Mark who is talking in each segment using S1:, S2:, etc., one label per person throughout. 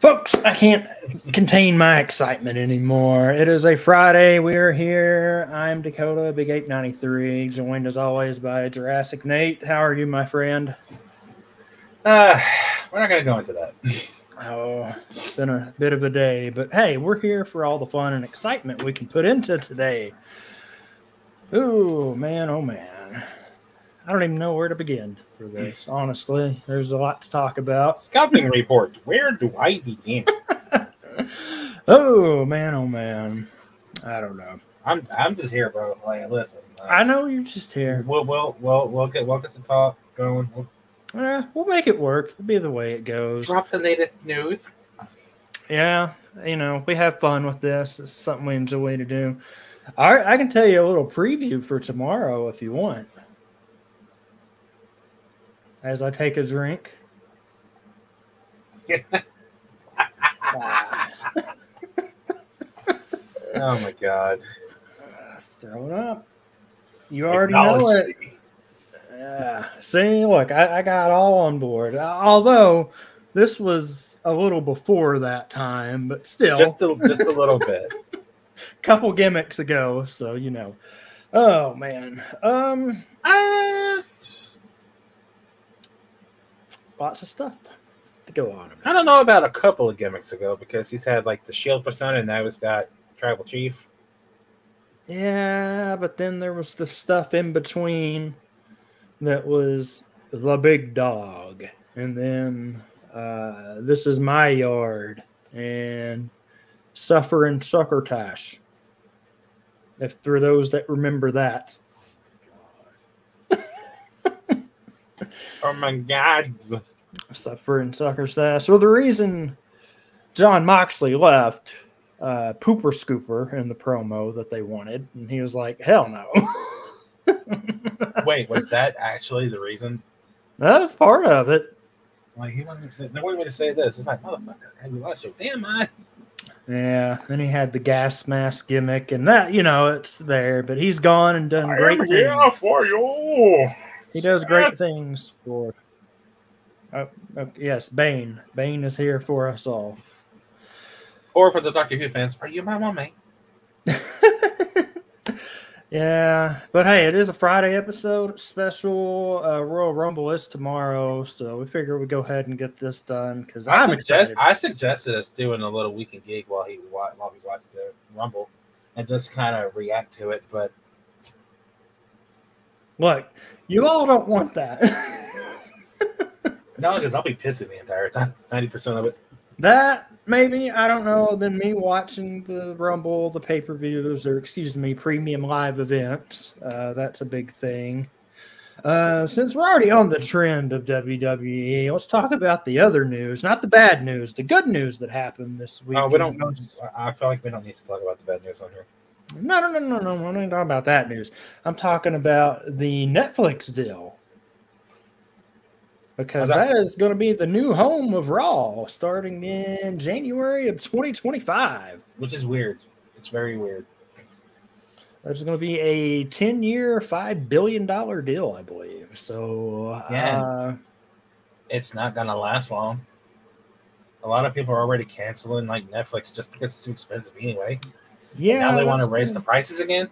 S1: Folks, I can't contain my excitement anymore. It is a Friday. We're here. I'm Dakota, Big Ape 93, joined as always by Jurassic Nate. How are you, my friend?
S2: We're not going to go into that.
S1: Oh, it's been a bit of a day, but hey, we're here for all the fun and excitement we can put into today. Oh, man. I don't even know where to begin for this, honestly. There's a lot to talk about.
S2: Scouting report. Where do I begin?
S1: Oh, man. I don't know.
S2: I'm just here, bro. Like, listen.
S1: I know you're just here.
S2: We'll get the talk going.
S1: We'll make it work. It'll be the way it goes.
S2: Drop the latest news.
S1: Yeah, we have fun with this. It's something we enjoy to do. All right, I can tell you a little preview for tomorrow if you want. As I take a drink.
S2: Oh my God.
S1: Throw it up. You already know it. See, look, I got all on board. Although this was a little before that time, but still.
S2: Just a little bit.
S1: Couple gimmicks ago, so Oh man. Lots of stuff to go on.
S2: I don't know about a couple of gimmicks ago because he's had like the Shield persona and now he's got Tribal Chief.
S1: Yeah, but then there was the stuff in between that was the big dog, and then This Is My Yard and Suffering Succotash. If for those that remember that.
S2: Oh my God.
S1: Suffering Succotash. So the reason John Moxley left Pooper Scooper in the promo that they wanted, and he was like, hell no.
S2: Wait, was that actually the reason?
S1: That was part of it.
S2: Like, he wanted me to say this. It's like, motherfucker, you lost your damn mind.
S1: Yeah, then he had the gas mask gimmick, and that, it's there, but he's gone and done great things.
S2: Here for you.
S1: He does great things for. Yes, Bane. Bane is here for us all.
S2: Or for the Doctor Who fans, are you my mommy?
S1: Yeah, but hey, it is a Friday episode. Special Royal Rumble is tomorrow, so we figure we go ahead and get this done because I'm excited.
S2: I suggested us doing a little Week in Geek while we watch the Rumble and just kind of react to it, but
S1: look, you all don't want that.
S2: No, because I'll be pissing the entire time, 90% of it.
S1: That, maybe, I don't know, than me watching the Rumble, the pay-per-views, or, premium live events. That's a big thing. Since we're already on the trend of WWE, let's talk about the other news, not the bad news, the good news that happened this week.
S2: I feel like we don't need to talk about the bad news on here.
S1: No. I'm not talking about that news. I'm talking about the Netflix deal. Because that is going to be the new home of Raw starting in January of 2025.
S2: Which is weird. It's very weird.
S1: There's going to be a 10-year, $5 billion deal, I believe. So,
S2: yeah. It's not going to last long. A lot of people are already canceling like Netflix just because it's too expensive anyway. Yeah. And now they want to raise the prices again.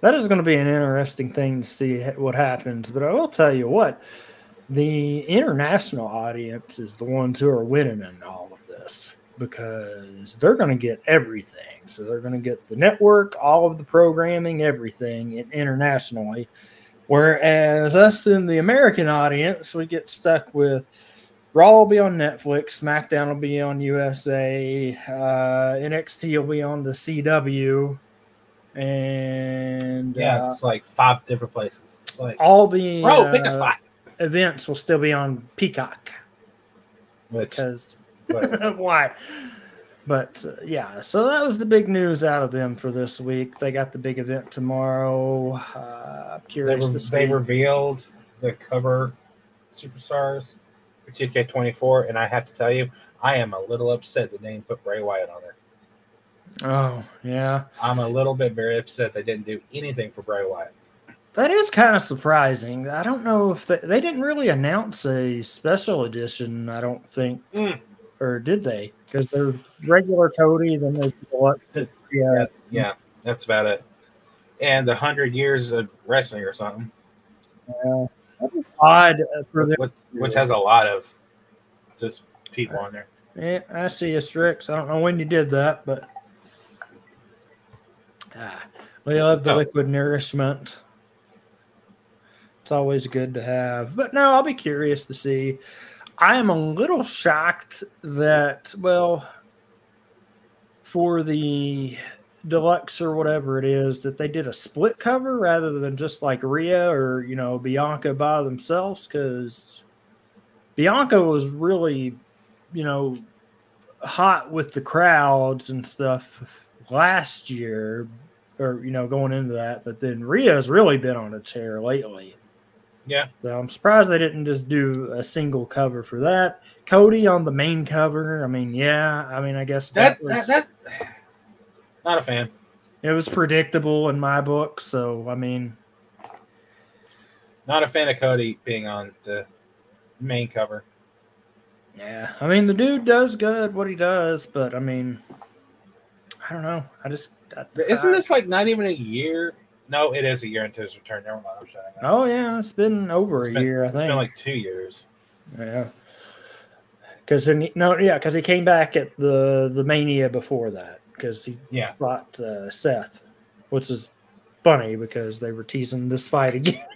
S1: That is going to be an interesting thing to see what happens. But I will tell you what. The international audience is the ones who are winning in all of this because they're going to get everything. So they're going to get the network, all of the programming, everything internationally. Whereas us in the American audience, we get stuck with Raw will be on Netflix, SmackDown will be on USA, NXT will be on the CW, and
S2: it's like 5 different places. It's like
S1: all the
S2: pick a spot.
S1: Events will still be on Peacock. Because why? But yeah, so that was the big news out of them for this week. They got the big event tomorrow. I'm curious to see.
S2: They revealed the cover superstars for 2K24, and I have to tell you, I am a little upset that they didn't put Bray Wyatt on there.
S1: Oh, yeah.
S2: I'm a little bit very upset they didn't do anything for Bray Wyatt.
S1: That is kind of surprising. I don't know if they didn't really announce a special edition, I don't think. or did they? Because there's regular Cody, then there's deluxe.
S2: Yeah, that's about it. And 100 years of wrestling or something.
S1: Yeah, that was odd for them.
S2: Which has a lot of just people on there.
S1: Yeah, I see you, Strix. I don't know when you did that, but we love the liquid nourishment. It's always good to have. But no, I'll be curious to see. I am a little shocked that, well, for the deluxe or whatever it is, that they did a split cover rather than just like Rhea or, Bianca by themselves, because Bianca was really, hot with the crowds and stuff last year or, going into that. But then Rhea's really been on a tear lately.
S2: Yeah.
S1: So I'm surprised they didn't just do a single cover for that. Cody on the main cover. I guess that was
S2: not a fan.
S1: It was predictable in my book. So,
S2: not a fan of Cody being on the main cover.
S1: Yeah. The dude does good what he does, but I don't know.
S2: Isn't this like not even a year? No, it is a year into his return. Never mind. I'm shutting up.
S1: Oh, yeah. It's been over a year, I think.
S2: It's been like 2 years.
S1: Yeah. Because he came back at the Mania before that because he fought Seth, which is funny because they were teasing this fight again.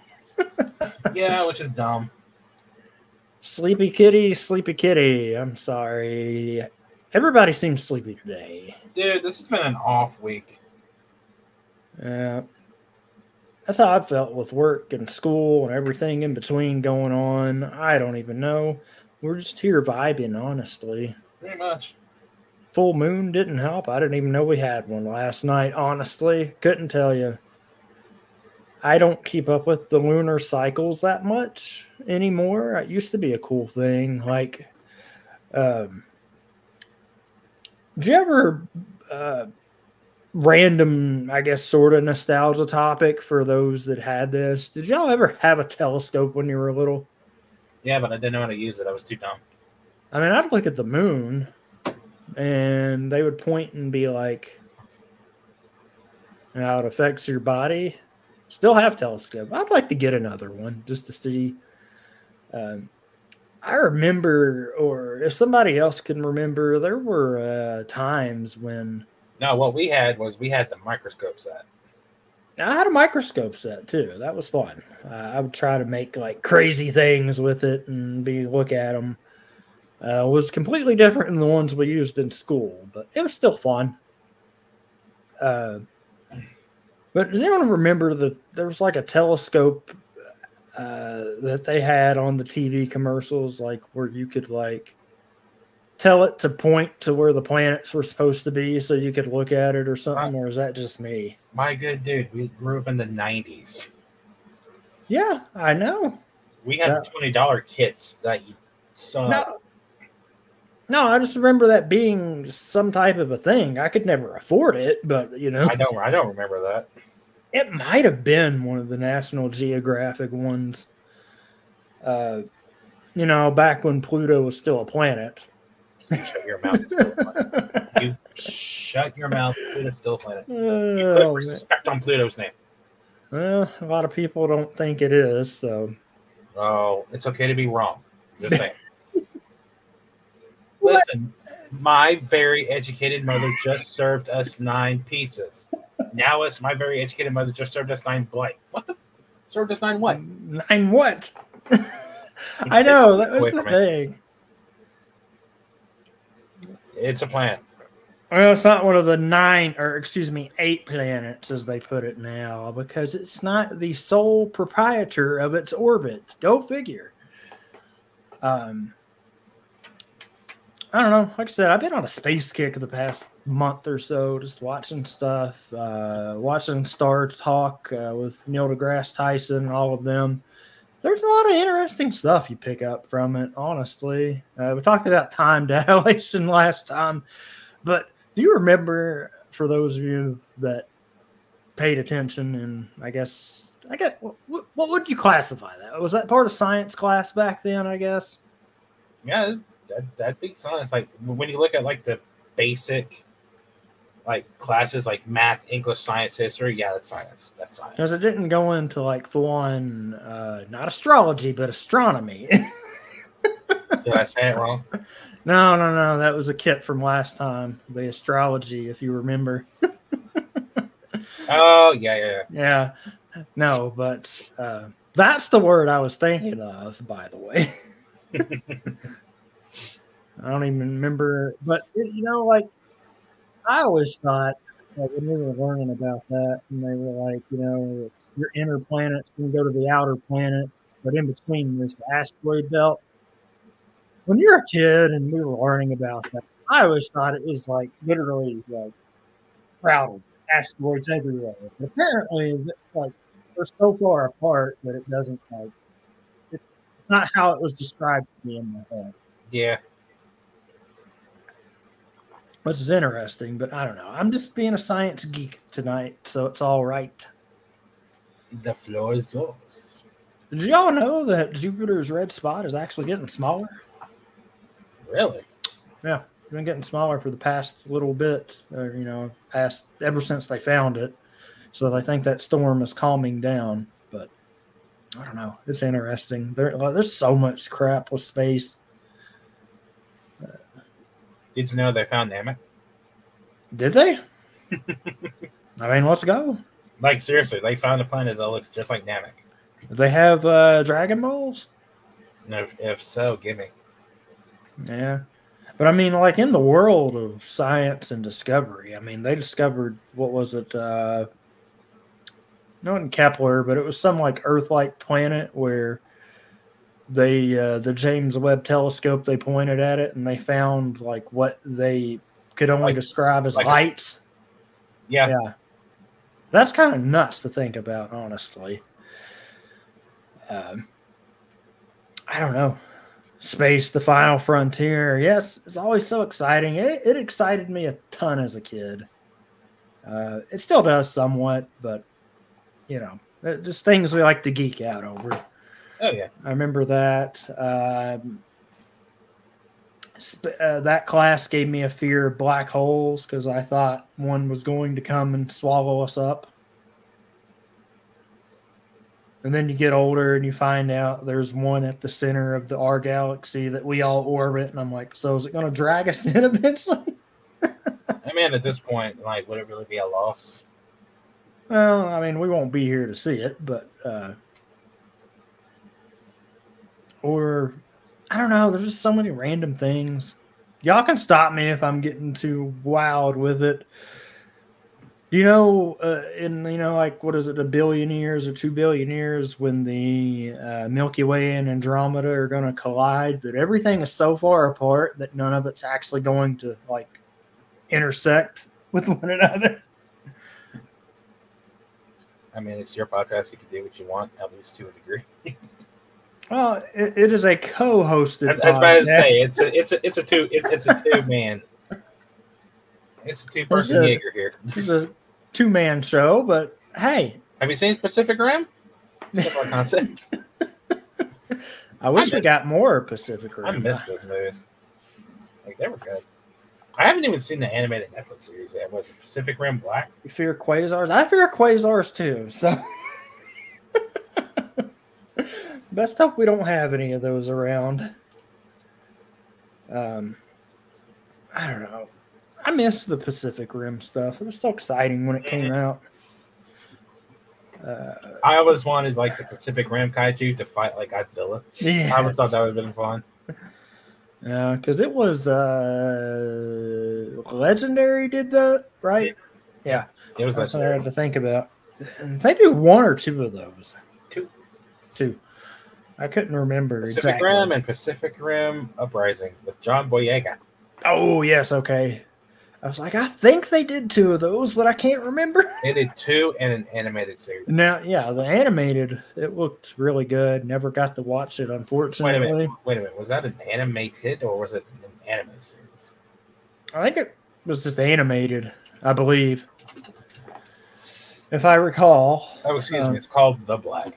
S2: Yeah, which is dumb.
S1: Sleepy kitty. I'm sorry. Everybody seems sleepy today.
S2: Dude, this has been an off week.
S1: Yeah. That's how I felt with work and school and everything in between going on. I don't even know. We're just here vibing, honestly.
S2: Pretty much.
S1: Full moon didn't help. I didn't even know we had one last night, honestly. Couldn't tell you. I don't keep up with the lunar cycles that much anymore. It used to be a cool thing. Like, did you ever... random, I guess, sort of nostalgia topic for those that had this. Did y'all ever have a telescope when you were little?
S2: Yeah, but I didn't know how to use it. I was too dumb.
S1: I'd look at the moon and they would point and be like, how it affects your body. Still have a telescope. I'd like to get another one just to see. I remember, or if somebody else can remember, there were times when...
S2: No, what we had the microscope set.
S1: I had a microscope set too. That was fun. I would try to make like crazy things with it and look at them. It was completely different than the ones we used in school, but it was still fun. But does anyone remember that there was like a telescope that they had on the TV commercials, like where you could like tell it to point to where the planets were supposed to be so you could look at it or something? Or is that just me?
S2: My good dude, we grew up in the 90s.
S1: Yeah, I know.
S2: We had the $20 kits that you saw.
S1: No, I just remember that being some type of a thing. I could never afford it, but
S2: I don't remember that.
S1: It might have been one of the National Geographic ones. Back when Pluto was still a planet.
S2: Shut your mouth. You shut your mouth. Pluto's still a planet. You put respect on Pluto's name.
S1: Well, a lot of people don't think it is, so.
S2: Oh, it's okay to be wrong. Just saying. Listen, my very educated mother just served us 9 pizzas. Now my very educated mother just served us 9 blank. What the? Served us 9 what?
S1: 9 what? I know, that was the thing.
S2: It's a planet.
S1: Well, it's not one of the 8 planets, as they put it now, because it's not the sole proprietor of its orbit. Go figure. I don't know. Like I said, I've been on a space kick the past month or so, just watching stuff, watching Star Talk with Neil deGrasse Tyson and all of them. There's a lot of interesting stuff you pick up from it, honestly. We talked about time dilation last time, but do you remember, for those of you that paid attention, and I guess, what would you classify that? Was that part of science class back then, I guess?
S2: Yeah, That big science, like when you look at like the basic like classes like math, English, science, history, yeah, that's science. That's science.
S1: Because it didn't go into like full on not astrology but astronomy.
S2: Did I say it wrong?
S1: No. That was a kit from last time. The astrology, if you remember.
S2: Oh yeah.
S1: Yeah. No, but that's the word I was thinking of, by the way. I don't even remember, but like I always thought when we were learning about that, and they were like, it's your inner planets and go to the outer planets, but in between there's the asteroid belt. When you're a kid and we were learning about that, I always thought it was like literally like crowded asteroids everywhere. But apparently, it's like they're so far apart that it doesn't like it's not how it was described to me in my head.
S2: Yeah.
S1: Which is interesting, but I don't know. I'm just being a science geek tonight, so it's all right.
S2: The floor is yours.
S1: Did y'all know that Jupiter's red spot is actually getting smaller?
S2: Really?
S1: Yeah, it's been getting smaller for the past little bit, past ever since they found it. So I think that storm is calming down, but I don't know. It's interesting. There's so much crap with space.
S2: Did you know they found Namek?
S1: Did they? I mean, let's go.
S2: Like, seriously, they found a planet that looks just like Namek.
S1: Do they have Dragon Balls?
S2: And if so, give me.
S1: Yeah. But I mean, like in the world of science and discovery, I mean, they discovered, what was it? Not in Kepler, but it was some like Earth-like planet where they the James Webb Telescope, they pointed at it and they found like what they could only describe as lights.
S2: Yeah.
S1: That's kind of nuts to think about, honestly. I don't know. Space, the final frontier. Yes, it's always so exciting. It excited me a ton as a kid. It still does somewhat, but just things we like to geek out over.
S2: Oh yeah,
S1: I remember that. That class gave me a fear of black holes because I thought one was going to come and swallow us up. And then you get older and you find out there's one at the center of our galaxy that we all orbit. And I'm like, so is it going to drag us in eventually?
S2: I mean, at this point, like, would it really be a loss?
S1: Well, I mean, we won't be here to see it, but or I don't know. There's just so many random things. Y'all can stop me if I'm getting too wild with it. Like, what is it, 1 billion years or 2 billion years when the Milky Way and Andromeda are going to collide, that everything is so far apart that none of it's actually going to, like, intersect with one another.
S2: I mean, it's your podcast. You can do what you want, at least to a degree.
S1: Well, it is a co-hosted.
S2: I was about to say it's a two-man. It's a two-person Jaeger here.
S1: It's a two-man show, but hey,
S2: have you seen Pacific Rim? Similar concept.
S1: I wish we got more Pacific Rim.
S2: I missed those movies. Like, they were good. I haven't even seen the animated Netflix series yet. Was it Pacific Rim Black?
S1: You fear quasars? I fear quasars too. So. Best hope we don't have any of those around. I don't know. I miss the Pacific Rim stuff. It was so exciting when it came out.
S2: I always wanted like the Pacific Rim kaiju to fight like Godzilla. Yeah, I always thought that would have been fun.
S1: Yeah, because it was Legendary did that, right? Yeah.
S2: It was
S1: That's what I had to think about. They do 1 or 2 of those. Two. I couldn't remember
S2: Pacific Rim and Pacific Rim Uprising with John Boyega.
S1: Oh, yes, okay. I was like, I think they did 2 of those, but I can't remember.
S2: They did 2 and an animated series.
S1: Now, yeah, the animated, it looked really good. Never got to watch it, unfortunately.
S2: Wait a minute. Was that an animated or was it an animated series?
S1: I think it was just animated, I believe. If I recall.
S2: Oh, excuse me. It's called The Black.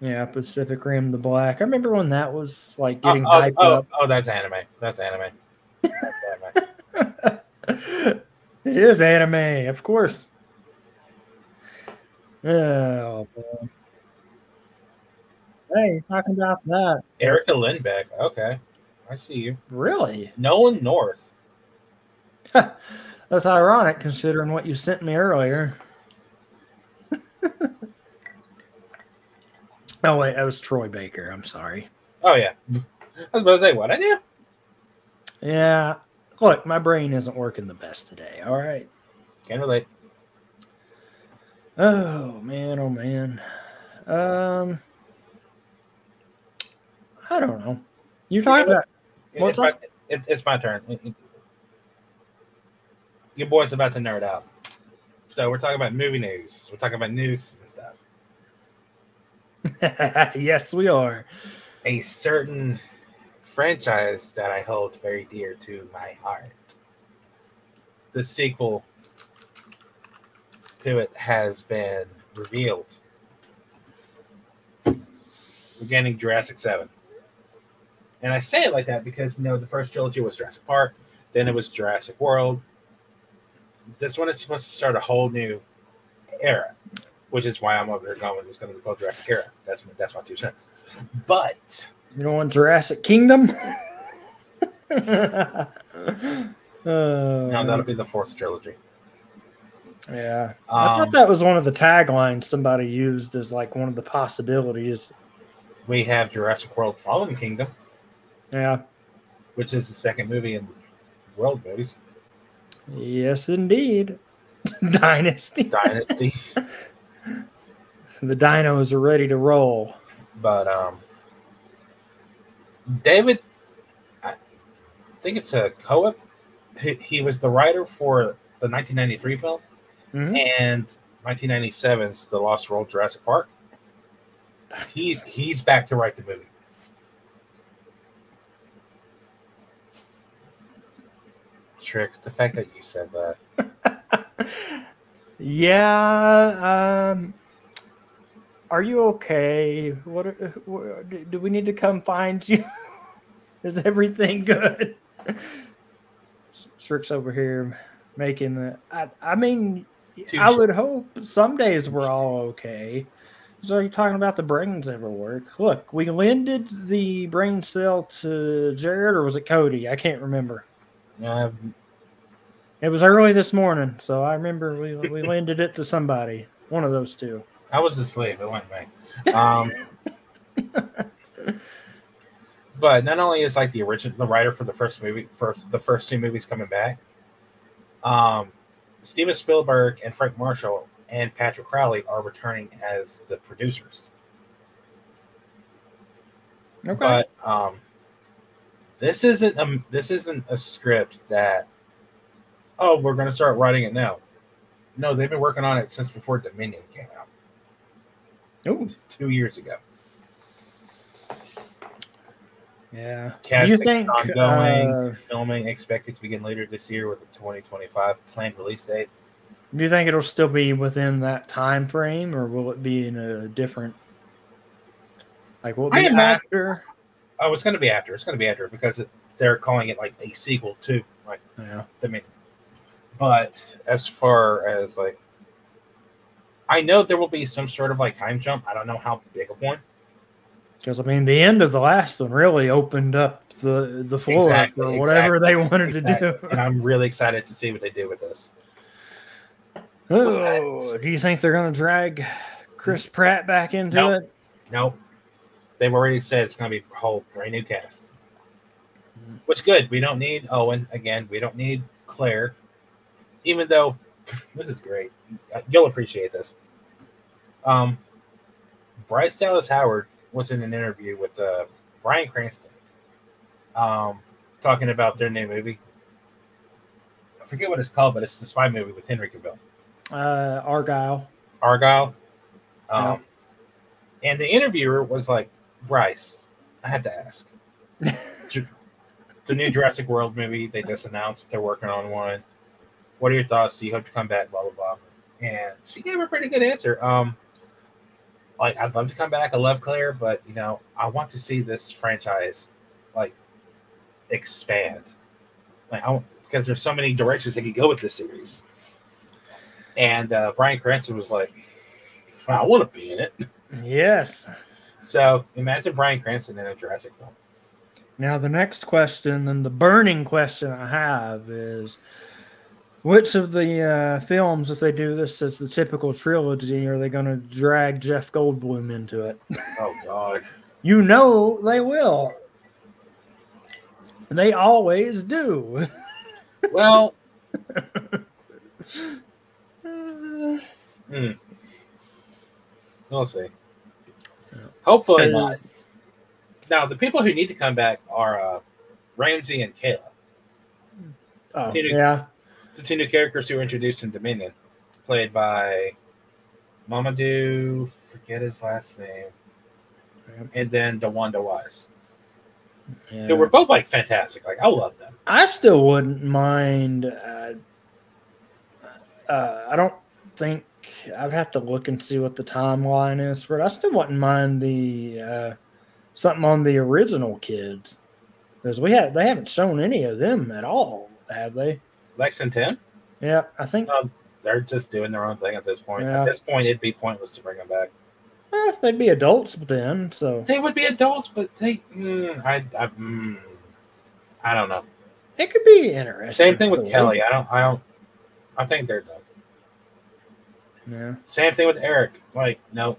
S1: Yeah, Pacific Rim the Black. I remember when that was like getting hyped up.
S2: Oh, that's anime. That's anime. That's
S1: anime. It is anime, of course. Oh, man. Hey, you're talking about that.
S2: Erica Lindbeck. Okay. I see you.
S1: Really?
S2: Nolan North.
S1: That's ironic considering what you sent me earlier. Oh, wait, that was Troy Baker. I'm sorry.
S2: Oh, yeah. I was about to say, what I do?
S1: Yeah. Look, my brain isn't working the best today. All right.
S2: Can't relate.
S1: Oh, man. Oh, man. I don't know. You're talking about... What's up?
S2: It's my turn. Your boy's about to nerd out. So we're talking about movie news. We're talking about news and stuff.
S1: Yes, we are.
S2: A certain franchise that I hold very dear to my heart. The sequel to it has been revealed. We're getting Jurassic 7. And I say it like that because, the first trilogy was Jurassic Park. Then it was Jurassic World. This one is supposed to start a whole new era, which is why I'm over here going, it's going to be called Jurassic Era. That's my 2 cents. But...
S1: You don't want Jurassic Kingdom?
S2: No, that'll be the 4th trilogy.
S1: Yeah. I thought that was one of the taglines somebody used as like one of the possibilities.
S2: We have Jurassic World Fallen Kingdom.
S1: Yeah.
S2: Which is the second movie in the World movies.
S1: Yes, indeed. Dynasty. The dinos are ready to roll.
S2: But David, I think it's a Coep. He was the writer for the 1993 film and 1997's The Lost World Jurassic Park. He's back to write the movie. Tricks, the fact that you said that.
S1: Yeah. Are you okay? What do we need to come find you? Is everything good? Strix over here making the. I mean, I would hope some days we're all okay. So you're talking about the brains ever work? Look, we lended the brain cell to Jared, or was it Cody? I can't remember. It was early this morning, so I remember we lended it to somebody. One of those two.
S2: I was asleep. It went back. But not only is like the writer for the first movie, for the first 2 movies coming back, Steven Spielberg and Frank Marshall and Patrick Crowley are returning as the producers.
S1: Okay.
S2: But this isn't a script that, oh, we're going to start writing it now. No, they've been working on it since before Dominion came out.
S1: Oh,
S2: 2 years ago.
S1: Yeah.
S2: Casting do you think ongoing, filming expected to begin later this year with a 2025 planned release date.
S1: Do you think it'll still be within that time frame, or will it be in a different? Like, will it be after?
S2: Oh, it's going to be after. It's going to be after because they're calling it like a sequel to like Dominion. But as far as like, I know there will be some sort of like time jump. I don't know how big of one.
S1: Because I mean, the end of the last one really opened up the floor for whatever they wanted to do.
S2: And I'm really excited to see what they do with this.
S1: Oh, do you think they're going to drag Chris Pratt back into it?
S2: Nope. They've already said it's going to be a whole brand new cast. Which good. We don't need Owen again. We don't need Claire. Even though this is great, you'll appreciate this. Bryce Dallas Howard was in an interview with Bryan Cranston, talking about their new movie. I forget what it's called, but it's the spy movie with Henry Cavill.
S1: Argyle.
S2: And the interviewer was like, Bryce, I had to ask. The new Jurassic World movie, they just announced they're working on one. What are your thoughts? Do you hope to come back? Blah, blah, blah. And she gave a pretty good answer. like I'd love to come back. I love Claire, but you know, I want to see this franchise like expand. Like because there's so many directions they could go with this series. And Bryan Cranston was like, I want to be in it.
S1: Yes.
S2: So imagine Bryan Cranston in a Jurassic film.
S1: Now, the next question, and the burning question I have is, which of the films, if they do this as the typical trilogy, are they going to drag Jeff Goldblum into it?
S2: Oh, God.
S1: You know they will. They always do.
S2: Well, we'll see. Hopefully not. Now, the people who need to come back are Ramsey and Kayla.
S1: Oh,
S2: the two new characters who were introduced in Dominion, played by Mamadou, forget his last name, and then DeWanda Wise.
S1: Yeah.
S2: They were both like fantastic. Like I love them.
S1: I still wouldn't mind. I don't think I'd have to look and see what the timeline is, but I still wouldn't mind the something on the original kids, because they haven't shown any of them at all, have they?
S2: Lex and Tim?
S1: Yeah, I think
S2: they're just doing their own thing at this point.
S1: Yeah.
S2: At this point, it'd be pointless to bring them back.
S1: They'd be adults then, so
S2: they would be adults, but they, I don't know.
S1: It could be interesting.
S2: Same thing with Kelly. I think they're done.
S1: Yeah.
S2: Same thing with Eric. Like, no.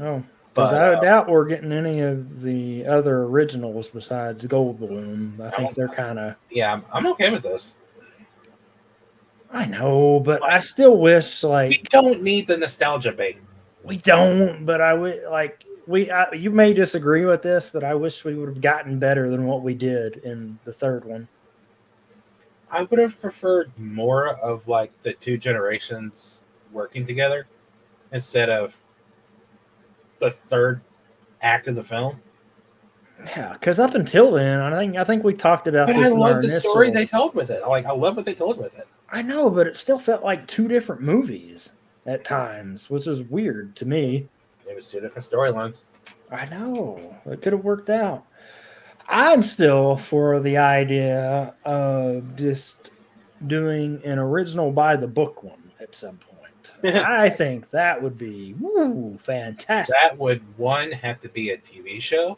S1: Oh, because I doubt we're getting any of the other originals besides Goldblum. I think they're kind of.
S2: Yeah, I'm okay with this.
S1: I know, but I still wish
S2: we don't need the nostalgia bait.
S1: We don't, but I would like you may disagree with this, but I wish we would have gotten better than what we did in the third one.
S2: I would have preferred more of like the two generations working together instead of the third act of the film.
S1: Yeah, because up until then, I think we talked about this.
S2: I love the story they told with it. Like I love what they told with it.
S1: I know, but it still felt like two different movies at times, which is weird to me.
S2: It was two different storylines.
S1: I know. It could have worked out. I'm still for the idea of just doing an original by the book one at some point. I think that would be fantastic.
S2: That would, one, have to be a TV show.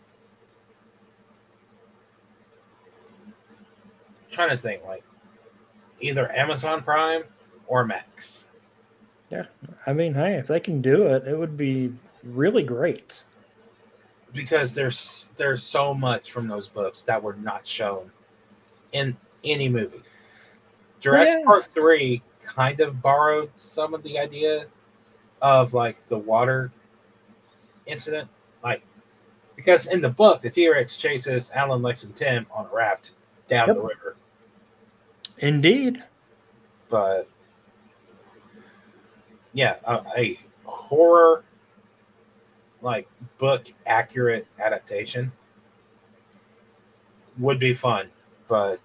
S2: I'm trying to think, like, either Amazon Prime or Max.
S1: Yeah. I mean, hey, if they can do it, it would be really great.
S2: Because there's so much from those books that were not shown in any movie. Jurassic Park 3 kind of borrowed some of the idea of like the water incident. Like, because in the book, the T-Rex chases Alan, Lex, and Tim on a raft down the river.
S1: Indeed.
S2: But yeah, a horror like book accurate adaptation would be fun, but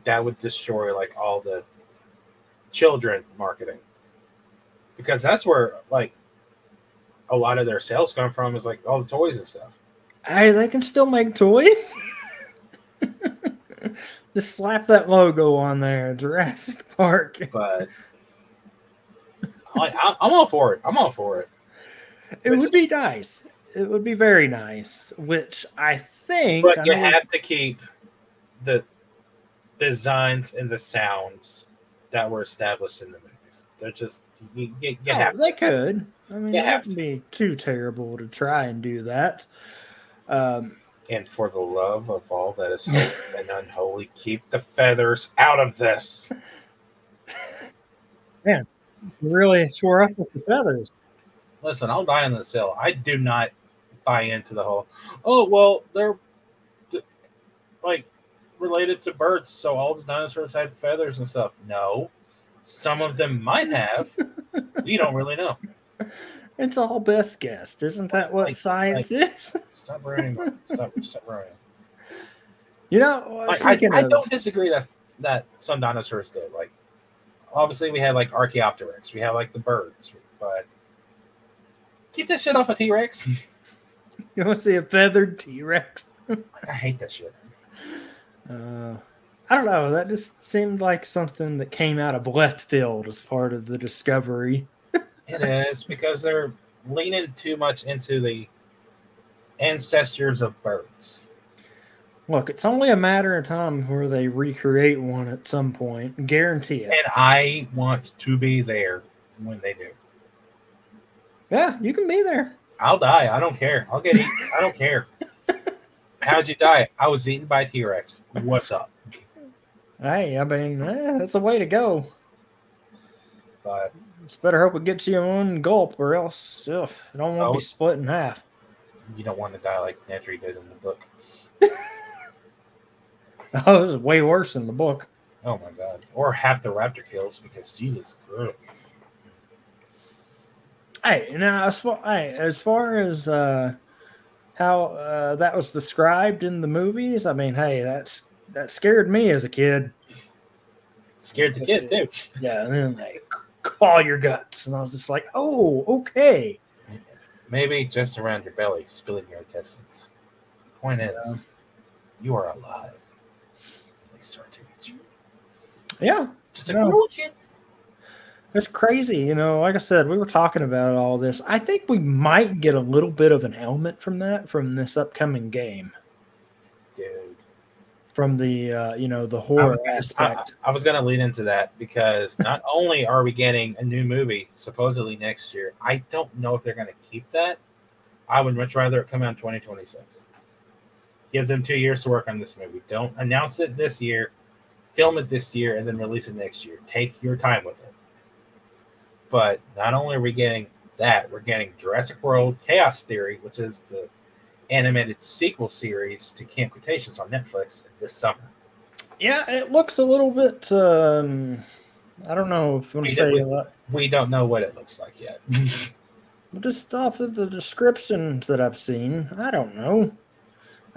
S2: that would destroy like all the children marketing, because that's where like a lot of their sales come from, is like all the toys and stuff.
S1: Hey, they can still make toys. Just slap that logo on there, Jurassic Park.
S2: But I'm all for it. I'm all for it.
S1: It would be nice. It would be very nice, which I think.
S2: But you have to keep the designs and the sounds that were established in the movies. They're just you have.
S1: They could. I mean, it wouldn't be too terrible to try and do that.
S2: And for the love of all that is holy and unholy, keep the feathers out of this.
S1: Man, you really swore up with the feathers.
S2: Listen, I'll die on this hill. I do not buy into the whole, oh, well, they're like related to birds, so all the dinosaurs had feathers and stuff. No, some of them might have. You don't really know. It's all best guessed. Isn't that what science is? Stop ruining. Stop ruining.
S1: You know,
S2: I don't disagree that some dinosaurs did. Like, obviously, we had like Archaeopteryx. We have like the birds, but Keep that shit off a T-Rex.
S1: You want to see a feathered T-Rex?
S2: I hate that shit.
S1: I don't know. That just seemed like something that came out of left field as part of the discovery.
S2: It is, because they're leaning too much into the ancestors of birds.
S1: Look, it's only a matter of time where they recreate one at some point. Guarantee it.
S2: And I want to be there when they do.
S1: Yeah, you can be there.
S2: I'll die. I don't care. I'll get eaten. I don't care. How'd you die? I was eaten by a T-Rex. What's up?
S1: Hey, I mean, that's a way to go.
S2: But
S1: Just better hope it gets you one gulp, or else it don't want to be split in half.
S2: You don't want to die like Nedry did in the book.
S1: Oh, this is way worse in the book.
S2: Oh my god. Or half the raptor kills, because Jesus Christ.
S1: Hey, now as far as how that was described in the movies, I mean, hey, that scared me as a kid.
S2: Scared the kid too.
S1: Yeah, and then they claw your guts, and I was just like, oh, okay.
S2: Maybe just around your belly, spilling your intestines. The point is, you are alive. They start to eat you.
S1: Yeah.
S2: Just like bullshit.
S1: It's crazy, you know. Like I said, we were talking about all this. I think we might get a little bit of an element from this upcoming game.
S2: Dude.
S1: From the the horror aspect.
S2: I was gonna lead into that, because not only are we getting a new movie supposedly next year, I don't know if they're gonna keep that. I would much rather it come out in 2026. Give them 2 years to work on this movie. Don't announce it this year, film it this year, and then release it next year. Take your time with it. But not only are we getting that, we're getting Jurassic World Chaos Theory, which is the animated sequel series to Camp Cretaceous on Netflix this summer.
S1: Yeah, it looks a little bit. I don't know if I'm saying
S2: we don't know what it looks like yet.
S1: Just off of the descriptions that I've seen, I don't know.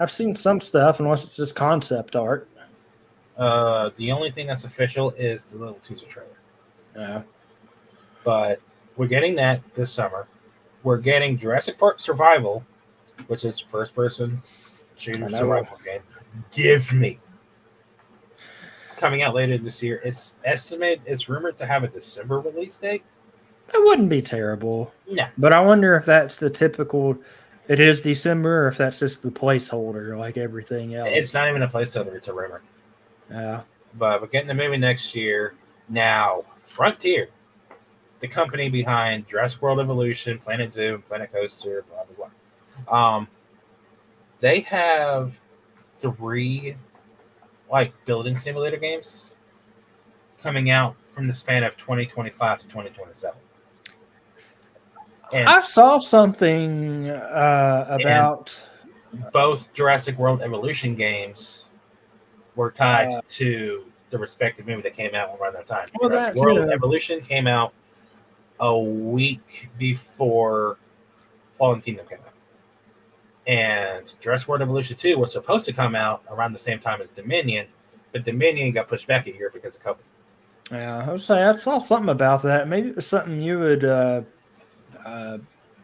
S1: I've seen some stuff, unless it's just concept art.
S2: The only thing that's official is the little teaser trailer.
S1: Yeah.
S2: But we're getting that this summer. We're getting Jurassic Park Survival, which is first-person shooter survival game. Give me. Coming out later this year. It's rumored to have a December release date.
S1: That wouldn't be terrible.
S2: No.
S1: But I wonder if that's the typical, it is December, or if that's just the placeholder like everything else.
S2: It's not even a placeholder. It's a rumor.
S1: Yeah.
S2: But we're getting the movie next year. Now, Frontier, the company behind Jurassic World Evolution, Planet Zoo, Planet Coaster, blah, blah, blah. They have 3 building simulator games coming out from the span of 2025 to 2027. And
S1: I saw something about
S2: both Jurassic World Evolution games were tied to the respective movie that came out around that time.
S1: Well,
S2: Jurassic World Evolution came out a week before Fallen Kingdom came out. And Jurassic World Evolution 2 was supposed to come out around the same time as Dominion, but Dominion got pushed back a year because of COVID.
S1: Yeah, I would say I saw something about that. Maybe it was something you would, I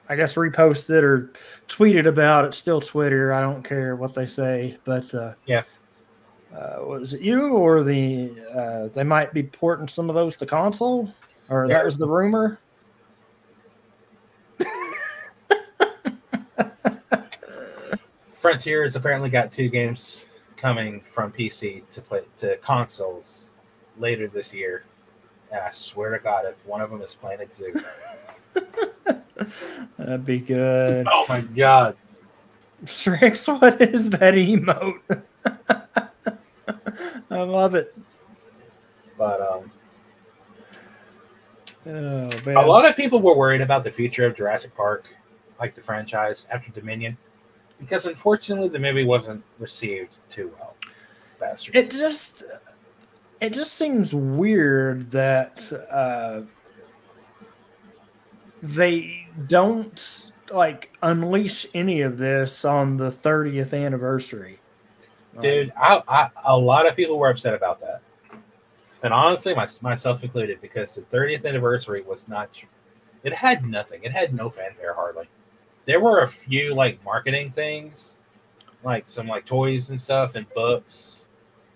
S1: guess, reposted or tweeted about. It's still Twitter. I don't care what they say. But
S2: yeah,
S1: was it you or they might be porting some of those to console? Or that was the rumor?
S2: Frontier has apparently got 2 games coming from PC to play to consoles later this year. And I swear to God, if one of them is Planet Zoo,
S1: that'd be good.
S2: Oh my God,
S1: Shrix, what is that emote? I love it.
S2: But
S1: oh, man.
S2: A lot of people were worried about the future of Jurassic Park, like the franchise, after Dominion, because unfortunately the movie wasn't received too well. Bastards.
S1: It just seems weird that they don't unleash any of this on the 30th anniversary.
S2: Dude, a lot of people were upset about that. And honestly, myself included, because the 30th anniversary was not It had nothing. It had no fanfare hardly. There were a few like marketing things, like some like toys and stuff and books,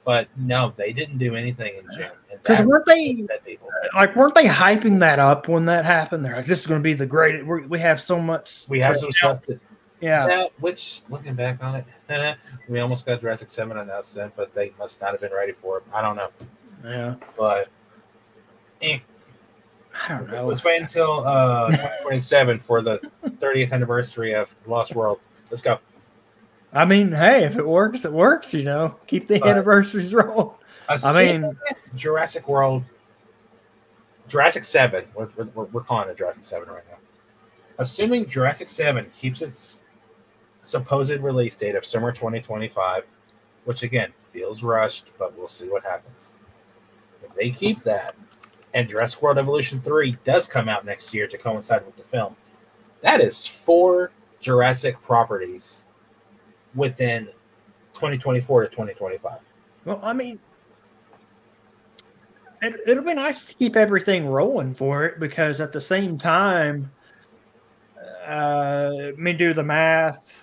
S2: but no, they didn't do anything in June.
S1: Because weren't they
S2: people
S1: weren't they hyping that up when that happened? They're like, this is going to be the great. We have so much.
S2: We have some stuff to.
S1: Yeah.
S2: Which, looking back on it, we almost got Jurassic 7 announced then, but they must not have been ready for it. I don't know.
S1: Yeah.
S2: But
S1: I don't know.
S2: Let's wait until 2027 for the 30th anniversary of Lost World. Let's go.
S1: I mean, hey, if it works, it works, you know. Keep the anniversaries rolling. I mean,
S2: Jurassic World, Jurassic 7, we're calling it Jurassic 7 right now. Assuming Jurassic 7 keeps its supposed release date of summer 2025, which again feels rushed, but we'll see what happens. If they keep that, and Jurassic World Evolution 3 does come out next year to coincide with the film, that is 4 Jurassic properties within 2024 to 2025.
S1: Well, I mean, it'll be nice to keep everything rolling for it, because at the same time, let me do the math.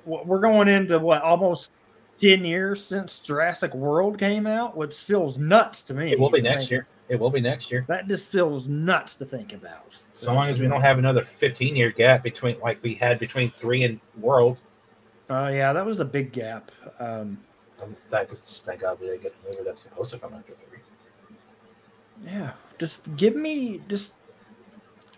S1: We're going into almost 10 years since Jurassic World came out, which feels nuts to me.
S2: It will be next year. It will be next year.
S1: That just feels nuts to think about.
S2: So long as we don't have another 15-year gap between, like we had between 3 and World.
S1: Yeah, that was a big gap.
S2: Thank God we didn't get the movie that's supposed to come after 3.
S1: Yeah, just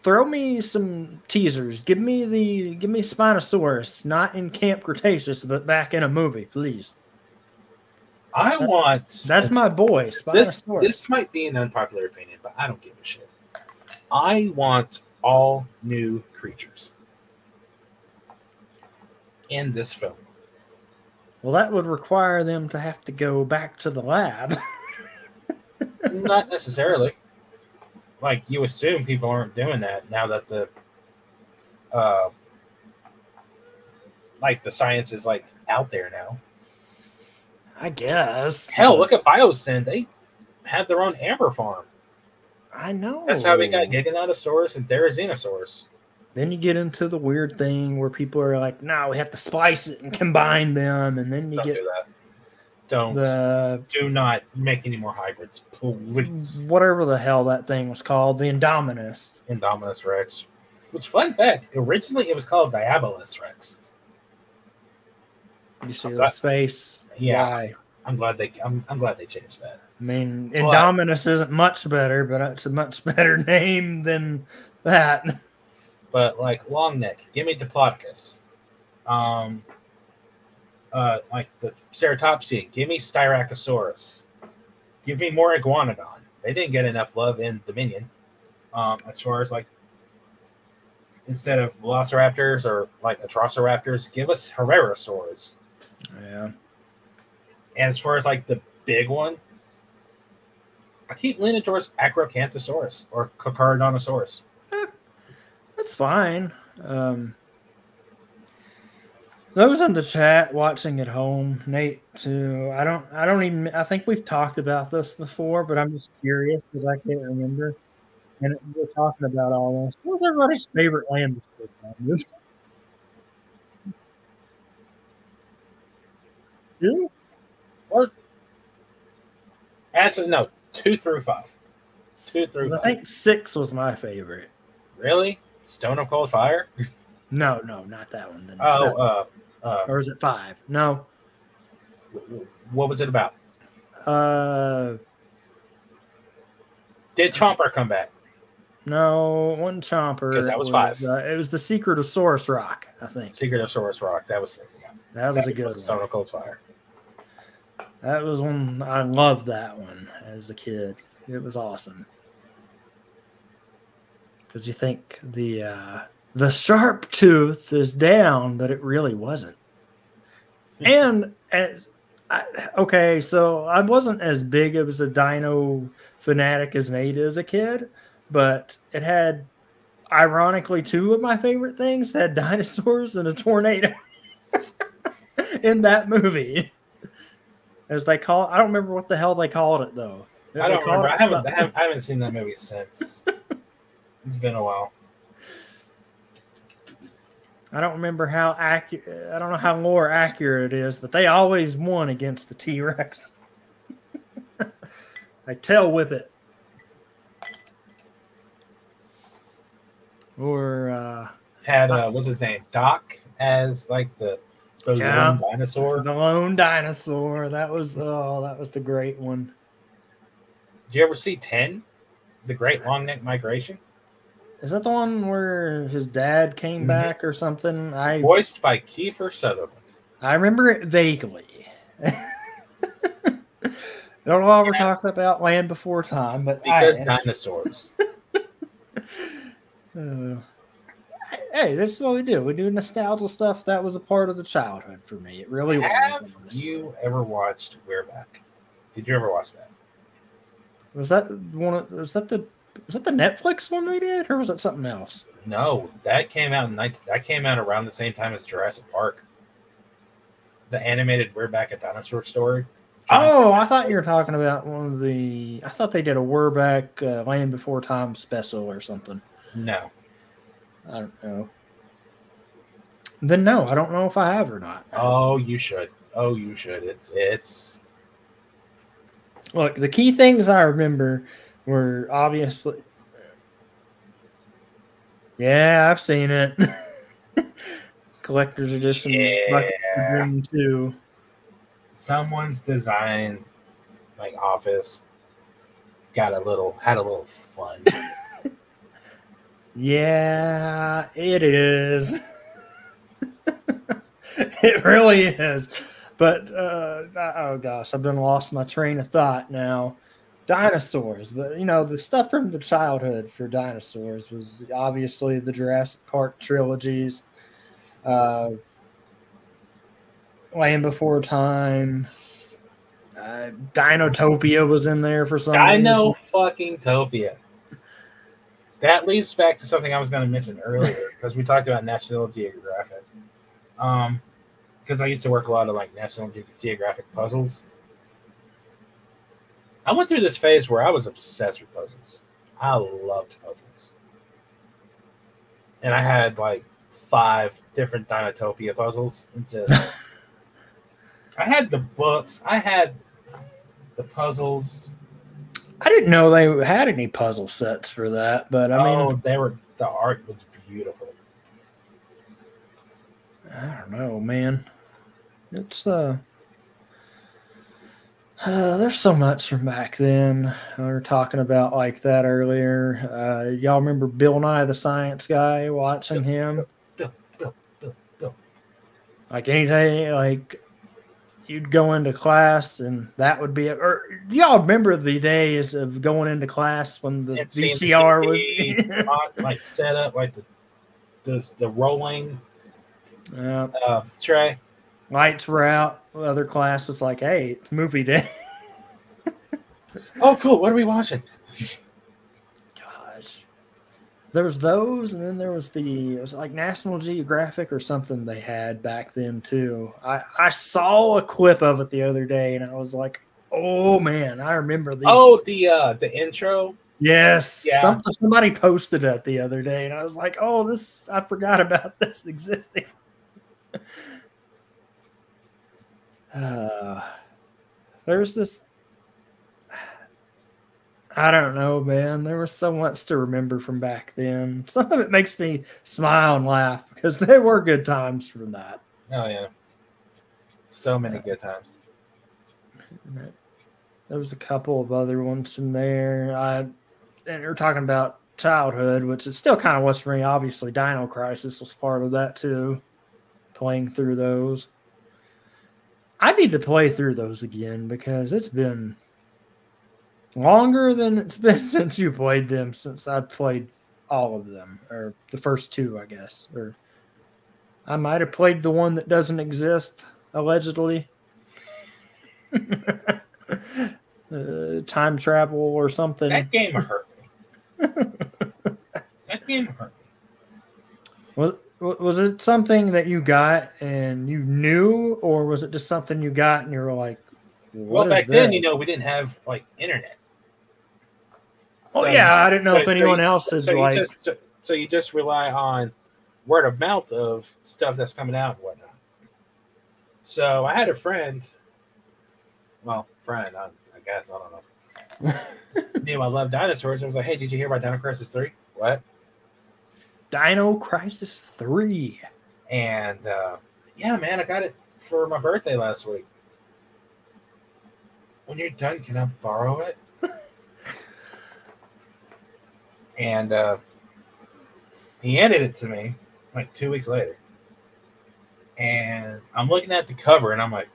S1: throw me some teasers. Give me Spinosaurus, not in Camp Cretaceous, but back in a movie, please.
S2: That's
S1: my boy, Spinosaurus.
S2: This might be an unpopular opinion, but I don't give a shit. I want all new creatures in this film.
S1: Well, that would require them to have to go back to the lab.
S2: Not necessarily. Like, you assume people aren't doing that now that the science is like out there now.
S1: I guess.
S2: Hell, look at Biosyn. They had their own amber farm.
S1: I know.
S2: That's how we got Giganotosaurus and Therizinosaurus.
S1: Then you get into the weird thing where people are like, no, we have to splice it and combine them, and then you
S2: Don't
S1: get
S2: do that. Do not make any more hybrids, please.
S1: Whatever the hell that thing was called, the Indominus.
S2: Indominus Rex. Which, fun fact, originally it was called Diabolus Rex.
S1: You see the space?
S2: Yeah.
S1: Why?
S2: I'm glad they changed that.
S1: I mean, Indominus isn't much better, but it's a much better name than that.
S2: But like long neck, give me Diplodocus. Like the Ceratopsia, give me Styracosaurus. Give me more Iguanodon. They didn't get enough love in Dominion. As far as like, instead of Velociraptors or like Atrociraptors, give us Herrerasaurs.
S1: Yeah.
S2: And as far as like the big one, I keep leaning towards Acrocanthosaurus or Carcharodontosaurus.
S1: That's fine. Those in the chat watching at home, Nate too. I think we've talked about this before, but I'm just curious because I can't remember. And we're talking about all this. What was everybody's favorite land to speak? 2?
S2: Or actually, no, 2 through 5. 2 through 5.
S1: I think 6 was my favorite.
S2: Really? Stone of Cold Fire?
S1: No, not that one. Then or is it 5? No.
S2: What was it about? Did Chomper come back?
S1: No, one Chomper.
S2: Because that was 5.
S1: It was the Secret of Saurus Rock, I think.
S2: Secret of Saurus Rock. That was 6. Yeah.
S1: That was a good one.
S2: Stone of Cold Fire.
S1: That was one. I loved that one as a kid. It was awesome. Because you think the sharp tooth is down, but it really wasn't. And so I wasn't as big of a dino fanatic as Nate as a kid, but it had, ironically, 2 of my favorite things. It had dinosaurs and a tornado in that movie. As they call it, I don't remember what the hell they called it though.
S2: I don't remember. I haven't seen that movie since. It's been a while.
S1: I don't remember how accurate. I don't know how more accurate it is, but they always won against the T-Rex. They tail whip it. Or
S2: had what's his name, Doc, as like the lone dinosaur.
S1: The lone dinosaur. That was the great one.
S2: Did you ever see 10, the Great Long Neck Migration?
S1: Is that the one where his dad came back or something?
S2: Voiced by Kiefer Sutherland.
S1: I remember it vaguely. Don't know why we're talking about Land Before Time, but
S2: because dinosaurs.
S1: Hey, this is what we do. We do nostalgia stuff. That was a part of the childhood for me. It really was.
S2: Have you ever watched Wereback? Did you ever watch that?
S1: Was that one? Was that the Netflix one they did, or was it something else?
S2: No, that came out around the same time as Jurassic Park. The animated Wereback, a dinosaur story.
S1: Oh, I thought you were talking about one of the. I thought they did a Wereback Land Before Time special or something.
S2: No.
S1: I don't know. Then no, I don't know if I have or not.
S2: Oh, you should. It's.
S1: Look, the key things I remember were obviously. Yeah, I've seen it. Collector's edition.
S2: Yeah.
S1: Too.
S2: Someone's design, like office, had a little fun.
S1: Yeah, it is. It really is. But oh gosh, I've been lost my train of thought now. Dinosaurs, but the stuff from the childhood for dinosaurs was obviously the Jurassic Park trilogies, Land Before Time, Dinotopia was in there for some reason.
S2: Dino-fucking-topia. That leads back to something I was going to mention earlier because we talked about National Geographic. Because I used to work a lot of like National Geographic puzzles. I went through this phase where I was obsessed with puzzles. I loved puzzles. And I had like 5 different Dinotopia puzzles. And just I had the books. I had the puzzles.
S1: I didn't know they had any puzzle sets for that, but I mean,
S2: the art was beautiful.
S1: I don't know, man. It's there's so much from back then. We were talking about like that earlier. Y'all remember Bill Nye the Science Guy? Watching him,
S2: Bill.
S1: like anything, like you'd go into class and that would be or y'all remember the days of going into class when the VCR was
S2: like set up like the rolling tray.
S1: Lights were out. The other class was like, hey, it's movie day.
S2: Oh, cool. What are we watching?
S1: Gosh. There was those, and then there was it was like National Geographic or something they had back then, too. I saw a clip of it the other day, and I was like, oh, man, I remember these.
S2: Oh, the intro?
S1: Yes.
S2: Yeah.
S1: Somebody posted it the other day, and I was like, oh, I forgot about this existing. There's this. I don't know, man. There was so much to remember from back then. Some of it makes me smile and laugh because there were good times from that.
S2: Oh, yeah. So many good times.
S1: There was a couple of other ones in there. And you're talking about childhood, which it still kind of was for me. Obviously, Dino Crisis was part of that, too. Playing through those. I need to play through those again because it's been longer than it's been since you played them, since I played all of them, or the first 2, I guess. Or I might have played the one that doesn't exist, allegedly. Time travel or something.
S2: That game hurt me. That game hurt me.
S1: Was it something that you got and you knew, or was it just something you got and you were like,
S2: well, back then, we didn't have like internet.
S1: So, yeah, I didn't know if anyone else is like.
S2: So you just rely on word of mouth of stuff that's coming out and whatnot. So I had a friend. Well, I guess I don't know. Knew I love dinosaurs. I was like, "Hey, did you hear about Dino Crisis 3?" What?
S1: Dino Crisis 3.
S2: And yeah, man, I got it for my birthday last week. When you're done, can I borrow it? And he handed it to me like 2 weeks later. And I'm looking at the cover and I'm like,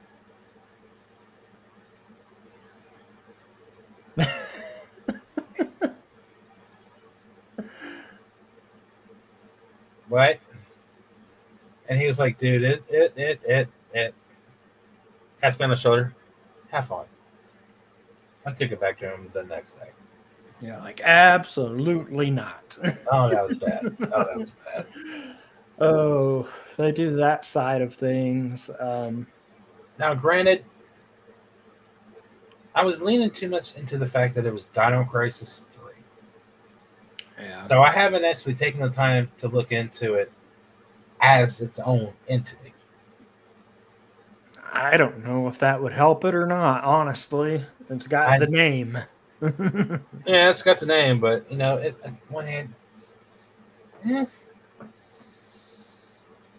S2: what? And he was like, dude, it. Pats me on the shoulder. Have fun. I took it back to him the next day.
S1: Yeah, like absolutely not.
S2: Oh, that was bad.
S1: Oh, they do that side of things.
S2: Now, granted, I was leaning too much into the fact that it was Dino Crisis 3.
S1: Yeah.
S2: So I haven't actually taken the time to look into it as its own entity.
S1: I don't know if that would help it or not, honestly. It's got the name.
S2: Yeah, it's got the name, but, you know, on one hand,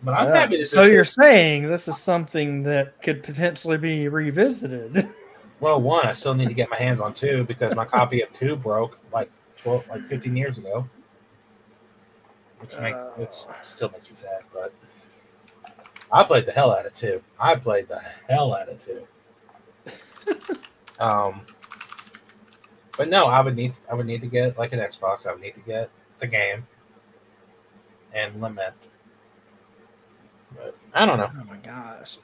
S2: but I'm happy to.
S1: So you're saying this is something that could potentially be revisited?
S2: Well, one, I still need to get my hands on 2 because my copy of 2 broke like 15 years ago. Which still makes me sad, but I played the hell out of 2. But no, I would need to get like an Xbox. I would need to get the game and Lament. But I don't know.
S1: Oh my gosh!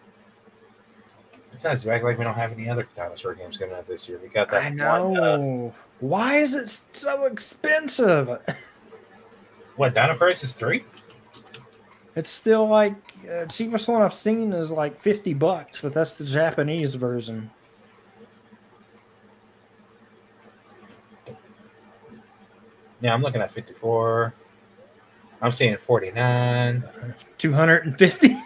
S2: Besides, you act like we don't have any other dinosaur games coming out this year. We got that.
S1: I know. Why is it so expensive?
S2: What, Dino Crisis 3?
S1: It's still like cheapest one I've seen is like $50, but that's the Japanese version.
S2: Yeah, I'm looking at 54. I'm seeing 49.
S1: 250.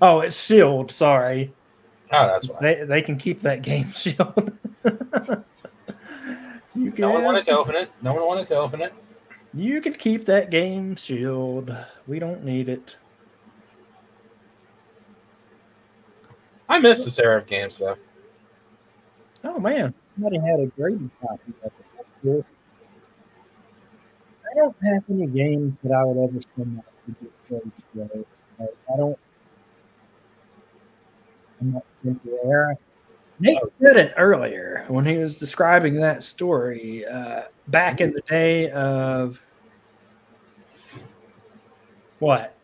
S1: Oh, it's sealed. Sorry.
S2: Oh, that's why.
S1: They can keep that game sealed.
S2: No one wanted to open it.
S1: You can keep that game sealed. We don't need it.
S2: I miss this era of games, though.
S1: Oh man, somebody had a grading copy of it. That's cool. I don't have any games that I would ever send out to get played. I don't. I'm not into the era. Nate said it earlier when he was describing that story back in the day of what?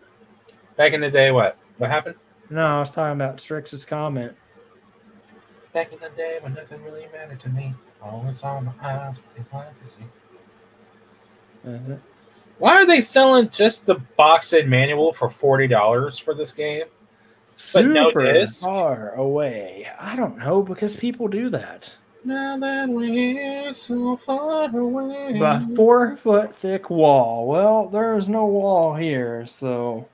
S2: Back in the day, what? What happened?
S1: No, I was talking about Strix's comment.
S2: Back in the day when nothing really mattered to me. All I saw in my eyes what they wanted to see. Why are they selling just the box set manual for $40 for this game?
S1: Super no disc? Far away. I don't know, because people do that.
S2: Now that we're so far away.
S1: By 4 foot thick wall. Well, there's no wall here, so.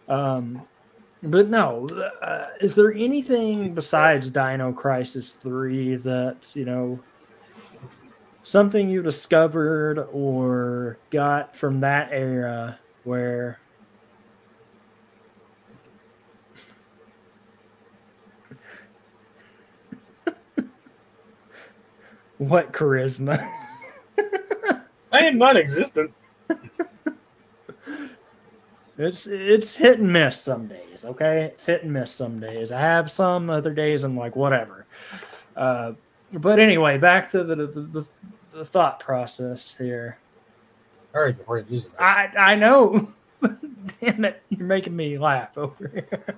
S1: But no, is there anything besides Dino Crisis 3 that, you know, something you discovered or got from that era where what charisma?
S2: I am non-existent.
S1: It's hit and miss some days, okay? It's hit and miss some days. I have some other days I'm like, whatever. But anyway, back to the thought process here.
S2: Hurry before he loses it.
S1: I know. Damn it, you're making me laugh over here.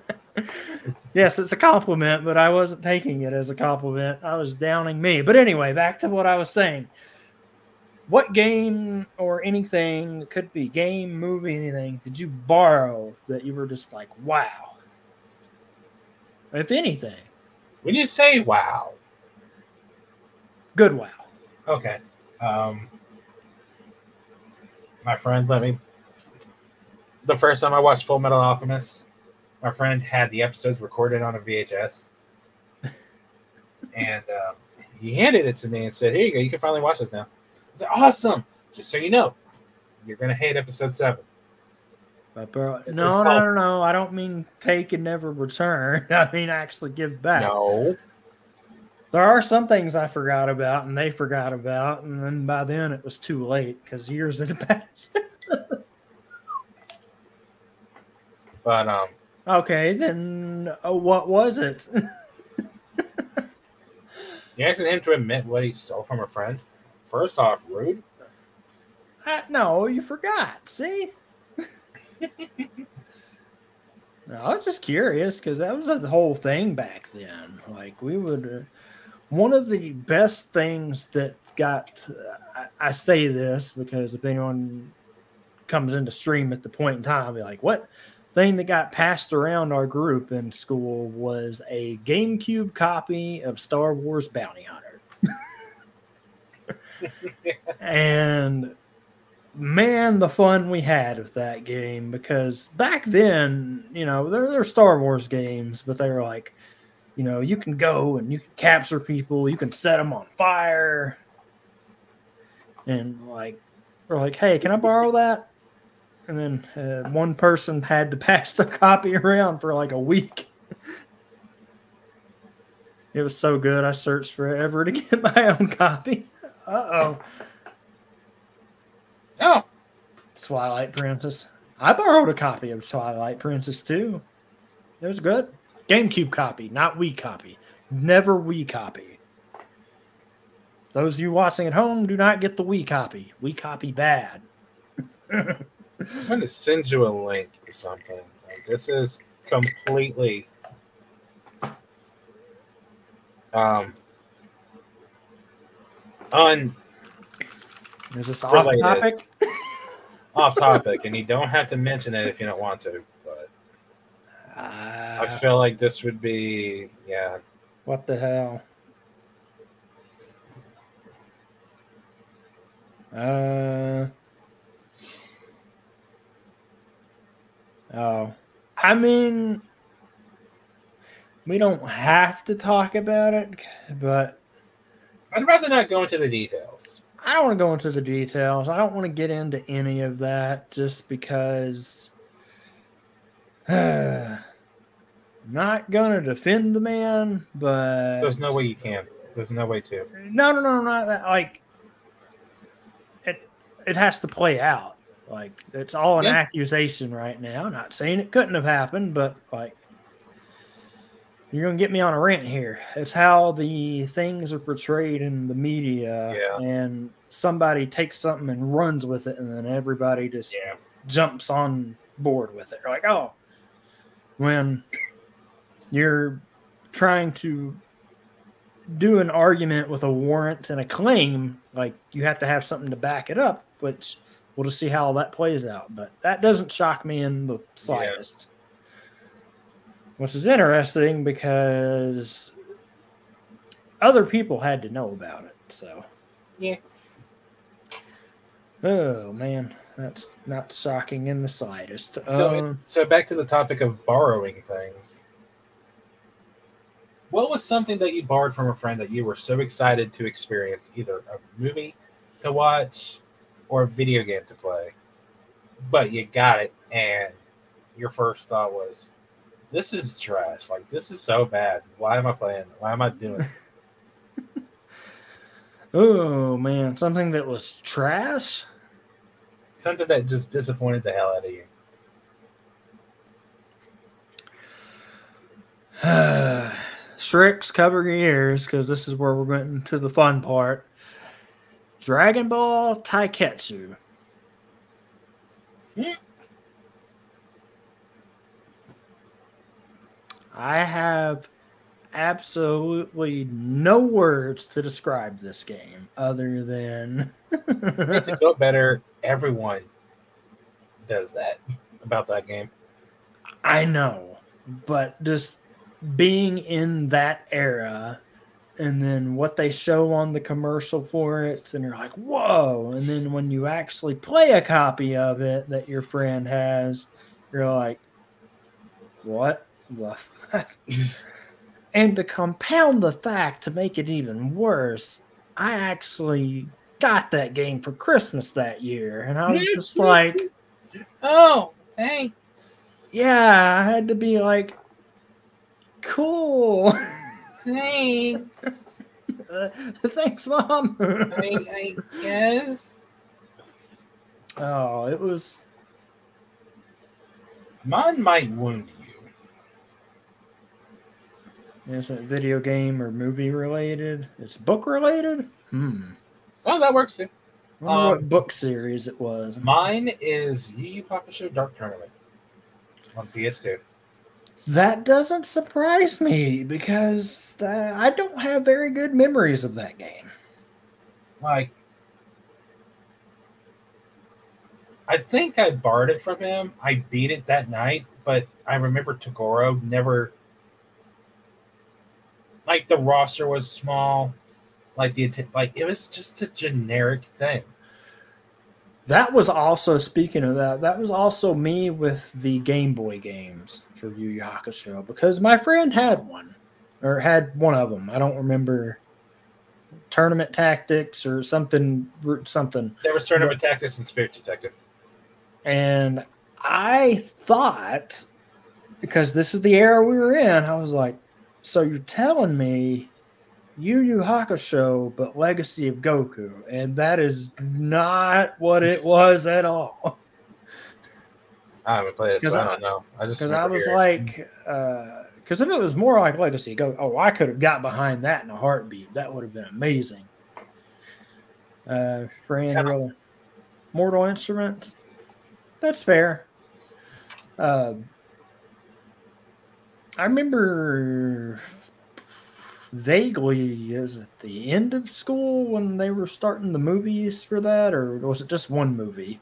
S1: Yes, it's a compliment, but I wasn't taking it as a compliment. I was downing me. But anyway, back to what I was saying. What game or anything, could be game, movie, anything, did you borrow that you were just like, wow? If anything.
S2: When you say wow.
S1: Good wow.
S2: Okay. My friend let me The first time I watched Full Metal Alchemist, my friend had the episodes recorded on a VHS, and he handed it to me and said, "Here you go. You can finally watch this now." I said, "Awesome! Just so you know, you're gonna hate episode 7."
S1: But bro, no. I don't mean take and never return. I mean actually give back.
S2: No.
S1: There are some things I forgot about and they forgot about, and then by then it was too late because years had passed.
S2: But
S1: okay, then what was it?
S2: You asking him to admit what he stole from a friend? First off, rude.
S1: No, you forgot. See? No, I was just curious because that was the whole thing back then. Like we would, one of the best things that got. I say this because if anyone comes into stream at the point in time, I'll be like, what thing that got passed around our group in school was a GameCube copy of Star Wars Bounty Hunter. And man, the fun we had with that game, because back then, they're Star Wars games, but they were like, you can go and you can capture people, you can set them on fire. And like, we're like, hey, can I borrow that? And then one person had to pass the copy around for like a week. It was so good, I searched forever to get my own copy. Uh-oh.
S2: Oh.
S1: Twilight Princess. I borrowed a copy of Twilight Princess too. It was good. GameCube copy, not Wii copy. Never Wii copy. Those of you watching at home do not get the Wii copy. Wii copy bad.
S2: I'm going to send you a link to something. Like, this is completely
S1: Is this off topic?
S2: Off topic, and you don't have to mention it if you don't want to. But I feel like this would be, yeah.
S1: What the hell? Oh, I mean, we don't have to talk about it, but
S2: I'd rather not go into the details.
S1: I don't want to go into the details. I don't want to get into any of that just because I'm not going to defend the man, but
S2: there's no way you can. There's no way to.
S1: No, not that. Like, it has to play out. Like, it's all an accusation right now. Not saying it couldn't have happened, but like, you're going to get me on a rant here. It's how the things are portrayed in the media, and somebody takes something and runs with it, and then everybody just jumps on board with it. They're like, oh, when you're trying to do an argument with a warrant and a claim, like, you have to have something to back it up, which we'll just see how that plays out. But that doesn't shock me in the slightest. Which is interesting because other people had to know about it. So,
S2: yeah.
S1: Oh man, that's not shocking in the slightest.
S2: So back to the topic of borrowing things. What was something that you borrowed from a friend that you were so excited to experience, either a movie to watch or a video game to play, but you got it and your first thought was, this is trash. Like, this is so bad. Why am I playing? Why am I doing this?
S1: Oh, man. Something that was trash?
S2: Something that just disappointed the hell out of you.
S1: Strix, cover your ears, because this is where we're getting to the fun part. Dragon Ball Taiketsu. I have absolutely no words to describe this game other than
S2: Makes it feel better. Everyone does that about that game.
S1: I know, but just being in that era and then what they show on the commercial for it, and you're like, whoa. And then when you actually play a copy of it that your friend has, You're like, what the fuck? And to compound the fact, to make it even worse, I actually got that game for Christmas that year. And I was just like,
S2: oh, thanks.
S1: Yeah, I had to be like, cool.
S2: Thanks.
S1: Thanks, Mom.
S2: I guess.
S1: Oh, it was.
S2: Mine might wound you.
S1: Is it video game or movie related? It's book related?
S2: Oh, that works too.
S1: I wonder what book series it was.
S2: Mine is Yu Yu Hakusho Dark Tournament on PS2.
S1: That doesn't surprise me because I don't have very good memories of that game.
S2: Like, I think I borrowed it from him. I beat it that night, but I remember Toguro never. Like, the roster was small. Like it was just a generic thing.
S1: That was also, speaking of that was also me with the Game Boy games for Yu Yu Hakusho, because my friend had one, or had one of them. I don't remember, Tournament Tactics or something.
S2: There was Tournament Tactics and Spirit Detective.
S1: And I thought, because this is the era we were in, I was like, so you're telling me Yu Yu Hakusho, but Legacy of Goku, and that is not what it was at all.
S2: I haven't played it, so I don't know.
S1: Because I was like, because if it was more like Legacy of Goku, I could have got behind that in a heartbeat. That would have been amazing. For Mortal Instruments, that's fair. I remember vaguely, is it the end of school when they were starting the movies for that, or was it just one movie?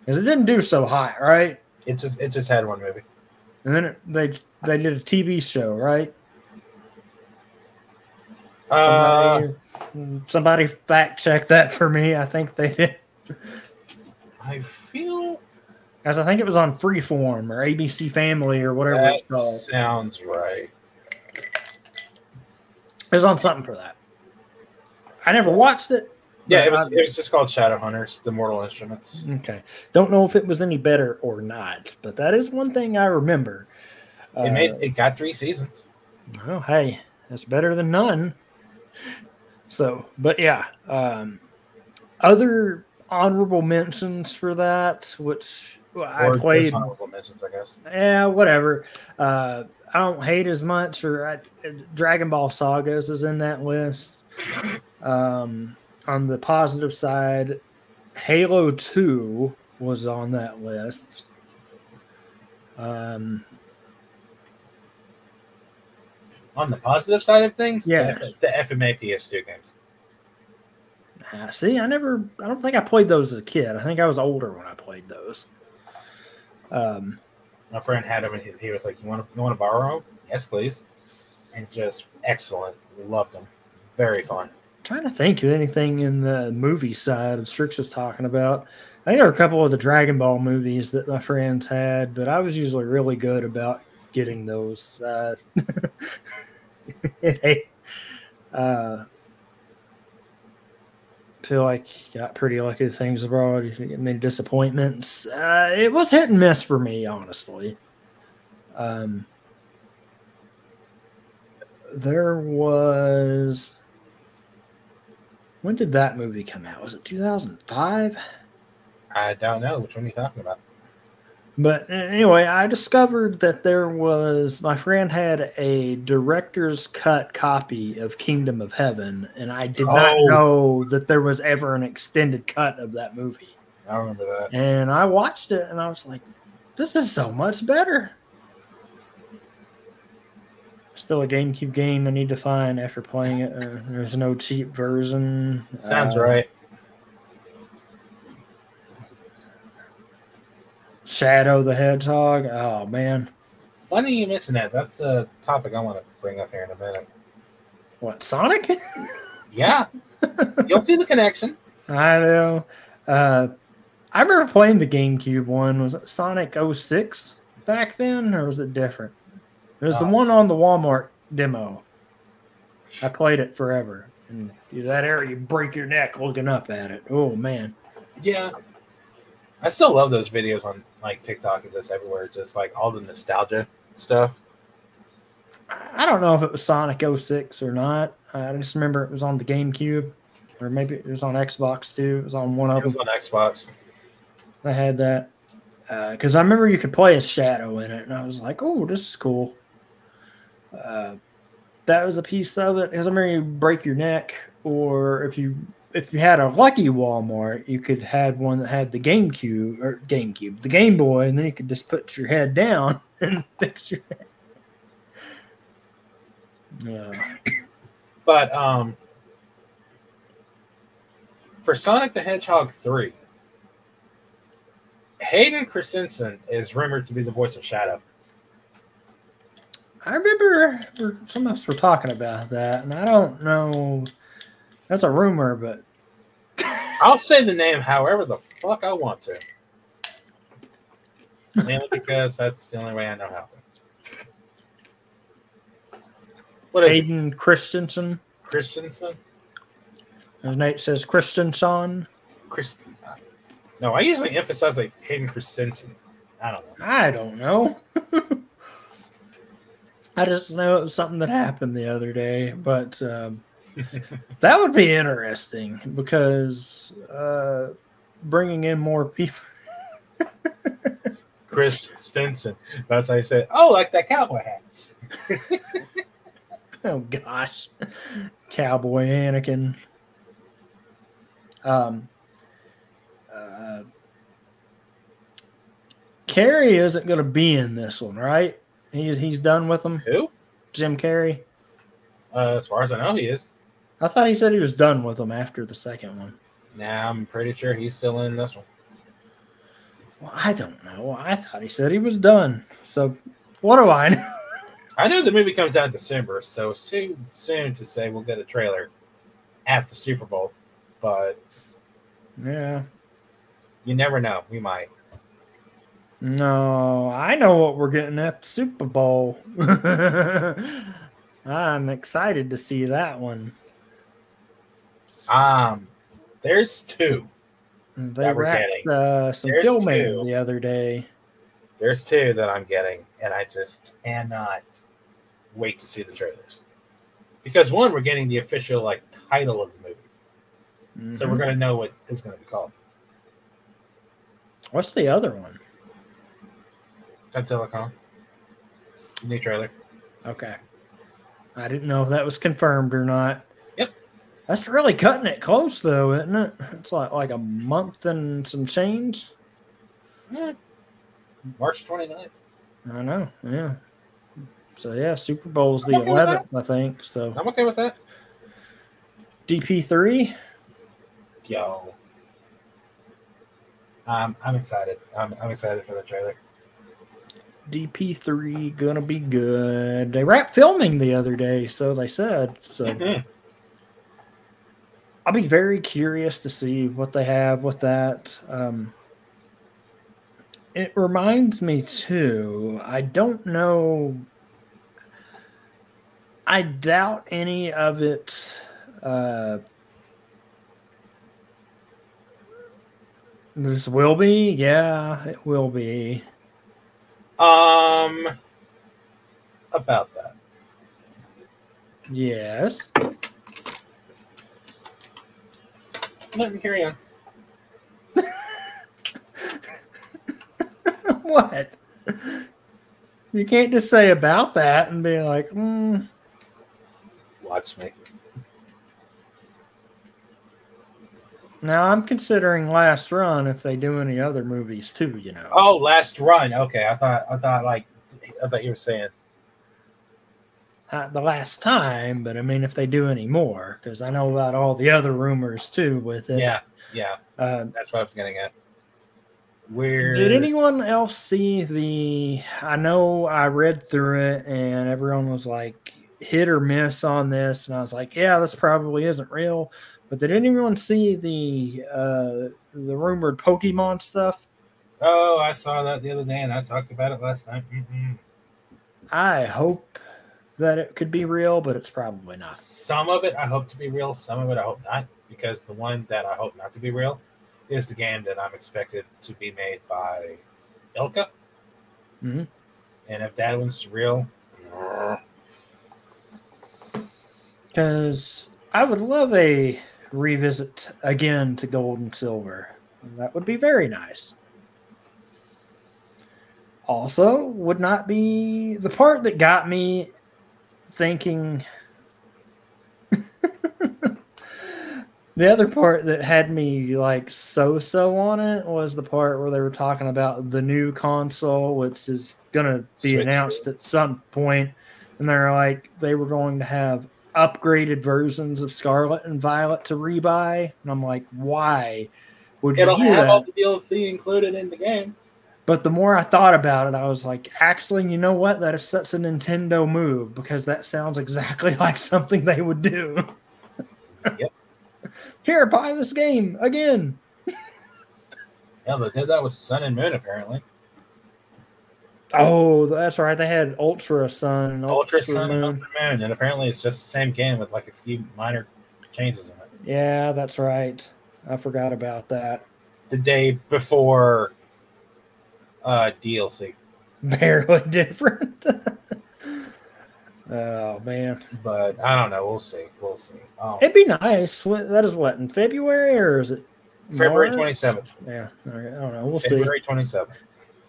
S1: Because it didn't do so hot, right?
S2: It just had one movie,
S1: and then they did a TV show, right? Somebody fact check that for me. I think they did.
S2: I feel,
S1: as I think it was on Freeform or ABC Family or whatever it's called.
S2: Sounds right.
S1: It was on something for that. I never watched it.
S2: Yeah, it was just called Shadowhunters, the Mortal Instruments.
S1: Okay. Don't know if it was any better or not, but that is one thing I remember.
S2: It got 3 seasons.
S1: Well, hey, that's better than none. So, but yeah. Other honorable mentions for that, which I played.
S2: Honorable mentions, I guess.
S1: Yeah, whatever. I don't hate as much, or Dragon Ball Sagas is in that list. On the positive side, Halo 2 was on that list.
S2: On the positive side of things,
S1: yeah,
S2: the FMA PS2 games.
S1: See, I don't think I played those as a kid. I think I was older when I played those.
S2: My friend had them, and he was like, "You want to borrow them?" Yes, please. And just excellent. Loved them. Very fun.
S1: I'm trying to think of anything in the movie side of Strix was talking about. I think there were a couple of the Dragon Ball movies that my friends had, but I was usually really good about getting those. Feel like got pretty lucky. Things have already many disappointments. It was hit and miss for me, honestly. There was. When did that movie come out? Was it 2005?
S2: I don't know. Which one are you talking about?
S1: But anyway, I discovered that my friend had a director's cut copy of Kingdom of Heaven, and I did not know that there was ever an extended cut of that movie.
S2: I remember that.
S1: And I watched it, and I was like, this is so much better. Still a GameCube game I need to find after playing it. There's no cheap version.
S2: Sounds right.
S1: Shadow the Hedgehog. Oh, man.
S2: Funny you mention that. That's a topic I want to bring up here in a minute.
S1: What, Sonic?
S2: Yeah. You'll see the connection.
S1: I know. I remember playing the GameCube one. Was it Sonic 06 back then, or was it different? It was the one on the Walmart demo. I played it forever. And that area, you break your neck looking up at it. Oh, man.
S2: Yeah. I still love those videos on like TikTok and just everywhere. Just like all the nostalgia stuff.
S1: I don't know if it was Sonic 06 or not. I just remember it was on the GameCube. Or maybe it was on Xbox too. It was on one of them.
S2: It was on Xbox.
S1: I had that. Because I remember you could play as Shadow in it. And I was like, oh, this is cool. That was a piece of it. Because I remember you break your neck. Or if you had a lucky Walmart, you could have one that had the the Game Boy. And then you could just put your head down and fix your head.
S2: But for Sonic the Hedgehog 3, Hayden Christensen is rumored to be the voice of Shadow.
S1: I remember some of us were talking about that, and I don't know. That's a rumor, but
S2: I'll say the name however the fuck I want to. Mainly because that's the only way I know how to. What is
S1: Hayden Christensen?
S2: Christensen?
S1: His name says Christensen.
S2: No, I usually emphasize like Hayden Christensen. I don't know.
S1: I just know it was something that happened the other day, but that would be interesting because bringing in more people.
S2: Chris Stinson. That's how you say it. Oh, like that cowboy hat.
S1: Oh gosh, Cowboy Anakin. Carrey isn't going to be in this one, right? He's done with them.
S2: Who?
S1: Jim Carrey.
S2: As far as I know, he is.
S1: I thought he said he was done with them after the second one.
S2: Nah, I'm pretty sure he's still in this one.
S1: Well, I don't know. I thought he said he was done. So what do I know?
S2: I know the movie comes out in December, so it's too soon to say we'll get a trailer at the Super Bowl. But
S1: yeah,
S2: you never know. We might.
S1: No, I know what we're getting at the Super Bowl. I'm excited to see that one.
S2: There's two.
S1: They wrapped some filming the other day.
S2: There's two that I'm getting, and I just cannot wait to see the trailers. Because one, we're getting the official title of the movie. Mm-hmm. So we're going to know what it's going to be called.
S1: What's the other one?
S2: Godzilla Kong. New trailer.
S1: Okay. I didn't know if that was confirmed or not.
S2: Yep.
S1: That's really cutting it close, though, isn't it? It's like a month and some change.
S2: Yeah. March 29th.
S1: I know, yeah. So, yeah, Super Bowl's the 11th, I think. So
S2: I'm okay with that.
S1: DP3?
S2: Yo. I'm excited. I'm excited for the trailer.
S1: DP3 gonna be good. They wrapped filming the other day, so they said. So I'll be very curious to see what they have with that. It reminds me too. I don't know. I doubt any of it. This will be, yeah, it will be.
S2: About that.
S1: Yes.
S2: Let me carry on.
S1: What? You can't just say about that and be like,
S2: Watch me.
S1: Now I'm considering Last Run if they do any other movies too, you know.
S2: Oh, Last Run. Okay, I thought you were saying
S1: the last time, but I mean if they do any more, because I know about all the other rumors too with it.
S2: Yeah. That's what I was getting at.
S1: Did anyone else see I know I read through it and everyone was like, hit or miss on this, and I was like, yeah, this probably isn't real. But did anyone see the rumored Pokemon stuff?
S2: Oh, I saw that the other day, and I talked about it last night. Mm-mm.
S1: I hope that it could be real, but it's probably not.
S2: Some of it I hope to be real, some of it I hope not, because the one that I hope not to be real is the game that I'm expected to be made by Ilka.
S1: Mm-hmm.
S2: And if that one's real,
S1: because I would love a revisit again to Gold and Silver. That would be very nice. Also, would not be the part that got me thinking. The other part that had me like so on it was the part where they were talking about the new console, which is going to be
S2: Switch.
S1: announced at some point, and they're like they were going to have upgraded versions of Scarlet and Violet to rebuy, and I'm like, why would you
S2: It'll
S1: do
S2: have
S1: that?
S2: all the DLC included in the game.
S1: But the more I thought about it, I was like, actually, you know what? That is such a Nintendo move because that sounds exactly like something they would do.
S2: Yep.
S1: Here, buy this game again.
S2: Yeah, they did that with Sun and Moon, apparently.
S1: Oh, that's right. They had Ultra Sun and
S2: Ultra Sun
S1: Moon.
S2: and Ultra Moon, and apparently it's just the same game with like a few minor changes in it.
S1: Yeah, that's right. I forgot about that.
S2: The day before DLC.
S1: Barely different. Oh, man.
S2: But I don't know. We'll see. We'll see.
S1: It'd be nice. That is what, in February, or is it
S2: February
S1: March?
S2: 27th.
S1: Yeah, I don't know. We'll
S2: February
S1: see.
S2: 27th.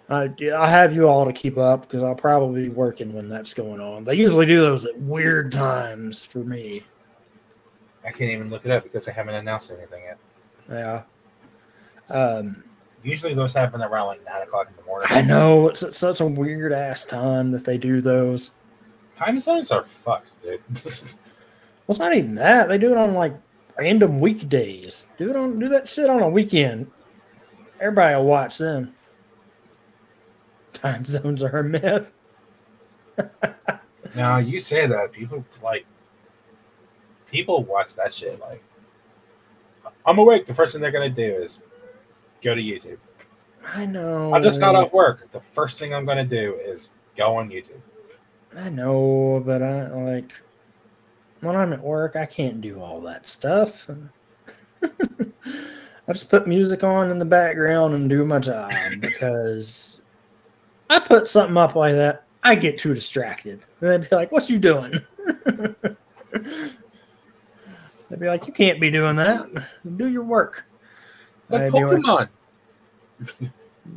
S1: I have you all to keep up because I'll probably be working when that's going on. They usually do those at weird times for me.
S2: I can't even look it up because they haven't announced anything yet.
S1: Yeah.
S2: Usually those happen around like 9 o'clock in the morning.
S1: I know. It's such a weird ass time that they do those.
S2: Time zones are fucked, dude.
S1: Well, it's not even that. They do it on like random weekdays. Do that shit on a weekend. Everybody will watch them. Time zones are a myth.
S2: Now you say that people watch that shit. Like, I'm awake. The first thing they're gonna do is go to YouTube.
S1: I know.
S2: I just got off work. The first thing I'm gonna do is go on YouTube.
S1: I know, but I like when I'm at work, I can't do all that stuff. I just put music on in the background and do my job because I put something up like that, I get too distracted. And they'd be like, "What you doing?" They'd be like, "You can't be doing that. Do your work."
S2: Like Pokemon.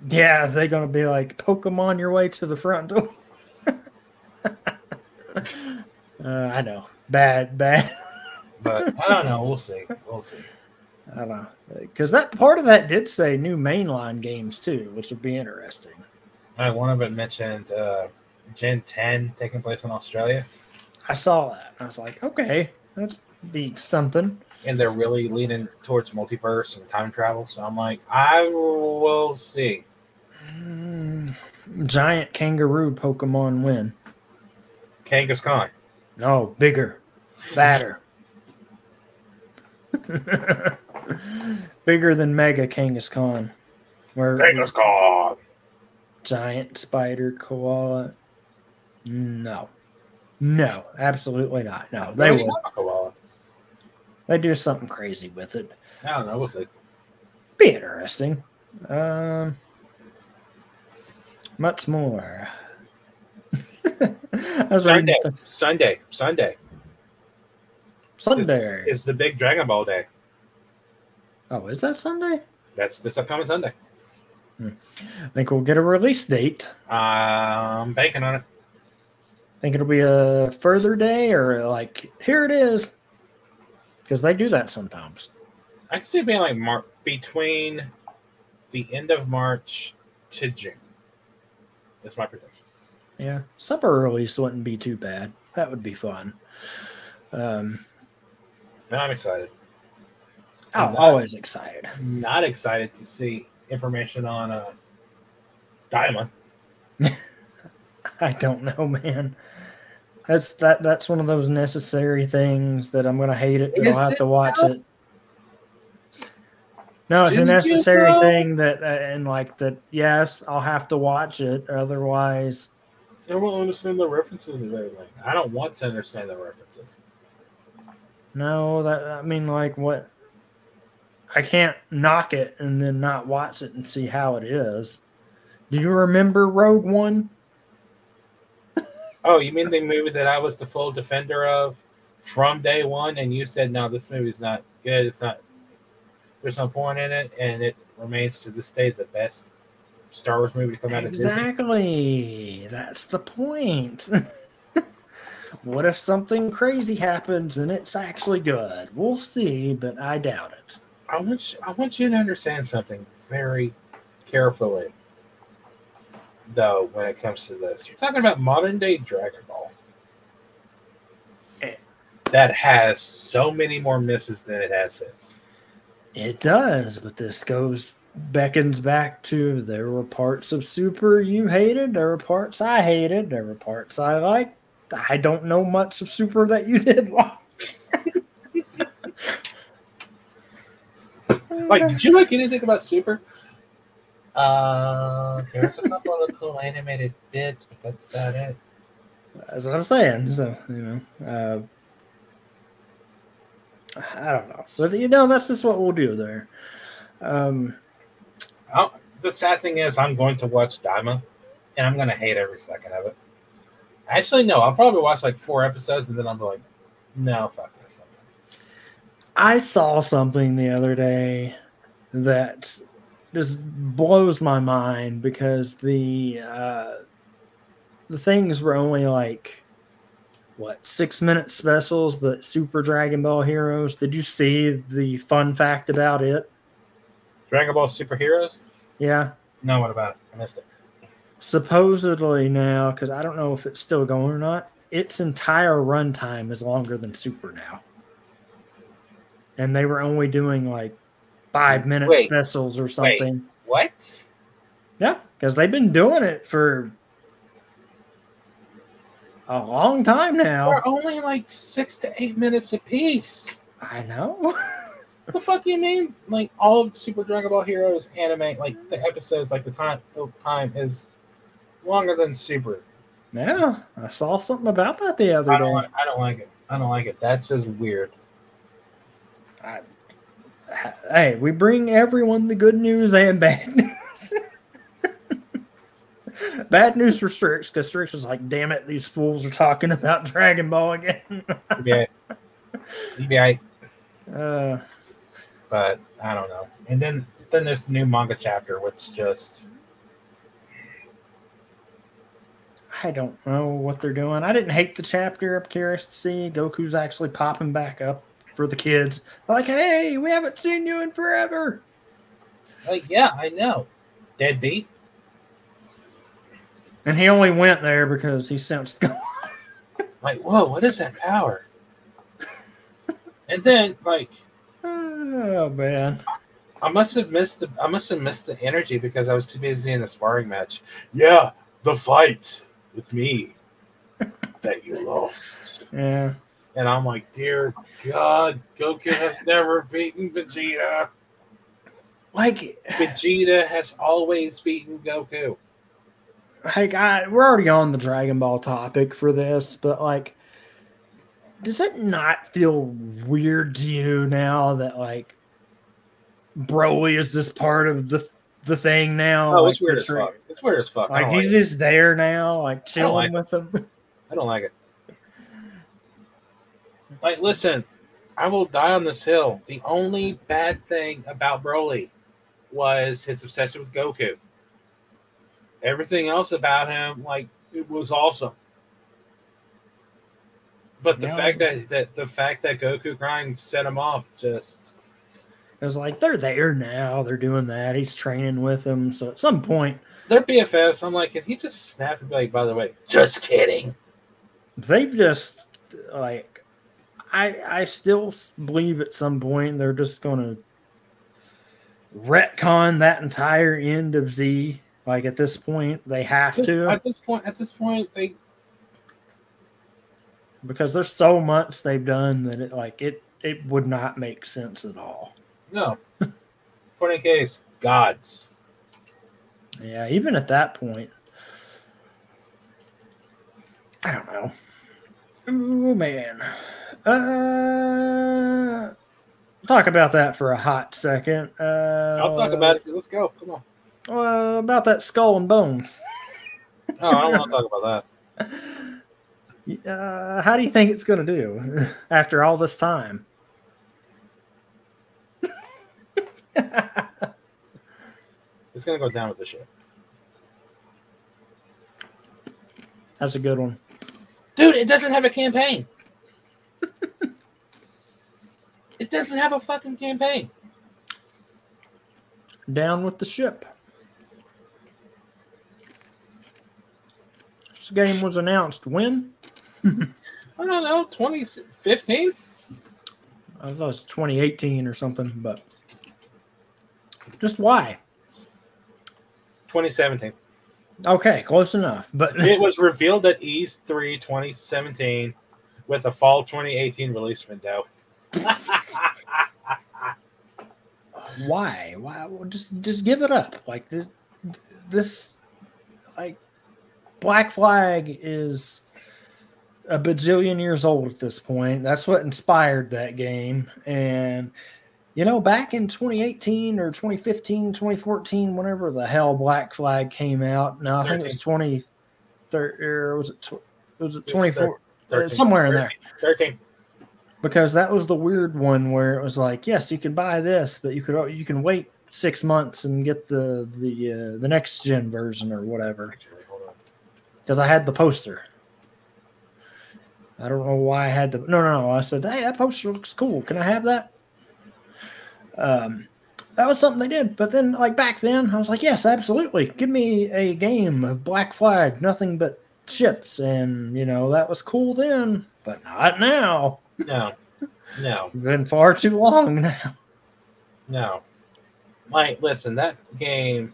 S1: Yeah, they're gonna be like, "Pokemon your way to the front door." I know, bad.
S2: But I don't know. We'll see.
S1: I don't know, because that part of that did say new mainline games too, which would be interesting.
S2: One of it mentioned Gen 10 taking place in Australia.
S1: I saw that. I was like, okay, that's be something.
S2: And they're really leaning towards multiverse and time travel. So I'm like, I will see.
S1: Giant kangaroo Pokemon win.
S2: Kangaskhan.
S1: No, bigger, badder. Bigger than Mega Kangaskhan.
S2: Kangaskhan.
S1: Giant spider koala. No, absolutely not. No, they will. They do something crazy with it.
S2: I don't know. We'll see.
S1: Be interesting. Much more.
S2: Sunday is the big Dragon Ball Day.
S1: Oh, is that Sunday?
S2: That's this upcoming Sunday.
S1: I think we'll get a release date.
S2: I'm banking on it.
S1: Think it'll be a further day or like, here it is. Because they do that sometimes.
S2: I can see it being like between the end of March to June. That's my prediction.
S1: Yeah. Summer release wouldn't be too bad. That would be fun.
S2: I'm excited.
S1: I'm always excited.
S2: Not excited to see information on Diamond.
S1: I don't know, man. That's one of those necessary things that I'm gonna hate it, but I'll
S2: Is
S1: have
S2: it
S1: to watch
S2: now?
S1: it. No, it's a
S2: Do you
S1: necessary
S2: though?
S1: thing that, and like that. Yes, I'll have to watch it. Otherwise,
S2: I won't understand the references of everything. I don't want to understand the references.
S1: no. That I mean, like what? I can't knock it and then not watch it and see how it is. Do you remember Rogue One?
S2: Oh, you mean the movie that I was the full defender of from day one, and you said no, this movie's not good. It's not. There's no point in it, and it remains to this day the best Star Wars movie to come out of Disney.
S1: Exactly. That's the point. What if something crazy happens and it's actually good? We'll see, but I doubt it.
S2: I want you to understand something very carefully, though. When it comes to this, you're talking about modern day Dragon Ball
S1: Eh,
S2: that has so many more misses than it has hits.
S1: It does, but this beckons back to there were parts of Super you hated, there were parts I hated, there were parts I liked. I don't know much of Super that you did like.
S2: Like, did you like anything about Super? There's a couple of cool animated bits, but that's about it.
S1: That's what I'm saying. So, I don't know. But, that's just what we'll do there.
S2: The sad thing is, I'm going to watch Daima, and I'm going to hate every second of it. Actually, no, I'll probably watch like 4 episodes, and then I'll be like, no, fuck this.
S1: I saw something the other day that just blows my mind because the things were only like 6-minute specials, but Super Dragon Ball Heroes. Did you see the fun fact about it?
S2: Dragon Ball Superheroes?
S1: Yeah.
S2: No, what about it? I missed it.
S1: Supposedly now, because I don't know if it's still going or not, its entire runtime is longer than Super now. And they were only doing like 5-minute specials or something.
S2: Wait, what?
S1: Yeah, because they've been doing it for a long time now.
S2: They're only like 6 to 8 minutes a piece.
S1: I know.
S2: What the fuck do you mean? Like all of Super Dragon Ball Heroes anime, like the episodes, like the time is longer than Super.
S1: Yeah, I saw something about that the other day.
S2: I don't like it. I don't like it. That's just weird.
S1: Hey, we bring everyone the good news and bad news. Bad news for Strix, because Strix is like, damn it, these fools are talking about Dragon Ball again.
S2: EBI. But I don't know. And then there's the new manga chapter, which just
S1: I don't know what they're doing. I didn't hate the chapter. I'm curious to see Goku's actually popping back up for the kids. Like, hey, we haven't seen you in forever.
S2: Like, yeah, I know. Deadbeat.
S1: And he only went there because he sensed
S2: like, whoa, what is that power? And then, like,
S1: oh man,
S2: I must have missed the energy because I was too busy in the sparring match. Yeah, the fight with me that you lost.
S1: Yeah.
S2: And I'm like, dear God, Goku has never beaten Vegeta.
S1: Like,
S2: Vegeta has always beaten Goku.
S1: Like, we're already on the Dragon Ball topic for this, but like, does it not feel weird to you now that like Broly is this part of the thing now?
S2: Oh,
S1: like,
S2: it's weird as fuck. It's weird as fuck.
S1: Like, he's just there now, like chilling with them.
S2: I don't like it. Like, listen, I will die on this hill. The only bad thing about Broly was his obsession with Goku. Everything else about him, like, it was awesome. But the fact that Goku crying set him off, just
S1: it was like they're there now. They're doing that. He's training with him. So at some point,
S2: they're BFFs. I'm like, can he just snap and be like, by the way, just kidding?
S1: They've just like, I still believe at some point they're just gonna retcon that entire end of Z. Like at this point, they have to.
S2: At this point,
S1: because there's so much they've done that it would not make sense at all.
S2: No. 20Ks, gods.
S1: Yeah, even at that point, I don't know. Oh man, talk about that for a hot second.
S2: I'll talk about it. Let's go. Come on.
S1: About that Skull and Bones.
S2: Oh, I don't want to talk about
S1: that. How do you think it's going to do after all this time?
S2: It's going to go down with the ship.
S1: That's a good one.
S2: Dude, it doesn't have a campaign. It doesn't have a fucking campaign.
S1: Down with the ship. This game was announced when?
S2: I don't know, 2015?
S1: I thought it was 2018 or something, but just why?
S2: 2017.
S1: Okay, close enough. But
S2: it was revealed at E3 2017 with a fall 2018 release window.
S1: Why? Just give it up. Like this like Black Flag is a bajillion years old at this point. That's what inspired that game. And back in 2018 or 2015, 2014, whenever the hell Black Flag came out. No, I think it was 2013, or was it 24? Somewhere in there.
S2: 13.
S1: Because that was the weird one where it was like, yes, you can buy this, but you can wait 6 months and get the next gen version or whatever. Because I had the poster. I don't know why I had the no. I said, hey, that poster looks cool. Can I have that? That was something they did. But then, like back then, I was like, yes, absolutely. Give me a game of Black Flag, nothing but ships, and that was cool then, but not now.
S2: No.
S1: It's been far too long now.
S2: No. Like, listen, that game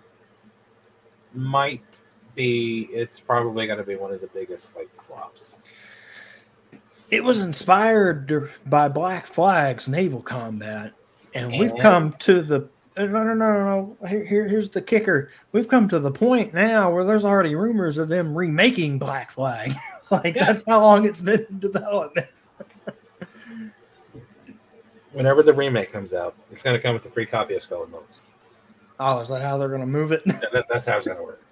S2: it's probably going to be one of the biggest, flops.
S1: It was inspired by Black Flag's naval combat, and we've come to the... No. Here's the kicker. We've come to the point now where there's already rumors of them remaking Black Flag. That's how long it's been in development.
S2: Whenever the remake comes out, it's going to come with a free copy of Skull and Bones.
S1: Oh, is that how they're going to move it?
S2: That's how it's going to work.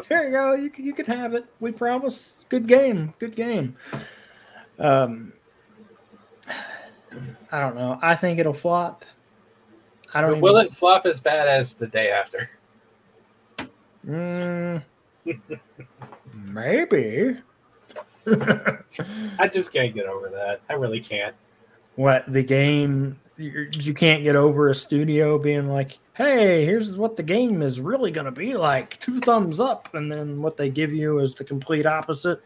S1: Here you go. You can have it. We promise. Good game. I don't know. I think it'll flop.
S2: Will it flop as bad as The Day After?
S1: Maybe.
S2: I just can't get over that. I really can't.
S1: What, the game? You can't get over a studio being like, hey, here's what the game is really going to be like. 2 thumbs up. And then what they give you is the complete opposite.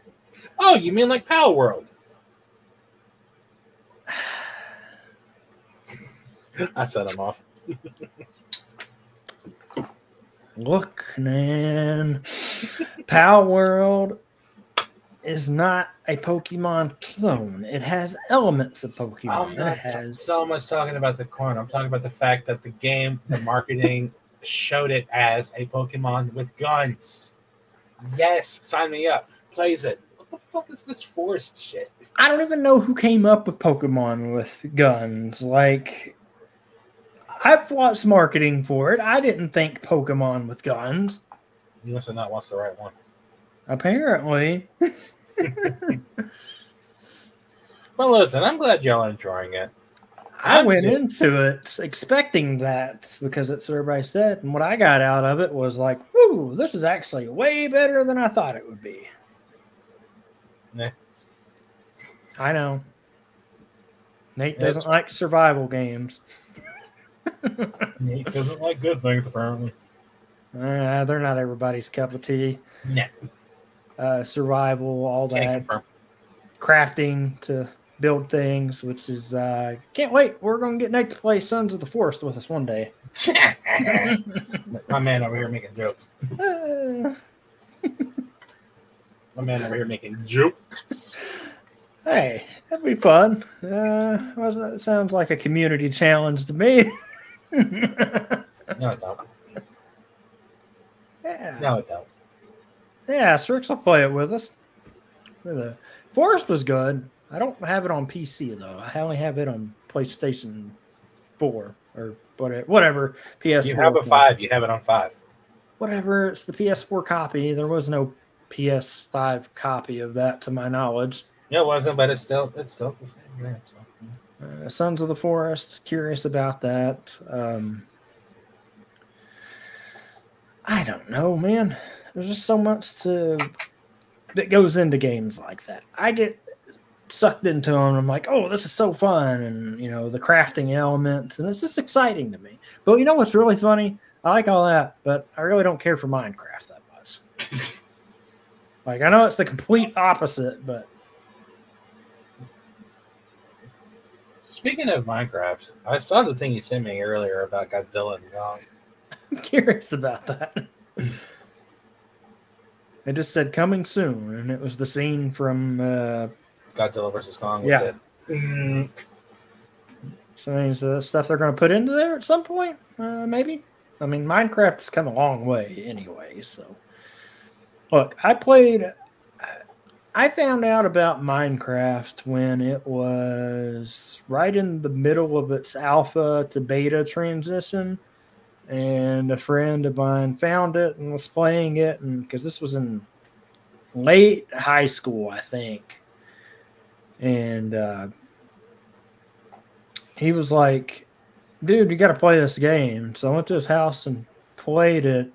S2: Oh, you mean like Power World? I set him off.
S1: Look, man. Power World is not a Pokemon clone. It has elements of Pokemon.
S2: I'm not so much talking about the clone. I'm talking about the fact that the game, the marketing showed it as a Pokemon with guns. Yes, sign me up. Plays it. What the fuck is this forced shit?
S1: I don't even know who came up with Pokemon with guns. I've watched marketing for it. I didn't think Pokemon with guns.
S2: You must have not watched the right one.
S1: Apparently.
S2: Well, listen, I'm glad y'all are enjoying it.
S1: I went into it expecting that because it's what everybody said. And what I got out of it was like, whoo, this is actually way better than I thought it would be.
S2: Nah.
S1: I know. Nate doesn't like survival games.
S2: Nate doesn't like good things, apparently.
S1: They're not everybody's cup of tea.
S2: No.
S1: Survival, all that. Crafting to build things, which is can't wait. We're gonna get Nate to play Sons of the Forest with us one day.
S2: My man over here making jokes. My man over here making jokes.
S1: Hey, that'd be fun. It sounds like a community challenge to me.
S2: No, it don't.
S1: Yeah.
S2: No, it don't.
S1: Yeah, Strix will play it with us. The Forest was good. I don't have it on PC though. I only have it on PlayStation 4 or whatever PS4.
S2: You have a 5. You have it on 5.
S1: Whatever. It's the PS4 copy. There was no PS5 copy of that to my knowledge.
S2: Yeah, it wasn't, but it's still the same game. So.
S1: Sons of the Forest. Curious about that. I don't know, man. There's just so much that goes into games like that. I get sucked into them. I'm like, oh, this is so fun, and the crafting element, and it's just exciting to me. But you know what's really funny? I like all that, but I really don't care for Minecraft that much. Like, I know it's the complete opposite, but
S2: speaking of Minecraft, I saw the thing you sent me earlier about Godzilla and Kong.
S1: I'm curious about that. It just said coming soon, and it was the scene from
S2: Godzilla versus Kong.
S1: Yeah. So is the stuff they're going to put into there at some point, maybe. I mean, Minecraft's come a long way anyway. So, look, I found out about Minecraft when it was right in the middle of its alpha to beta transition. And a friend of mine found it and was playing it, and because this was in late high school, I think. And he was like, dude, you got to play this game. So I went to his house and played it. And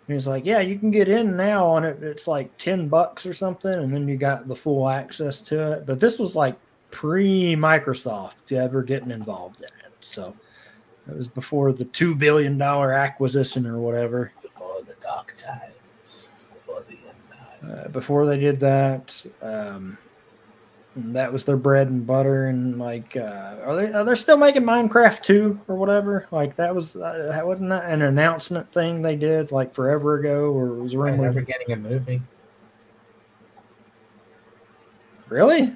S1: he's like, yeah, you can get in now on it. It's like $10 or something. And then you got the full access to it. But this was like pre-Microsoft ever getting involved in it. So it was before the $2 billion acquisition or whatever.
S2: Before the dark times. Before the end.
S1: Before they did that, that was their bread and butter. And like, are they still making Minecraft 2 or whatever? Like that was wasn't that an announcement thing they did like forever ago, or was rumored?
S2: Never getting a movie.
S1: Really?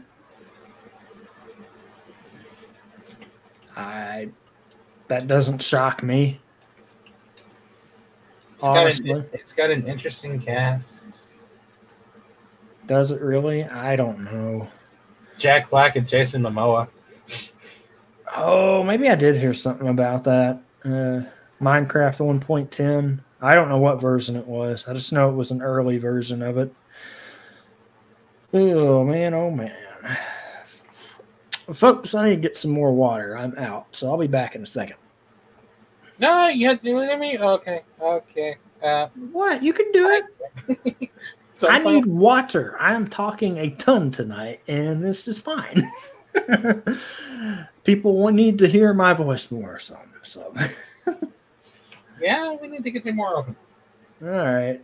S1: That doesn't shock me.
S2: It's got an interesting cast.
S1: Does it really? I don't know.
S2: Jack Black and Jason Momoa.
S1: Oh, maybe I did hear something about that. Minecraft 1.10. I don't know what version it was. I just know it was an early version of it. Oh, man. Oh, man. Folks, I need to get some more water. I'm out, so I'll be back in a second.
S2: No, you have to let me. Okay.
S1: What? You can do it. So I need water. I am talking a ton tonight, and this is fine. People will need to hear my voice more or something. So.
S2: Yeah, we need to get you more open.
S1: All right.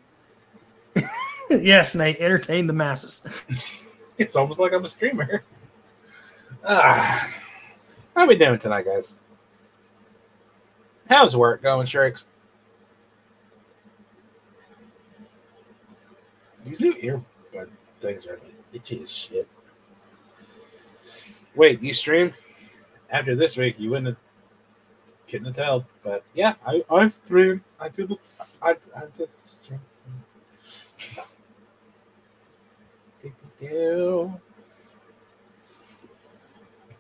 S1: Yes, Nate, entertain the masses.
S2: It's almost like I'm a streamer. How are we doing tonight, guys? How's work going, Shreks? These new earbud things are itchy as shit. Wait, you stream? After this week, you wouldn't have tell, but yeah, I stream. I do this. I do this stream. I'm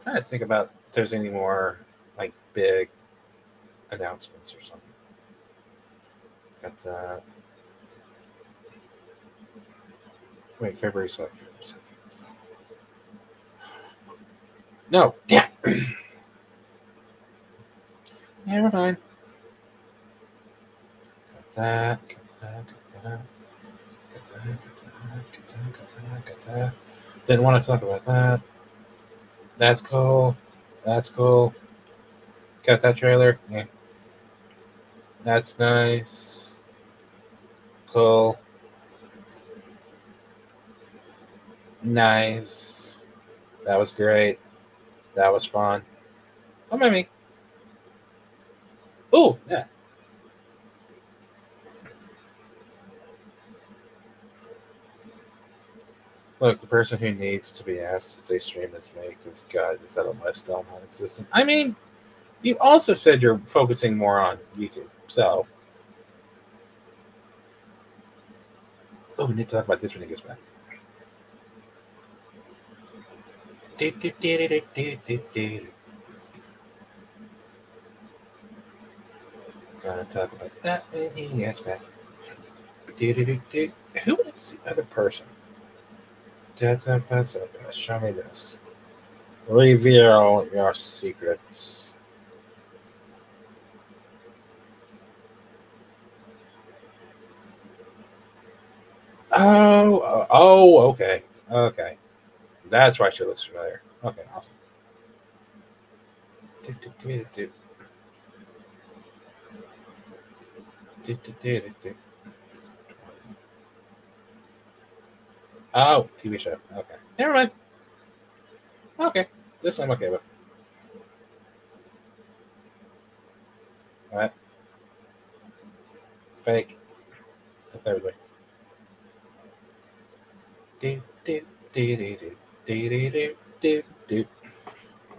S2: trying to think about if there's any more like big announcements or something. Got wait, February 2nd. No, damn. Never mind. Got that. Didn't want to talk about that. That's cool. Got that trailer. Yeah. That's nice. Cool. Nice. That was great. That was fun. Oh, maybe. Oh, yeah. Look, the person who needs to be asked if they stream is me, because God, is that a lifestyle non-existent? I mean, you also said you're focusing more on YouTube, so. Oh, we need to talk about this when it gets back. Gonna talk about that when he gets back. Who is the other person? Show me this. Reveal your secrets. Oh, okay. Okay. That's why she looks familiar. Okay, awesome. Oh, TV show. Okay. Never mind. Okay. This I'm okay with. Alright. Fake. Took everything.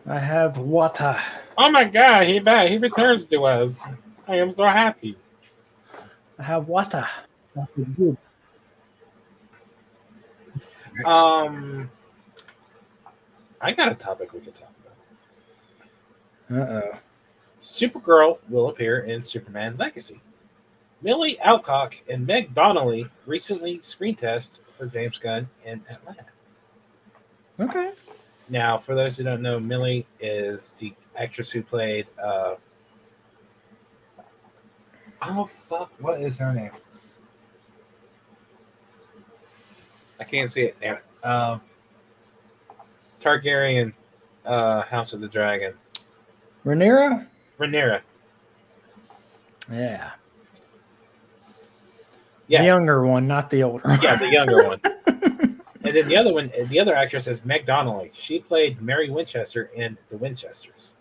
S1: I have water.
S2: Oh my god, he back. He returns to us. I am so happy.
S1: I have water. That is good.
S2: I got a topic we can talk about.
S1: Uh-oh.
S2: Supergirl will appear in Superman Legacy. Millie Alcock and Meg Donnelly recently screen test for James Gunn in Atlanta.
S1: Okay.
S2: Now, for those who don't know, Millie is the actress who played. Oh fuck! What is her name? I can't see it. Damn it. Targaryen, House of the Dragon.
S1: Rhaenyra?
S2: Rhaenyra.
S1: Yeah.
S2: Yeah.
S1: The younger one, not the older one.
S2: Yeah, the younger one. And then the other one, the other actress is Meg Donnelly. She played Mary Winchester in The Winchesters.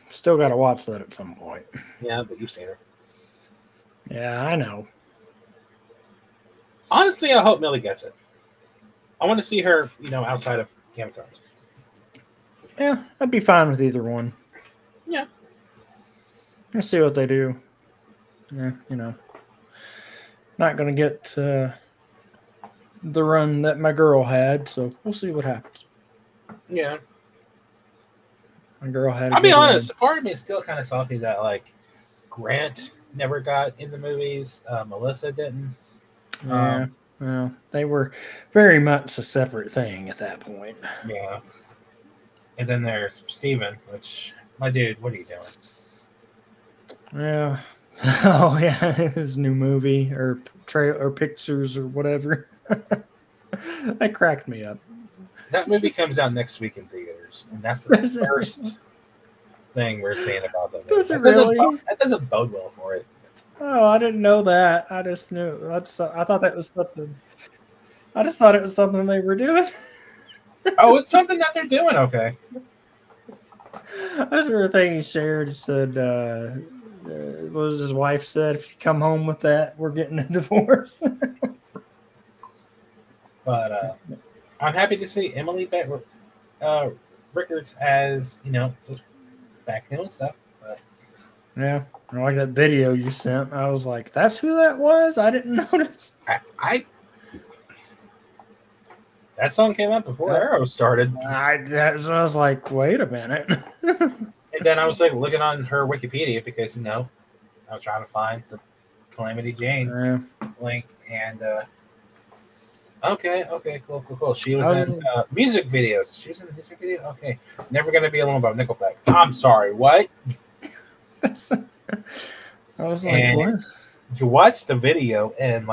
S1: Still got to watch that at some point.
S2: Yeah, but you've seen her.
S1: Yeah, I know.
S2: Honestly, I hope Millie gets it. I want to see her, outside of Game of Thrones.
S1: Yeah, I'd be fine with either one.
S2: Yeah.
S1: Let's see what they do. Yeah, not going to get the run that my girl had, so we'll see what happens.
S2: Yeah.
S1: My girl had.
S2: I'll be honest. Part of me is still kind of salty that Grant never got in the movies. Melissa didn't.
S1: Yeah. Well, they were very much a separate thing at that point.
S2: Yeah. And then there's Steven, which, my dude, what are you doing?
S1: Yeah. Oh yeah, his new movie or pictures or whatever. That cracked me up.
S2: That movie comes out next week in theaters, and that's the first thing we're seeing about that movie.
S1: Does it really?
S2: That doesn't bode well for it.
S1: Oh, I didn't know that. I just knew. I thought that was something. I just thought it was something they were doing.
S2: Oh, it's something that they're doing. Okay.
S1: That's the thing he shared. He said, what was his wife said? If you come home with that, we're getting a divorce.
S2: But I'm happy to see Emily Rickards as, just back doing stuff. But.
S1: Yeah. Like that video you sent. I was like, that's who that was? I didn't notice.
S2: That song came out before Arrow started.
S1: I was like, wait a minute.
S2: And then I was looking on her Wikipedia because, I was trying to find the Calamity Jane link. And, okay, cool. She was in music videos. She was in a music video? Okay. Never Gonna Be Alone by Nickelback. I'm sorry, what?
S1: I was like, what?
S2: You watch the video and,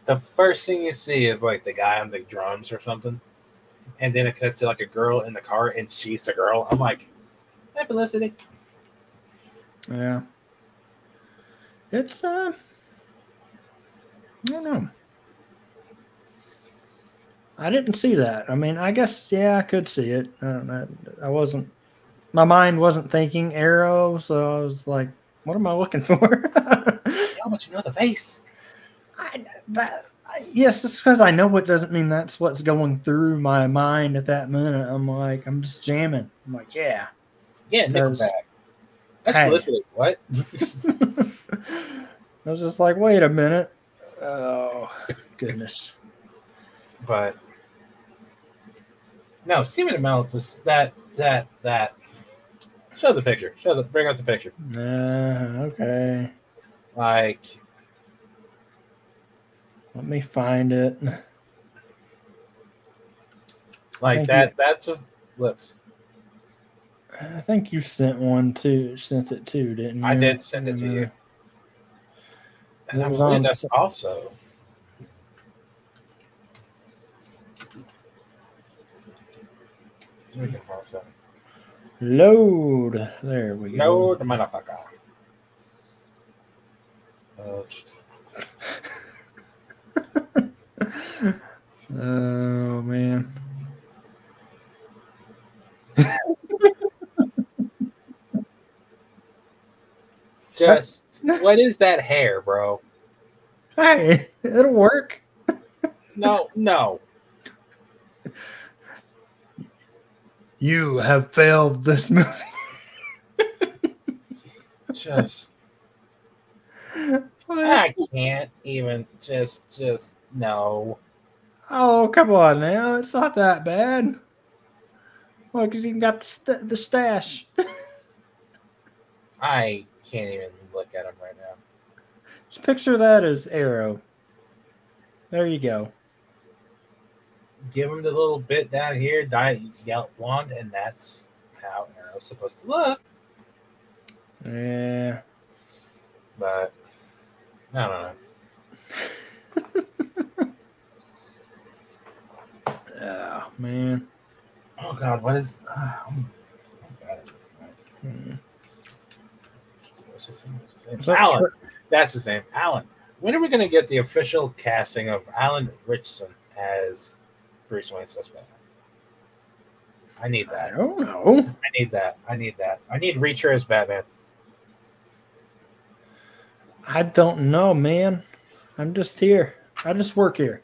S2: the first thing you see is, the guy on the drums or something. And then it cuts to, a girl in the car, and she's the girl. I'm like, hey, Felicity.
S1: Yeah. It's, I don't know. I didn't see that. I mean, I guess, yeah, I could see it. I don't know. My mind wasn't thinking Arrow, so I was like, what am I looking for?
S2: Yeah, but the face.
S1: Yes, it's because I know it doesn't mean that's what's going through my mind at that minute. I'm just jamming. I'm like, yeah.
S2: Yeah, Nickelback. That's
S1: hey.
S2: Felicity. What?
S1: I was just like, wait a minute. Oh, goodness.
S2: But no, Stephen Amell, just that. Show the picture. Bring us the picture.
S1: Okay.
S2: Like,
S1: let me find it.
S2: Like that. That just looks.
S1: I think you sent it too, didn't you?
S2: I did send it to you. And I believe that's also.
S1: Load. There we go.
S2: Load, motherfucker.
S1: Oh, man.
S2: Just, what is that hair, bro?
S1: Hey, it'll work.
S2: No.
S1: You have failed this movie.
S2: Just, I can't even. Just no.
S1: Oh, come on now. It's not that bad. Well, because you got the stash.
S2: I can't even look at him right now.
S1: Just picture that as Arrow. There you go.
S2: Give him the little bit down here, dye yellow blonde, and that's how Arrow's supposed to look.
S1: Yeah.
S2: But I don't know.
S1: Oh, man.
S2: Oh, God, what is... I'm bad at this tonight. What's his name? Alan. That's his name. Alan. When are we going to get the official casting of Alan Richardson as Bruce Wayne's suspect? I need that.
S1: I don't know.
S2: I need that. I need Reacher as Batman.
S1: I don't know, man. I'm just here. I just work here.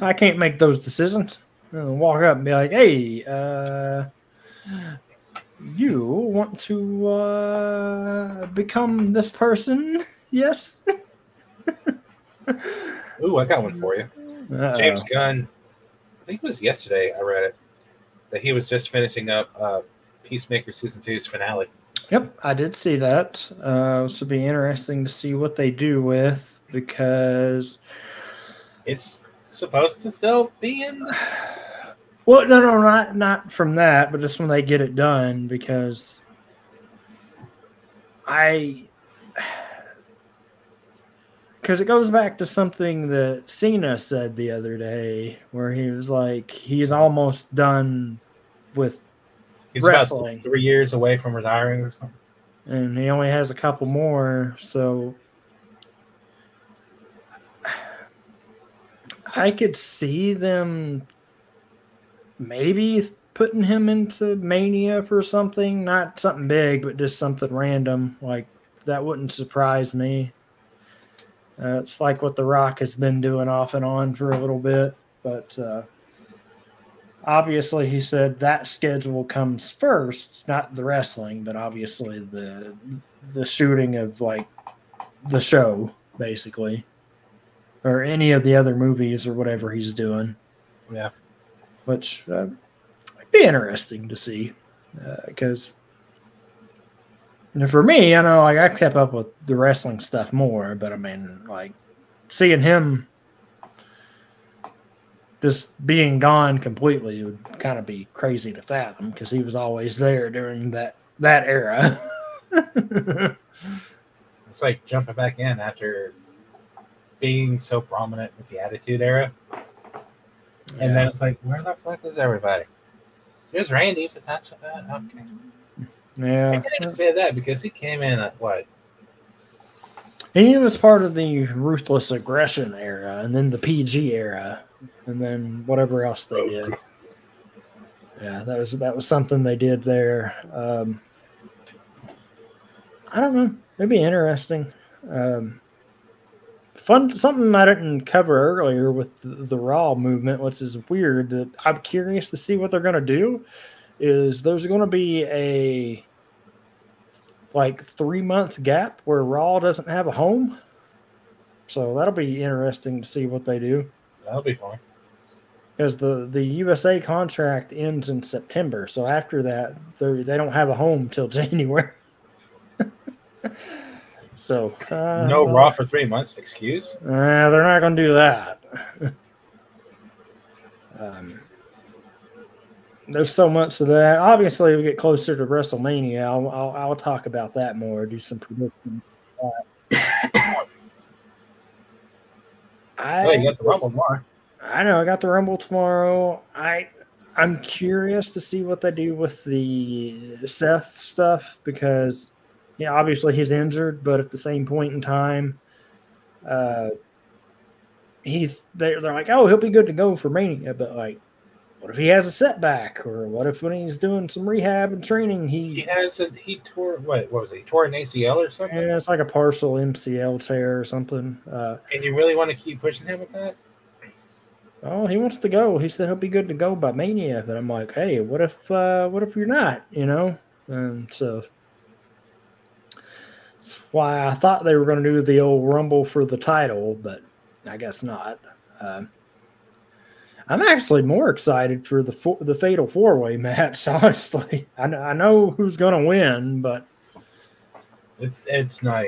S1: I can't make those decisions. I'll walk up and be like, hey, you want to become this person? Yes?
S2: Ooh, I got one for you.
S1: Uh-oh.
S2: James Gunn, I think it was yesterday I read it, that he was just finishing up Peacemaker Season 2's finale.
S1: Yep, I did see that. This would be interesting to see what they do with, because
S2: it's supposed to still be in the...
S1: Well, no, not from that, but just when they get it done, because it goes back to something that Cena said the other day, where he was like, he's almost done with wrestling.
S2: About 3 years away from retiring or something.
S1: And he only has a couple more, so I could see them maybe putting him into Mania for something, not something big, but just something random. Like, that wouldn't surprise me. It's like what The Rock has been doing off and on for a little bit, but obviously he said that schedule comes first, not the wrestling, but obviously the shooting of like the show, basically, or any of the other movies or whatever he's doing.
S2: Yeah.
S1: Which would be interesting to see, because for me, I know like I kept up with the wrestling stuff more, but I mean, like seeing him just being gone completely would kind of be crazy to fathom, because he was always there during that era.
S2: It's like jumping back in after being so prominent with the Attitude Era. And then it's like, where the fuck is everybody? There's Randy, but that's about okay.
S1: Yeah.
S2: I can't even say that because he came in at what?
S1: He was part of the Ruthless Aggression era, and then the PG era, and then whatever else they did. Yeah, that was something they did there. I don't know. It'd be interesting. fun something I didn't cover earlier with the Raw movement, which is weird that I'm curious to see what they're going to do, is there's going to be a like 3-month gap where Raw doesn't have a home. So that'll be interesting to see what they do.
S2: That'll be fun.
S1: Because the USA contract ends in September. So after that, they don't have a home till January. So
S2: no Raw for 3 months. Excuse?
S1: They're not going to do that. There's so much of that. Obviously, we get closer to WrestleMania. I'll talk about that more. Do some predictions.
S2: You got the Rumble tomorrow.
S1: I know. I got the Rumble tomorrow. I'm curious to see what they do with the Seth stuff because, obviously he's injured, but at the same point in time, they're like, oh, he'll be good to go for Mania, but like, what if he has a setback, or what if when he's doing some rehab and training, he
S2: tore what was it? He tore an ACL or something?
S1: Yeah, it's like a partial MCL tear or something.
S2: And you really want to keep pushing him with that?
S1: Oh, he wants to go. He said he'll be good to go by Mania, but I'm like, hey, what if you're not? And so that's why I thought they were going to do the old Rumble for the title, but I guess not. I'm actually more excited for the Fatal 4-Way match, honestly. I know who's going to win, but
S2: it's not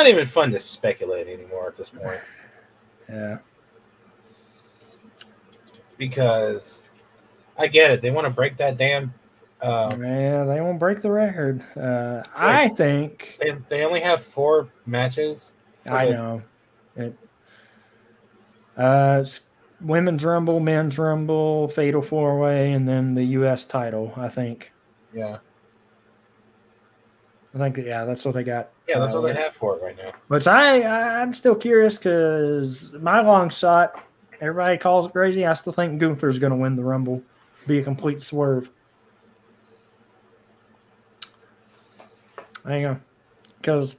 S2: even fun to speculate anymore at this point.
S1: Yeah.
S2: Because I get it. They want to break that damn
S1: yeah, they won't break the record. I think
S2: they only have 4 matches.
S1: I know. It's Women's Rumble, Men's Rumble, Fatal 4-Way, and then the U.S. title, I think.
S2: Yeah.
S1: I think, that's what they got.
S2: Yeah, that's what they have for it right now.
S1: But I'm still curious because my long shot, everybody calls it crazy. I still think Gunther's going to win the Rumble. Be a complete swerve. There you go. Because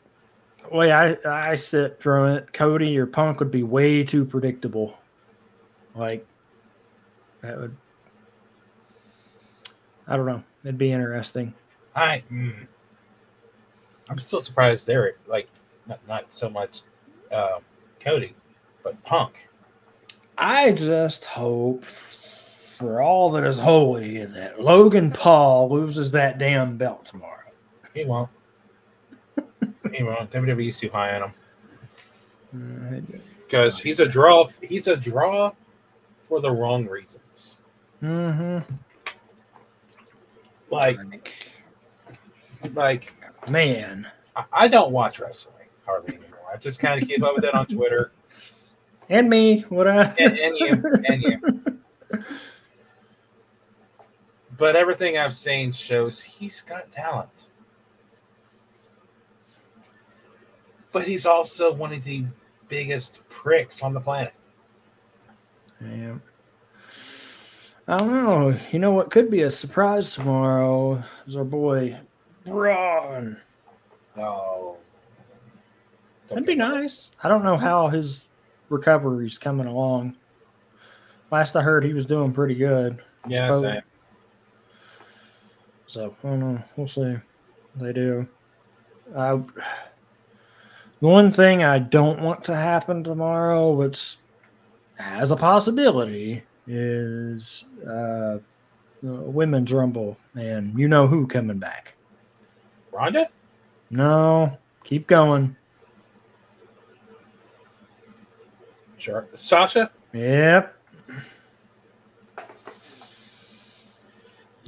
S1: the way I sit from it, Cody or Punk would be way too predictable. Like, that would, I don't know. It'd be interesting.
S2: I'm still surprised they're like not so much Cody, but Punk.
S1: I just hope for all that is holy that Logan Paul loses that damn belt tomorrow.
S2: He won't. He won't. WWE's too high on him. Because he's a draw. He's a draw for the wrong reasons.
S1: Mm-hmm.
S2: Like,
S1: man,
S2: I don't watch wrestling hardly anymore. I just kind of keep up with it on Twitter.
S1: And me,
S2: and you. But everything I've seen shows he's got talent. But he's also one of the biggest pricks on the planet.
S1: Yeah. I don't know. You know what could be a surprise tomorrow is our boy Braun.
S2: Oh.
S1: That'd be nice. I don't know how his recovery's coming along. Last I heard, he was doing pretty good.
S2: Yeah, same.
S1: So, I don't know. We'll see. They do. The one thing I don't want to happen tomorrow, which has a possibility, is Women's Rumble. And you know who coming back.
S2: Ronda?
S1: No. Keep going.
S2: Sure. Sasha?
S1: Yep.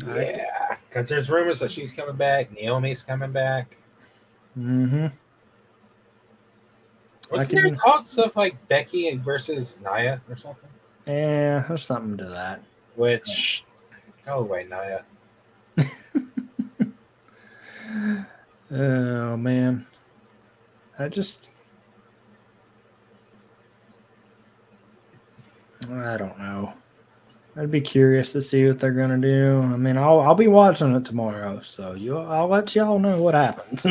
S2: Yeah. Because there's rumors that she's coming back. Naomi's coming back.
S1: Mm-hmm.
S2: Wasn't there talks of like Becky versus Nia or something?
S1: Yeah, there's something to that.
S2: Which, go away, Nia.
S1: Oh, man. I don't know. I'd be curious to see what they're gonna do. I mean, I'll be watching it tomorrow, so I'll let y'all know what happens.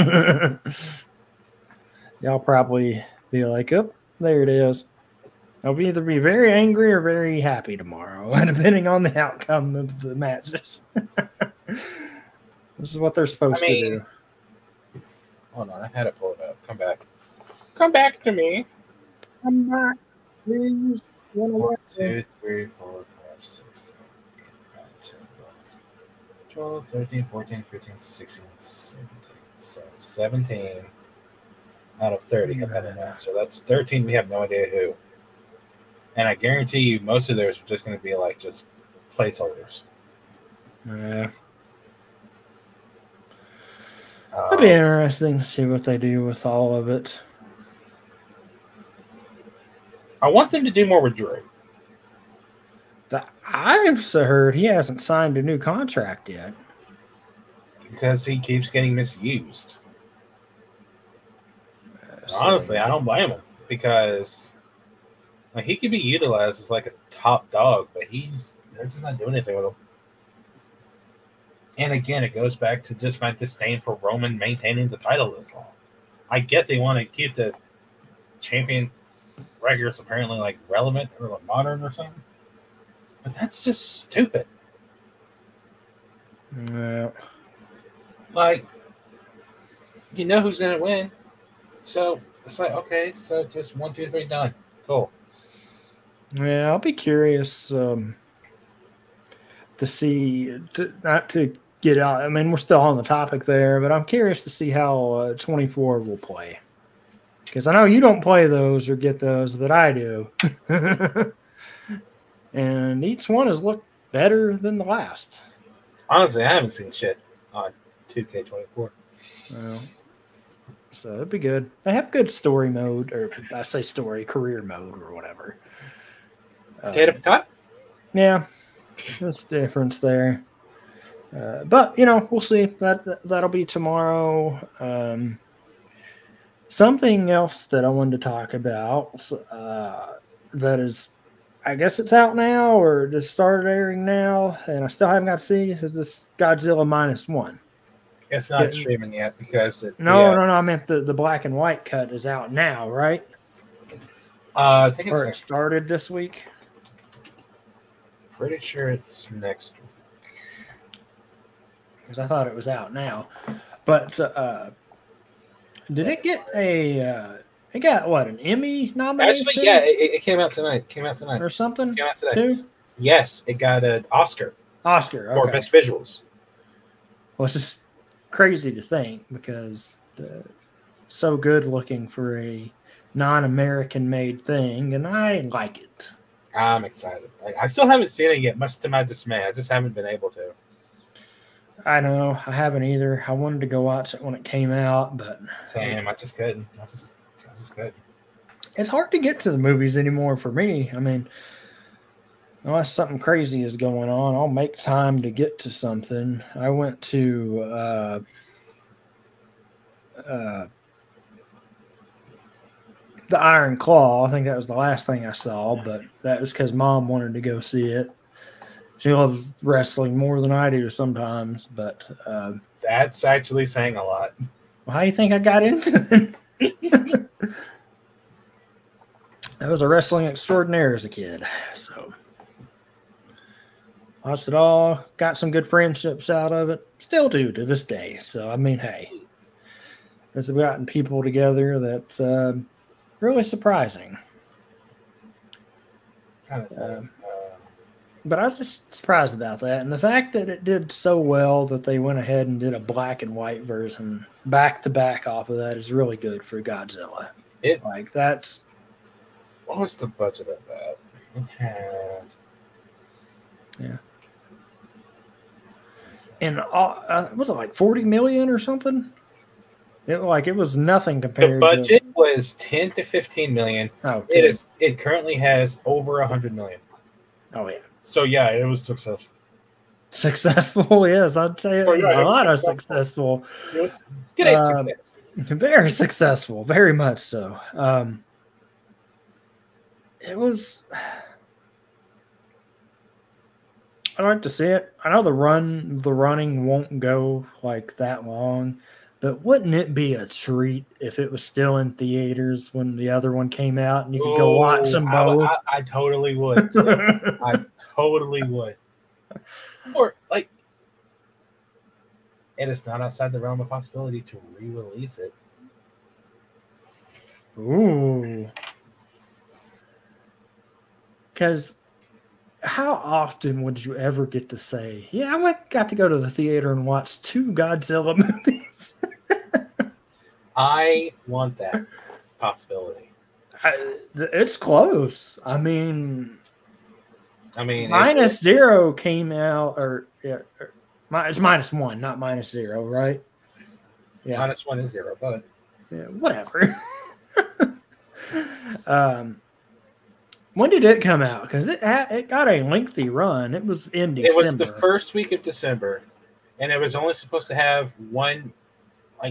S1: Y'all probably Be like, oh, there it is. I'll either be very angry or very happy tomorrow, depending on the outcome of the matches. This is what they're supposed to do.
S2: Hold on, I had it pulled up. Come back. Come back to me.
S1: Come back, please.
S2: 1, 2, 3, 4, 5, 6, 7, 8, 9, 10, 11, 12, 13, 14, 15, 16, 17. So 17 out of 30 have been announced. So that's 13. We have no idea who. And I guarantee you, most of those are just going to be like just placeholders.
S1: Yeah. It'll be interesting to see what they do with all of it.
S2: I want them to do more with Drew.
S1: I've heard he hasn't signed a new contract yet.
S2: Because he keeps getting misused. Honestly, I don't blame him. Because like, he could be utilized as like a top dog, but they're just not doing anything with him. And again, it goes back to just my disdain for Roman maintaining the title this long. I get they want to keep the champion records apparently like relevant or like modern or something, but that's just stupid.
S1: Yeah.
S2: Like, you know who's going to win. So it's like, okay, so just 1, 2, 3, done. Cool.
S1: Yeah, I'll be curious to see, not to get out. I mean, we're still on the topic there, but I'm curious to see how 24 will play. Because I know you don't play those or get those, but I do. And each one has looked better than the last.
S2: Honestly, I haven't seen shit on 2K24.
S1: Well, so it'd be good. They have good story mode, or I say story, career mode, or whatever.
S2: Potato.
S1: Yeah, there's a difference there. But, we'll see. That'll be tomorrow. Something else that I wanted to talk about that is, I guess it's out now or just started airing now, and I still haven't got to see, is this Godzilla -1.
S2: It's not streaming yet because
S1: No. I meant the black and white cut is out now, right?
S2: I think
S1: or it started this week.
S2: Pretty sure it's next week.
S1: Because I thought it was out now, but did it get it got what, an Emmy nomination?
S2: Actually, yeah, it came out tonight.
S1: Or something.
S2: It came out today.
S1: Too?
S2: Yes, it got an Oscar.
S1: Okay.
S2: For best visuals.
S1: Well, it's just crazy to think because so good looking for a non-American made thing, and I like it.
S2: I'm excited. I still haven't seen it yet, much to my dismay. I just haven't been able to.
S1: I know. I haven't either. I wanted to go watch it when it came out, but
S2: Same. I just couldn't. I just couldn't.
S1: It's hard to get to the movies anymore for me. I mean, unless something crazy is going on, I'll make time to get to something. I went to the Iron Claw. I think that was the last thing I saw, but that was because Mom wanted to go see it. She loves wrestling more than I do sometimes, but
S2: that's actually saying a lot.
S1: Well, how do you think I got into it? I was a wrestling extraordinaire as a kid, so watched it all, got some good friendships out of it, still do to this day. So, I mean, hey, there's gotten people together that's really surprising. But I was just surprised about that. And the fact that it did so well that they went ahead and did a black and white version back to back off of that is really good for Godzilla.
S2: What was the budget of that? It had.
S1: Yeah. And was it like 40 million or something? It was nothing compared.
S2: The budget was 10 to 15 million.
S1: Oh,
S2: it currently has over 100 million.
S1: Oh yeah.
S2: So yeah, it was successful.
S1: Successful, yes, I'd say it was a lot of successful.
S2: It was great success.
S1: Very successful, very much so. It was. I'd like to see it. I know the running won't go like that long, But wouldn't it be a treat if it was still in theaters when the other one came out and you could go watch them both?
S2: I totally would. I totally would. Or like, it is not outside the realm of possibility to re-release it.
S1: Ooh. Because how often would you ever get to say, yeah, got to go to the theater and watch 2 Godzilla movies?
S2: I want that possibility.
S1: It's close. I mean, -0 came out, it's -1, not -0, right? Yeah,
S2: -1 and 0, but
S1: yeah, whatever. When did it come out? Because it got a lengthy run. It was in December.
S2: It was the first week of December, and it was only supposed to have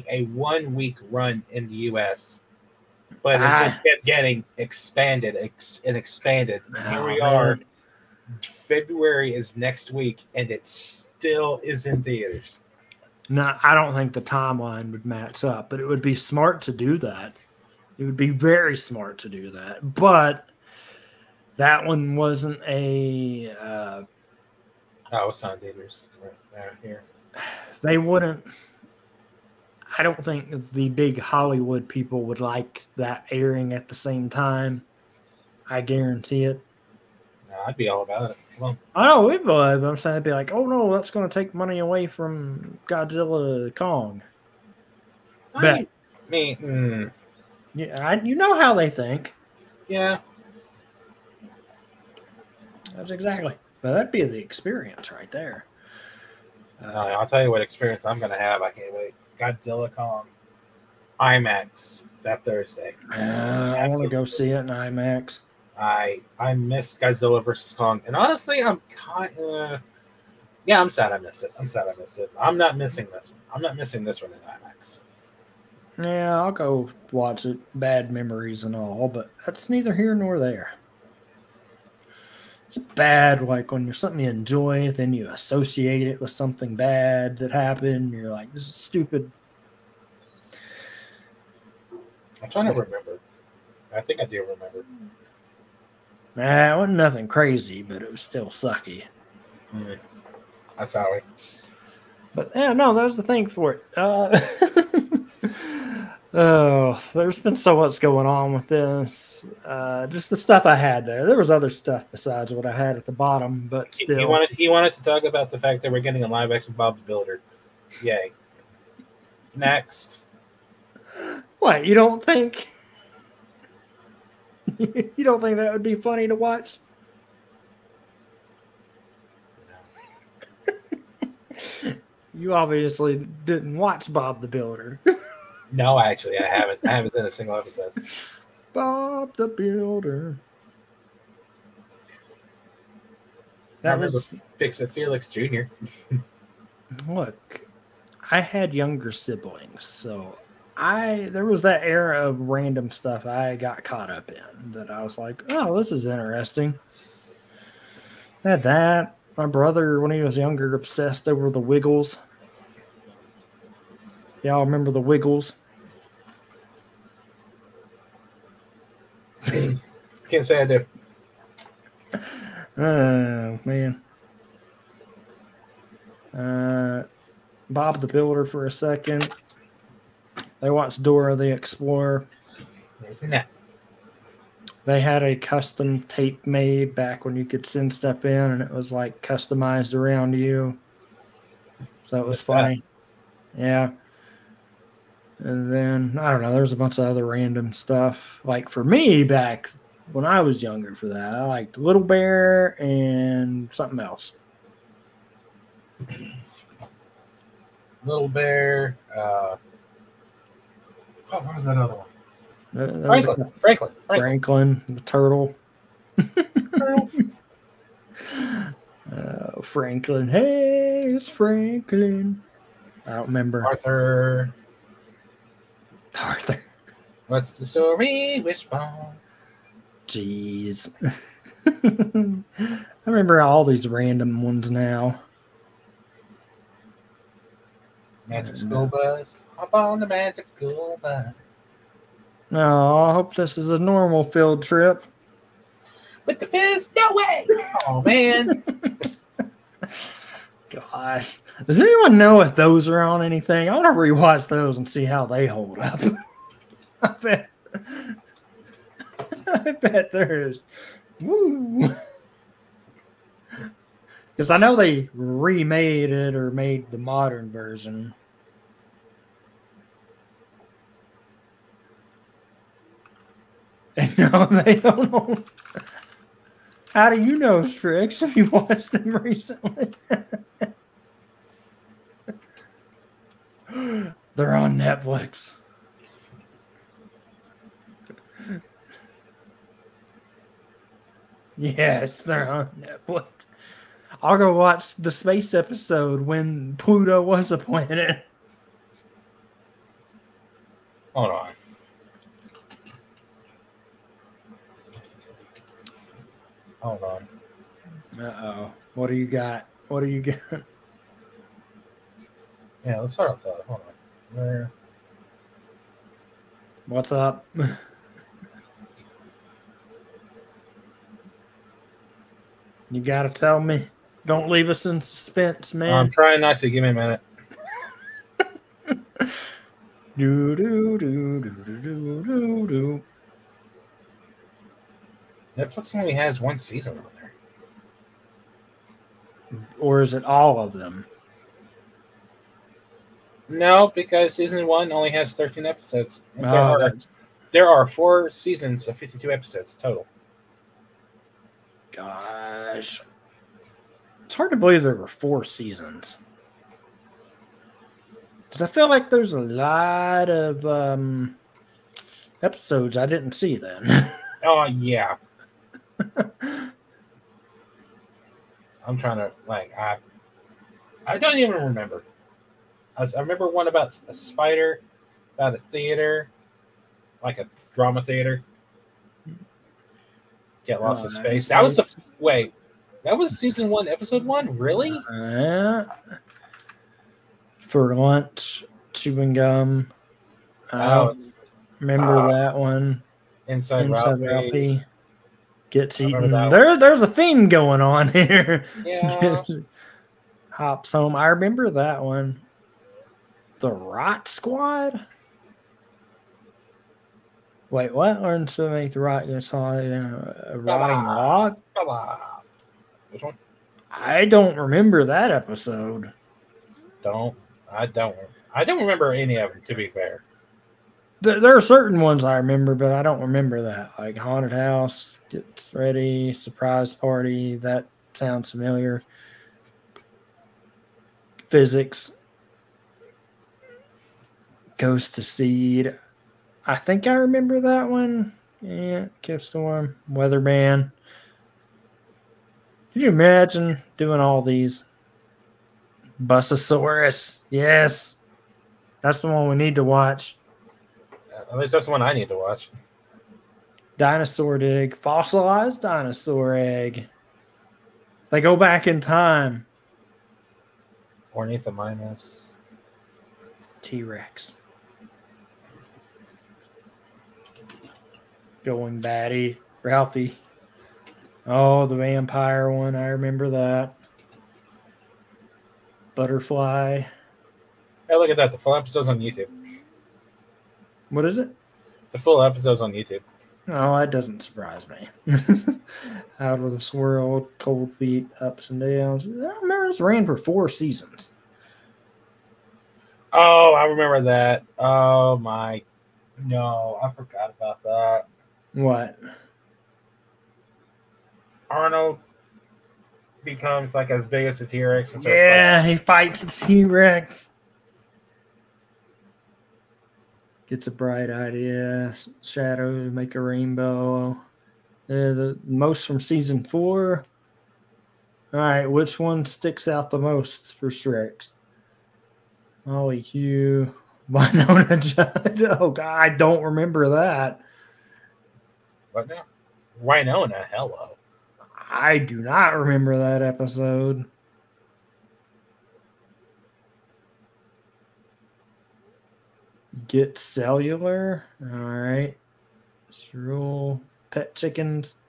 S2: a 1 week run in the U.S. But it just kept getting expanded and expanded. And here we are. February is next week, and it still is in theaters.
S1: No, I don't think the timeline would match up, but it would be smart to do that. It would be very smart to do that. But that one wasn't a...
S2: it's on theaters right here.
S1: They wouldn't... I don't think the big Hollywood people would like that airing at the same time. I guarantee it.
S2: No, I'd be all about it. Well,
S1: I know we would, but I'm saying it'd be like, oh no, that's going to take money away from Godzilla Kong.
S2: Yeah,
S1: you know how they think.
S2: Yeah.
S1: That's exactly. But that'd be the experience right there.
S2: I'll tell you what experience I'm going to have. I can't wait. Godzilla Kong IMAX that Thursday.
S1: I want to go see it in IMAX.
S2: I missed Godzilla versus Kong, and honestly, I'm kind of I'm sad I missed it. I'm not missing this one. I'm not missing this one in IMAX.
S1: Yeah, I'll go watch it. Bad memories and all, but that's neither here nor there. It's bad, like when you're something you enjoy, then you associate it with something bad that happened. You're like, this is stupid.
S2: I'm trying to remember. I think I do remember.
S1: It wasn't nothing crazy, but it was still sucky.
S2: That's how it.
S1: But yeah, no, that was the thing for it. There's been so much going on with this. Just the stuff I had there. There was other stuff besides what I had at the bottom, but still.
S2: He wanted to talk about the fact that we're getting a live action Bob the Builder. Yay. Next.
S1: What, you don't think? You don't think that would be funny to watch? No. You obviously didn't watch Bob the Builder.
S2: No, actually, I haven't. I haven't seen a single episode.
S1: Bob the Builder.
S2: That was Fix It Felix Jr.
S1: Look, I had younger siblings, so there was that era of random stuff I got caught up in that I was like, oh, this is interesting. I had that. My brother, when he was younger, obsessed over the Wiggles. Y'all remember the Wiggles?
S2: Can't say I do.
S1: Oh, man. Bob the Builder for a second. They watched Dora the Explorer.
S2: Never seen that.
S1: They had a custom tape made back when you could send stuff in, and it was like customized around you. So it was funny. Yeah. And then, I don't know, there's a bunch of other random stuff. Like for me, back when I was younger for that, I liked Little Bear and something else.
S2: Little Bear. What was that other one?
S1: Franklin, the turtle. Franklin. Hey, it's Franklin. I don't remember.
S2: Arthur. What's the story, Wishbone?
S1: Jeez. I remember all these random ones now.
S2: Magic School Bus. Hop on the Magic School Bus.
S1: No, I hope this is a normal field trip.
S2: With the fist? No way! Oh, man.
S1: Gosh. Does anyone know if those are on anything? I want to rewatch those and see how they hold up. I bet there is. Woo. Because I know they remade it or made the modern version. And no, they don't know. How do you know, Strix, if you watched them recently? They're on Netflix. Yes, they're on Netflix. I'll go watch the space episode when Pluto was a planet.
S2: Hold on. Hold on.
S1: Uh-oh. What do you got? What do you got?
S2: Yeah, let's start off that. Hold on. Where?
S1: What's up? You got to tell me. Don't leave us in suspense, man.
S2: I'm trying not to. Give me a minute.
S1: Do, do, do, do, do, do, do.
S2: Netflix only has one season on there.
S1: Or is it all of them?
S2: No, because season 1 only has 13 episodes. And
S1: Oh,
S2: there are 4 seasons of 52 episodes total.
S1: gosh. It's hard to believe there were 4 seasons. Because I feel like there's a lot of episodes I didn't see then.
S2: Oh, yeah. I'm trying to, I don't even remember. I remember one about a spider, about a theater, like a drama theater. Get lost in space. That was wait. That was season 1, episode 1. Really?
S1: For lunch, chewing gum. Remember that one?
S2: Inside Ralphie.
S1: Gets eaten. There's a theme going on here.
S2: Yeah.
S1: Hops home. I remember that one. The Rot Squad. Wait, what? Learn to make the rot. You saw a rotting log.
S2: Which one?
S1: I don't remember that episode.
S2: I don't remember any of them, to be fair.
S1: There are certain ones I remember, but I don't remember that. Like Haunted House, Gets Ready, Surprise Party. That sounds familiar. Physics. Ghost to Seed. I think I remember that one. Yeah, Kip Storm, Weatherman. Could you imagine doing all these? Busasaurus. Yes. That's the one we need to watch.
S2: At least that's the one I need to watch.
S1: Dinosaur Dig. Fossilized dinosaur egg. They go back in time.
S2: Ornithomimus.
S1: T-Rex. Going Batty. Ralphie. Oh, the vampire one. I remember that. Butterfly.
S2: Hey, look at that. The full episode's on YouTube.
S1: What is it?
S2: The full episode's on YouTube.
S1: Oh, that doesn't surprise me. Out with a swirl, cold feet, ups and downs. I remember this ran for 4 seasons.
S2: Oh, I remember that. Oh, my. No, I forgot about that.
S1: What?
S2: Arnold becomes like as big as a T-Rex. And so
S1: Yeah, he fights the T-Rex. Gets a bright idea. Shadow to make a rainbow. The most from season 4. All right, which one sticks out the most for Strix? Molly Hugh. Winona Judd. Oh, God, I don't remember that.
S2: What now? Winona, hello.
S1: I do not remember that episode. Get cellular. All right. Cereal. Pet chickens.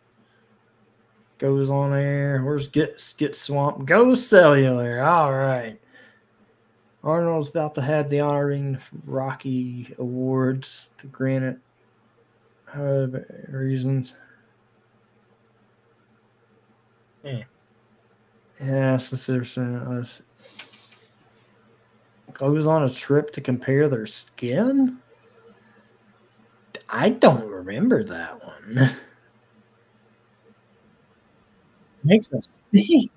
S1: Goes on there. Where's Get Swamp? Go cellular. All right. Arnold's about to have the honoring Rocky Awards to grant it. Reasons. Yeah, since they're saying us. Goes on a trip to compare their skin? I don't remember that one. Makes us think.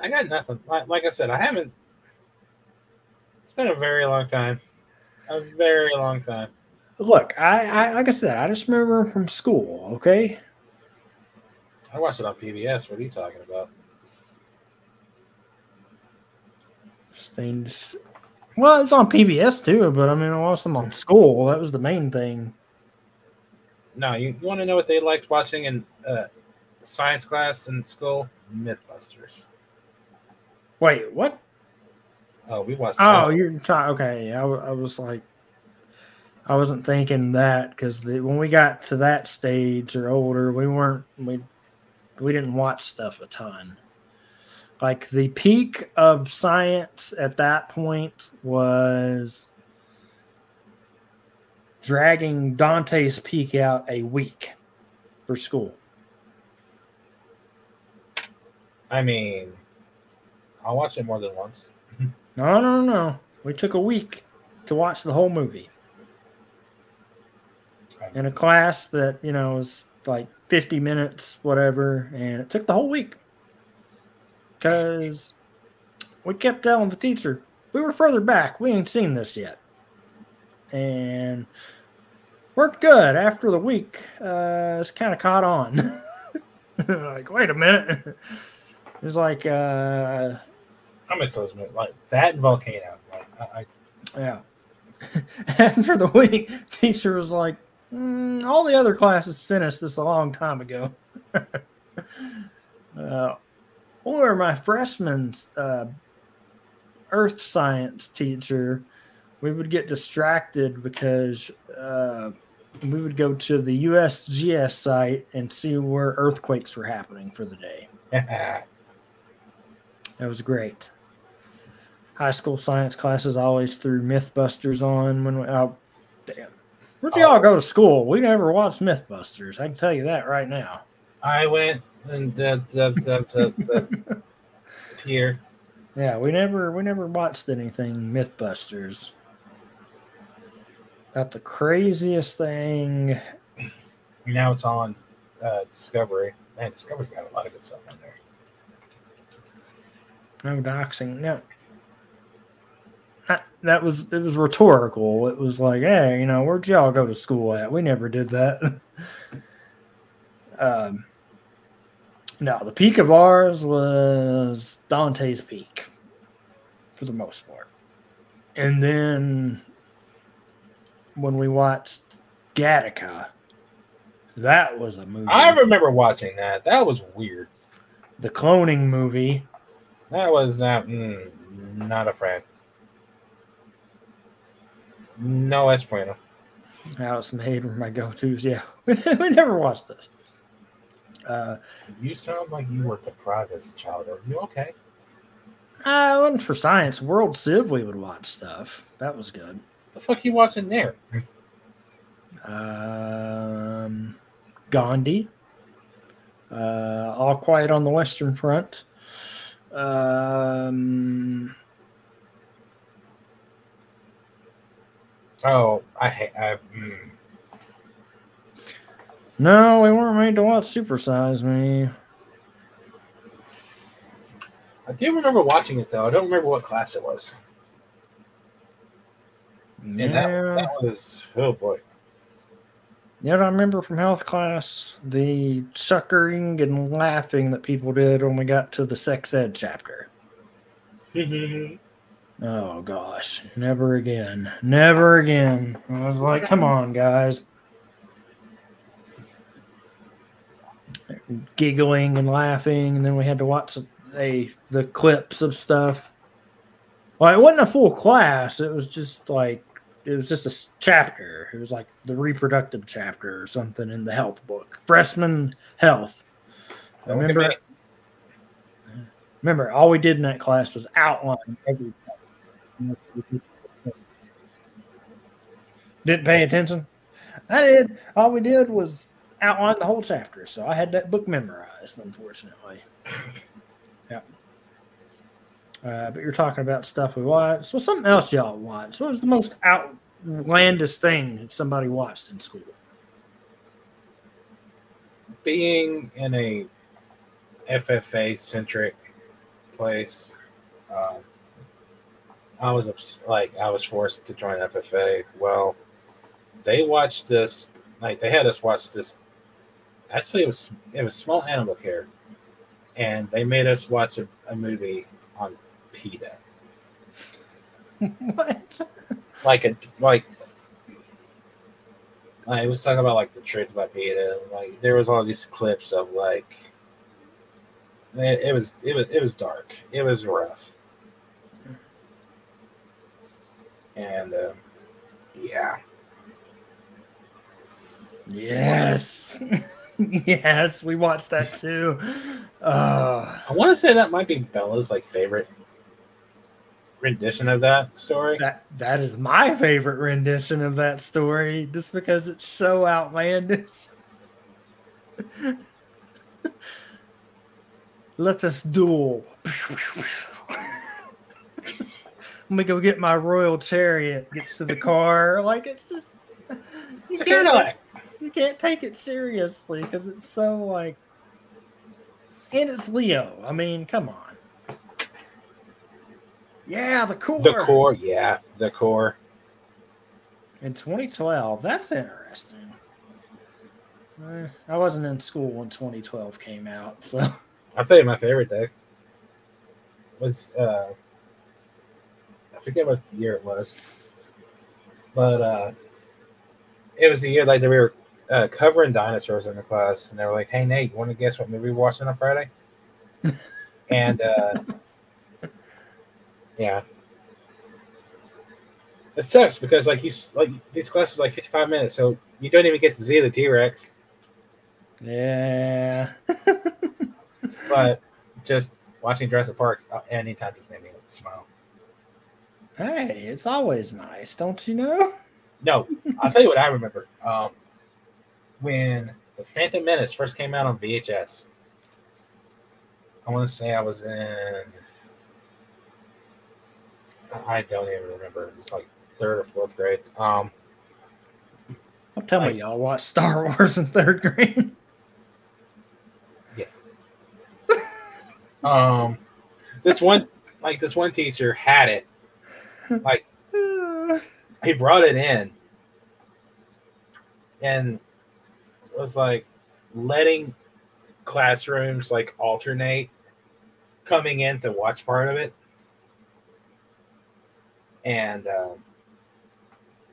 S2: I got nothing. Like I said, I haven't. It's been a very long time. A very long time.
S1: Look, I like I said, I just remember from school, okay?
S2: I watched it on PBS. What are you talking about?
S1: Things. Well, it's on PBS too, but I mean, I watched them on school. That was the main thing.
S2: No, you want to know what they liked watching in science class in school? Mythbusters.
S1: Wait, what?
S2: Oh, we watched.
S1: Oh, you're trying. Okay, I was like, I wasn't thinking that because when we got to that stage or older, we didn't watch stuff a ton. Like the peak of science at that point was dragging Dante's Peak out a week for school.
S2: I mean, I'll watch it more than once.
S1: No. We took a week to watch the whole movie in a class that, was like 50 minutes, whatever, and it took the whole week because we kept telling the teacher, we were further back. We ain't seen this yet. And worked good after the week. It's kind of caught on. Like, wait a minute. It's like,
S2: I miss those movies, like that and Volcano.
S1: Yeah. After the week, teacher was like, all the other classes finished this a long time ago. Or my freshman's earth science teacher, we would get distracted because we would go to the USGS site and see where earthquakes were happening for the day. That was great. High school science classes always threw Mythbusters on when we. Oh, damn! Where'd y'all go to school? We never watched Mythbusters. I can tell you that right now.
S2: I went and the tier.
S1: Yeah, we never watched anything Mythbusters. About the craziest thing.
S2: Now it's on Discovery. Man, Discovery's got a lot of good stuff on there.
S1: No doxing. No. It was rhetorical. It was like, hey, where'd y'all go to school at? We never did that. No, the peak of ours was Dante's Peak for the most part. And then when we watched Gattaca, that was a movie.
S2: I remember watching that. That was weird.
S1: The cloning movie.
S2: That was not a fan. No Esperanto.
S1: House Maid were my go-tos. Yeah, we never watched this.
S2: You sound like you were deprived as a child. Are you okay?
S1: It wasn't for science. World Civ, we would watch stuff. That was good.
S2: The fuck you watching there?
S1: Gandhi. All Quiet on the Western Front. No, we weren't made to watch Super Size Me.
S2: I do remember watching it, though. I don't remember what class it was.
S1: Yeah.
S2: And that was, oh boy.
S1: Yeah, I remember from health class the suckering and laughing that people did when we got to the sex ed chapter. Oh, gosh. Never again. Never again. I was like, come on, guys. Giggling and laughing, and then we had to watch the clips of stuff. Well, it wasn't a full class. It was just like a chapter. It was like the reproductive chapter or something in the health book. Freshman health. I
S2: Don't look at me.
S1: remember, all we did in that class was outline every chapter. Didn't pay attention. I did. All we did was outline the whole chapter. So I had that book memorized, unfortunately. Yeah. But you're talking about stuff we watched. Well, something else y'all watched. What was the most outlandish thing somebody watched in school?
S2: Being in a FFA centric place, I was forced to join FFA. Well, they watched this. Like they had us watch this. Actually, it was Small Animal Care, and they made us watch a movie on PETA.
S1: What?
S2: I was talking about like the truth about PETA. Like there was all these clips of like it was dark. It was rough, and yeah.
S1: Yes. Yes, we watched that too.
S2: I want to say that might be Bella's like favorite rendition of that story.
S1: That is my favorite rendition of that story, just because it's so outlandish. Let us duel. Let me go get my royal chariot. Gets to the car, like it's just you can't take it seriously because it's so like, and it's Leo. I mean, come on. Yeah, the core.
S2: The core, yeah, the core.
S1: In 2012, that's interesting. I wasn't in school when 2012 came out, so.
S2: I'll tell you my favorite day was I forget what year it was, but it was the year like that we were covering dinosaurs in the class, and they were like, "Hey Nate, you want to guess what movie we're watching on Friday?" And yeah, it sucks because like these classes are like 55 minutes, so you don't even get to see the T-Rex.
S1: Yeah.
S2: But just watching Jurassic Park anytime just made me smile.
S1: Hey, it's always nice, don't you know?
S2: No, I'll tell you what I remember. When the Phantom Menace first came out on VHS, I want to say I was in. I don't even remember. It was like 3rd or 4th grade.
S1: Don't tell me y'all watched Star Wars in 3rd grade.
S2: Yes. This one teacher had it. Like he brought it in and was like letting classrooms like alternate coming in to watch part of it. And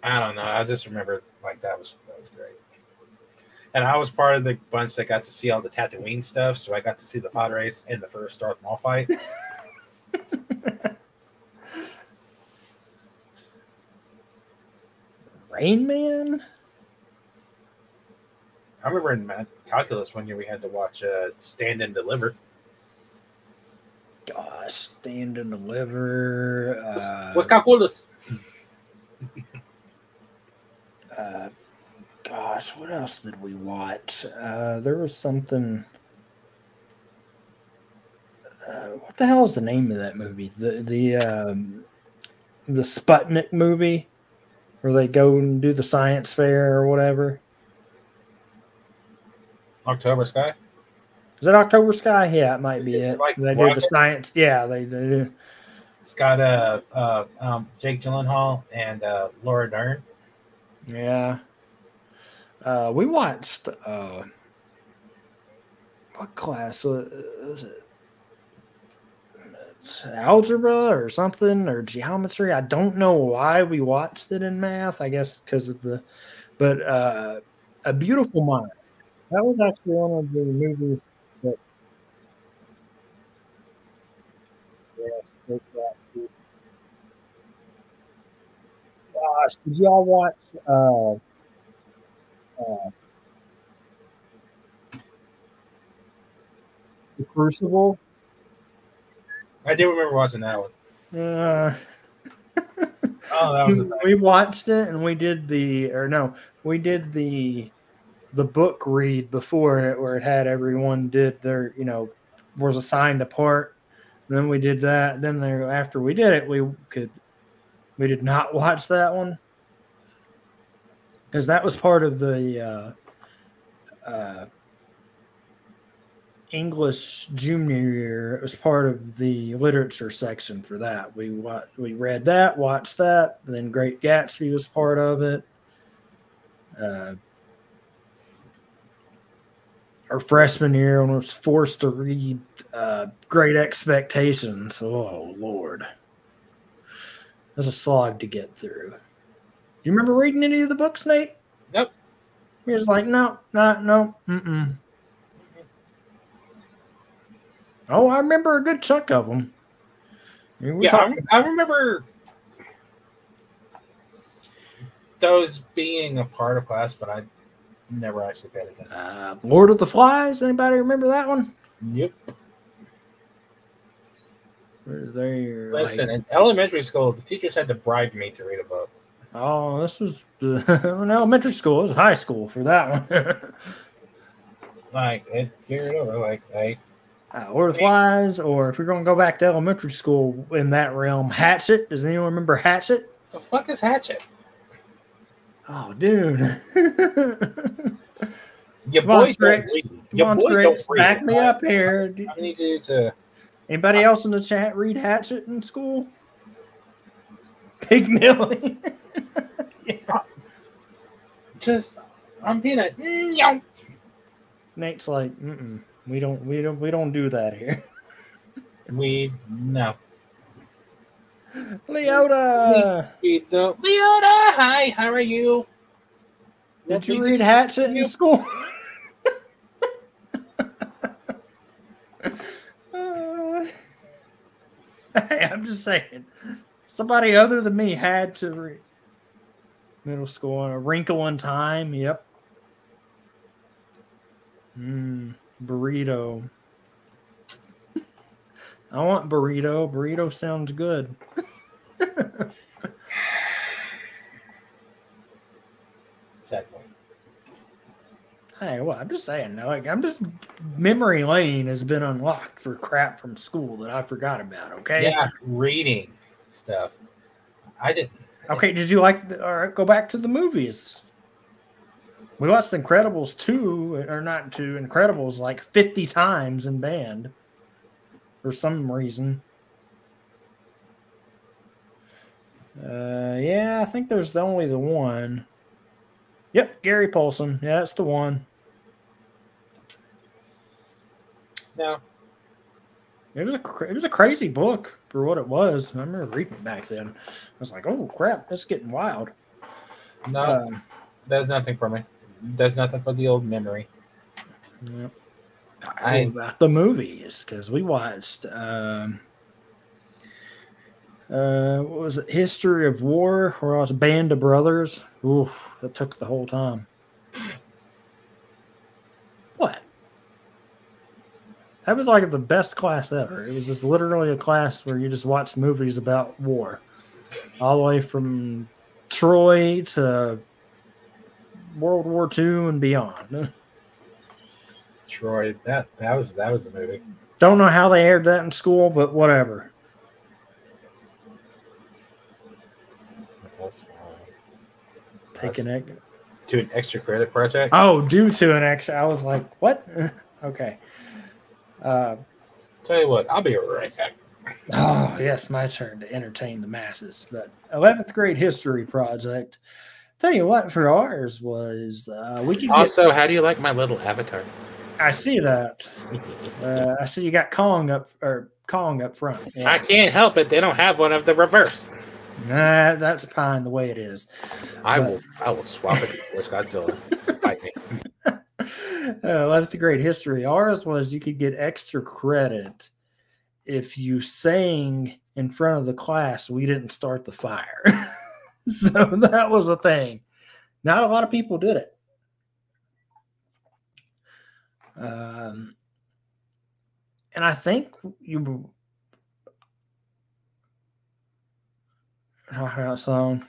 S2: I don't know. I just remember like that was great. And I was part of the bunch that got to see all the Tatooine stuff, so I got to see the pod race and the first Darth Maul fight.
S1: Rain Man?
S2: I remember in calculus one year we had to watch Stand and Deliver.
S1: Gosh, Stand and Deliver.
S2: What's calculus?
S1: Gosh, what else did we watch? There was something. What the hell is the name of that movie? The Sputnik movie, where they go and do the science fair or whatever.
S2: October Sky.
S1: Is that October Sky? Yeah, it might be it.
S2: Like
S1: they
S2: rockets.
S1: do the science. Yeah, they do.
S2: It's got Jake Gyllenhaal and Laura Dern.
S1: Yeah. We watched what class was it? It's algebra or something, or geometry. I don't know why we watched it in math. I guess because of but A Beautiful Mind. That was actually one of the movies that. Yes, gosh, did y'all watch The Crucible?
S2: I do remember watching that one. Oh, that was a thing.
S1: We watched it and we did the book read before it where it had everyone did their, was assigned a part. Then we did that. Then after we did it, we did not watch that one because that was part of the English junior year. It was part of the literature section for that. We read that, watched that. Then Great Gatsby was part of it. Our freshman year, when I was forced to read Great Expectations. Oh, Lord. That's a slog to get through. You remember reading any of the books, Nate?
S2: Nope.
S1: You're just like, no. Mm-mm. Oh, I remember a good chunk of them.
S2: I remember those being a part of class, but I never actually paid attention.
S1: Lord of the Flies. Anybody remember that one?
S2: Yep.
S1: Listen,
S2: in elementary school, the teachers had to bribe me to read a book.
S1: Oh, this was in elementary school. It was high school for that one.
S2: Carried over.
S1: Lord of the Flies, or if you're going to go back to elementary school in that realm, Hatchet. Does anyone remember Hatchet?
S2: The fuck is Hatchet?
S1: Oh, dude.
S2: Your boy don't read.
S1: Back me up here.
S2: I need you to.
S1: Anybody else in the chat read Hatchet in school? Big Millie.
S2: Yeah. I'm being a.
S1: Nate's like, we don't do that here.
S2: No.
S1: Leota.
S2: Leota, hi, how are you?
S1: Did you read Hatchet in school? Hey, I'm just saying. Somebody other than me had to read middle school. A Wrinkle in Time. Yep. Burrito. I want burrito. Burrito sounds good.
S2: Sad point.
S1: Hey, well, I'm just saying. Memory lane has been unlocked for crap from school that I forgot about. Okay.
S2: Yeah, reading stuff. I didn't.
S1: Okay, did you like? All right, go back to the movies. We watched Incredibles 2, or not 2, Incredibles like 50 times in band for some reason. Yeah, I think there's only the one. Yep, Gary Paulson. Yeah, that's the one.
S2: No.
S1: It was a crazy book for what it was. I remember reading it back then. I was like, oh crap, that's getting wild.
S2: No, that's nothing for me. There's nothing for the old memory.
S1: Yep. About the movies, because we watched what was it, History of War, where I was Band of Brothers. Oof, that took the whole time. What? That was like the best class ever. It was just literally a class where you just watched movies about war, all the way from Troy to World War II and beyond.
S2: Troy, that was the movie.
S1: Don't know how they aired that in school, but whatever.
S2: To an extra credit project.
S1: Oh, due to an extra. I was like, what? Okay.
S2: Tell you what, I'll be right back.
S1: Oh, yes, my turn to entertain the masses. But 11th grade history project. Tell you what, for ours was we could
S2: also. How do you like my little avatar?
S1: I see that. I see you got Kong up front. Yeah.
S2: I can't help it. They don't have one of the reverse.
S1: Nah, that's fine the way it is.
S2: I will swap it with Godzilla. Fight me.
S1: 11th grade history. Ours was you could get extra credit if you sang in front of the class. We didn't start the fire. So that was a thing. Not a lot of people did it. And I think you that song.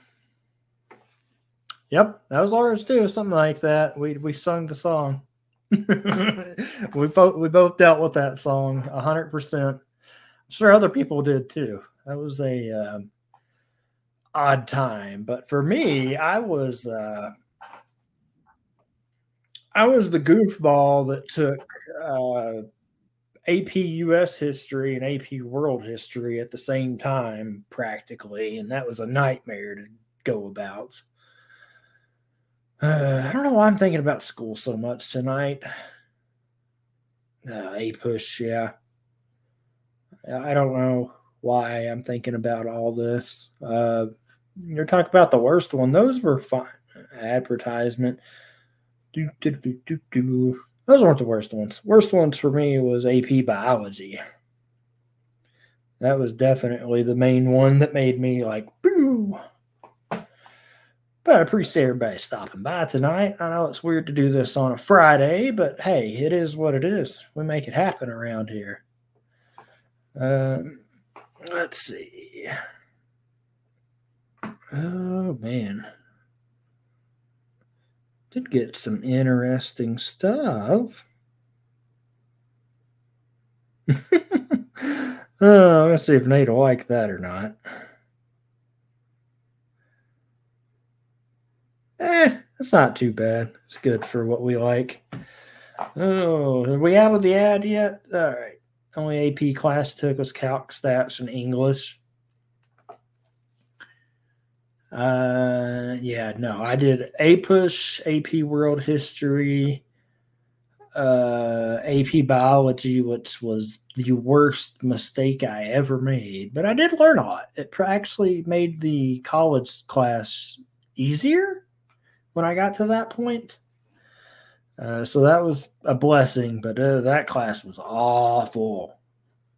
S1: Yep, that was ours too. Something like that. We sung the song. we both dealt with that song 100%. I'm sure other people did too. That was a odd time, but for me, I was the goofball that took AP US history and AP World history at the same time, practically, and that was a nightmare to go about. I don't know why I'm thinking about school so much tonight. A push, yeah. I don't know why I'm thinking about all this. You're talking about the worst one. Those were fine. Advertisement. Those weren't the worst ones. Worst ones for me was AP Biology. That was definitely the main one that made me like, boo. But I appreciate everybody stopping by tonight. I know it's weird to do this on a Friday, but hey, it is what it is. We make it happen around here. Let's see. Oh, man. Did get some interesting stuff. Let's see if Nate will like that or not. That's not too bad. It's good for what we like. Oh, are we out of the ad yet? All right. Only AP class took was Calc, Stats, and English. Yeah, no, I did APUSH, AP World History, AP Biology, which was the worst mistake I ever made, but I did learn a lot. It actually made the college class easier when I got to that point. So that was a blessing, but that class was awful.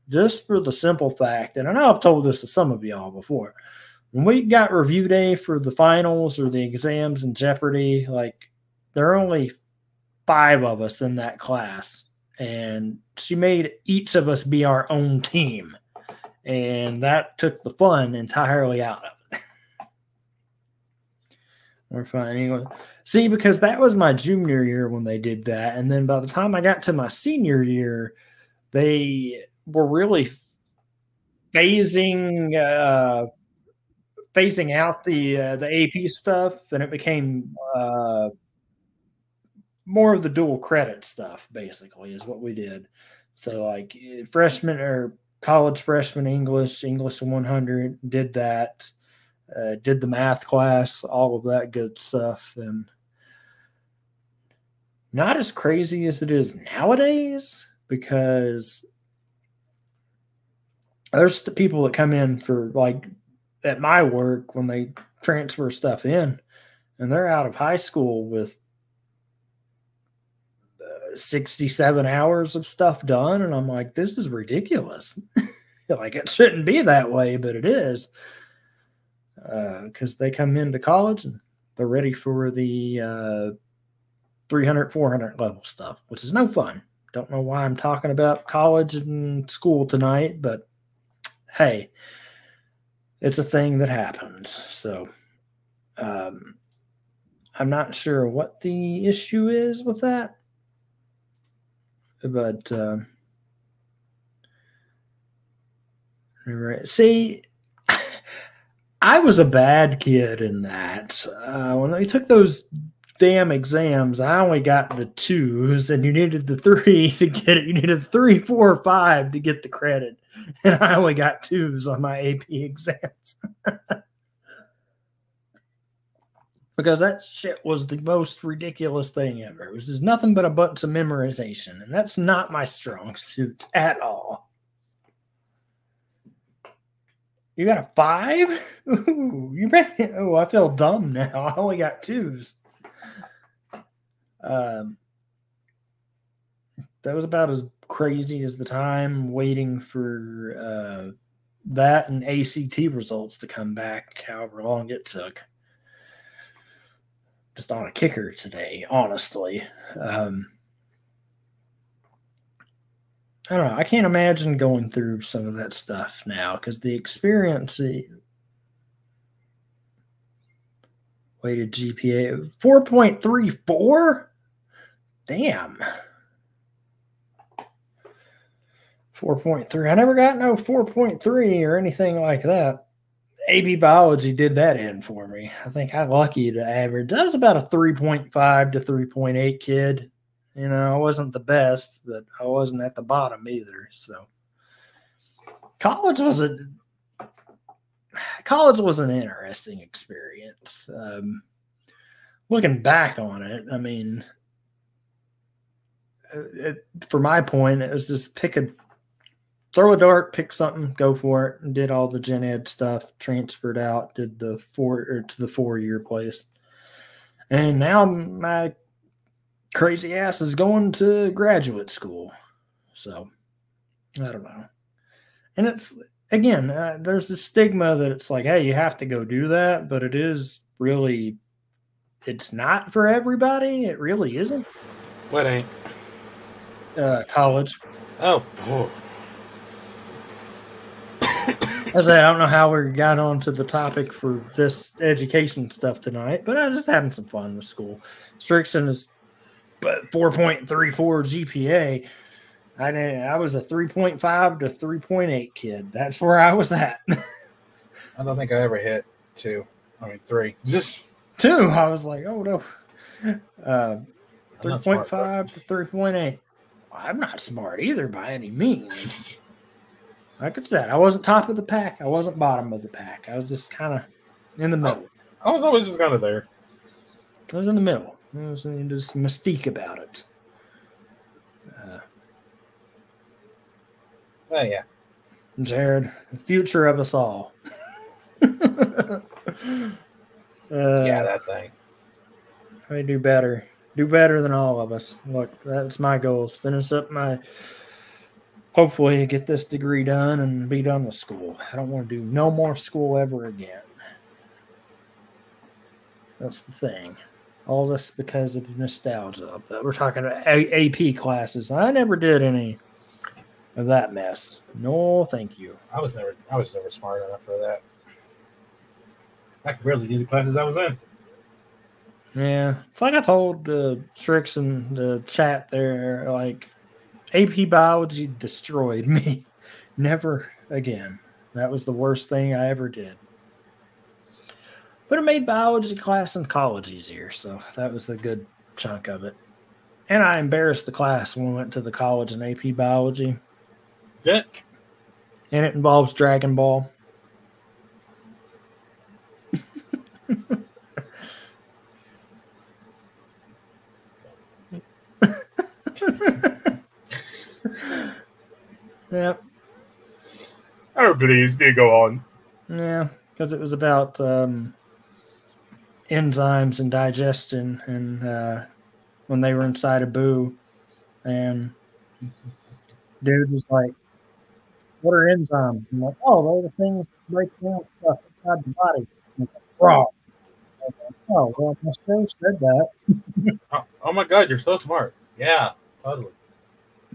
S1: Just for the simple fact, and I know I've told this to some of y'all before, when we got review day for the finals or the exams in Jeopardy, like there are only 5 of us in that class, and she made each of us be our own team, and that took the fun entirely out of it. We're fine. See, because that was my junior year when they did that, and then by the time I got to my senior year, they were really phasing out the AP stuff, and it became more of the dual credit stuff. Basically, is what we did. So, like freshman or college freshman English 100, did that. Did the math class, all of that good stuff, and not as crazy as it is nowadays, because there's the people that come in for, like, at my work when they transfer stuff in, and they're out of high school with 67 hours of stuff done, and I'm like, this is ridiculous. Like, it shouldn't be that way, but it is, because they come into college and they're ready for the 300, 400 level stuff, which is no fun. Don't know why I'm talking about college and school tonight, but hey, it's a thing that happens. So I'm not sure what the issue is with that, but see, I was a bad kid in that. When I took those damn exams, I only got the 2s, and you needed the 3 to get it. You needed 3, 4, 5 to get the credit, and I only got 2s on my AP exams. Because that shit was the most ridiculous thing ever. It was just nothing but a bunch of memorization, and that's not my strong suit at all. You got a 5? Ooh, I feel dumb now. I only got 2s. That was about as crazy as the time waiting for that and ACT results to come back, however long it took. Just on a kicker today, honestly. I don't know. I can't imagine going through some of that stuff now because the experience, weighted GPA 4.34. Damn. 4.3. I never got no 4.3 or anything like that. AB Biology did that in for me. I think I'm lucky to average. I was about a 3.5 to 3.8 kid. You know, I wasn't the best, but I wasn't at the bottom either. So college was an interesting experience. Looking back on it, I mean, for my point, it was just throw a dart, pick something, go for it, and did all the gen ed stuff, transferred out, did the 4-year place. And now my crazy ass is going to graduate school. So I don't know. And it's, again, there's this stigma that it's like, hey, you have to go do that, but it is really, it's not for everybody. It really isn't.
S2: What ain't?
S1: College.
S2: Oh,
S1: I said, I don't know how we got onto the topic for this education stuff tonight, but I was just having some fun with school. Strickson is 4.34 GPA. I was a 3.5 to 3.8 kid. That's where I was at.
S2: I don't think I ever hit 2. I mean 3. Just
S1: 2. I was like, oh no. 3.5 to 3.8. I'm not smart either by any means. Like I said, I wasn't top of the pack. I wasn't bottom of the pack. I was just kind of in the middle.
S2: I was always just kind of there.
S1: I was in the middle. There was just mystique about it.
S2: Oh, yeah.
S1: Jared, the future of us all.
S2: Yeah, that thing.
S1: I do better. Do better than all of us. Look, that's my goal. Finish up hopefully get this degree done and be done with school. I don't want to do no more school ever again. That's the thing. All this because of nostalgia. But we're talking about AP classes. I never did any of that mess. No, thank you.
S2: I was never smart enough for that. I could barely do the classes I was in.
S1: Yeah, it's like I told Strix in the chat there, like, AP Biology destroyed me. Never again. That was the worst thing I ever did. But it made biology class in college easier, so that was the good chunk of it. And I embarrassed the class when we went to the college in AP Biology.
S2: Yeah.
S1: And it involves Dragon Ball. Yeah.
S2: Oh, please, do go on.
S1: Yeah, because it was about enzymes and digestion, and when they were inside a boo, and dude was like, "What are enzymes?" I'm like, "Oh, they're the things that break down stuff inside the body." I'm like, "Raw." Oh, well, my show said that.
S2: Oh my God, you're so smart. Yeah, totally.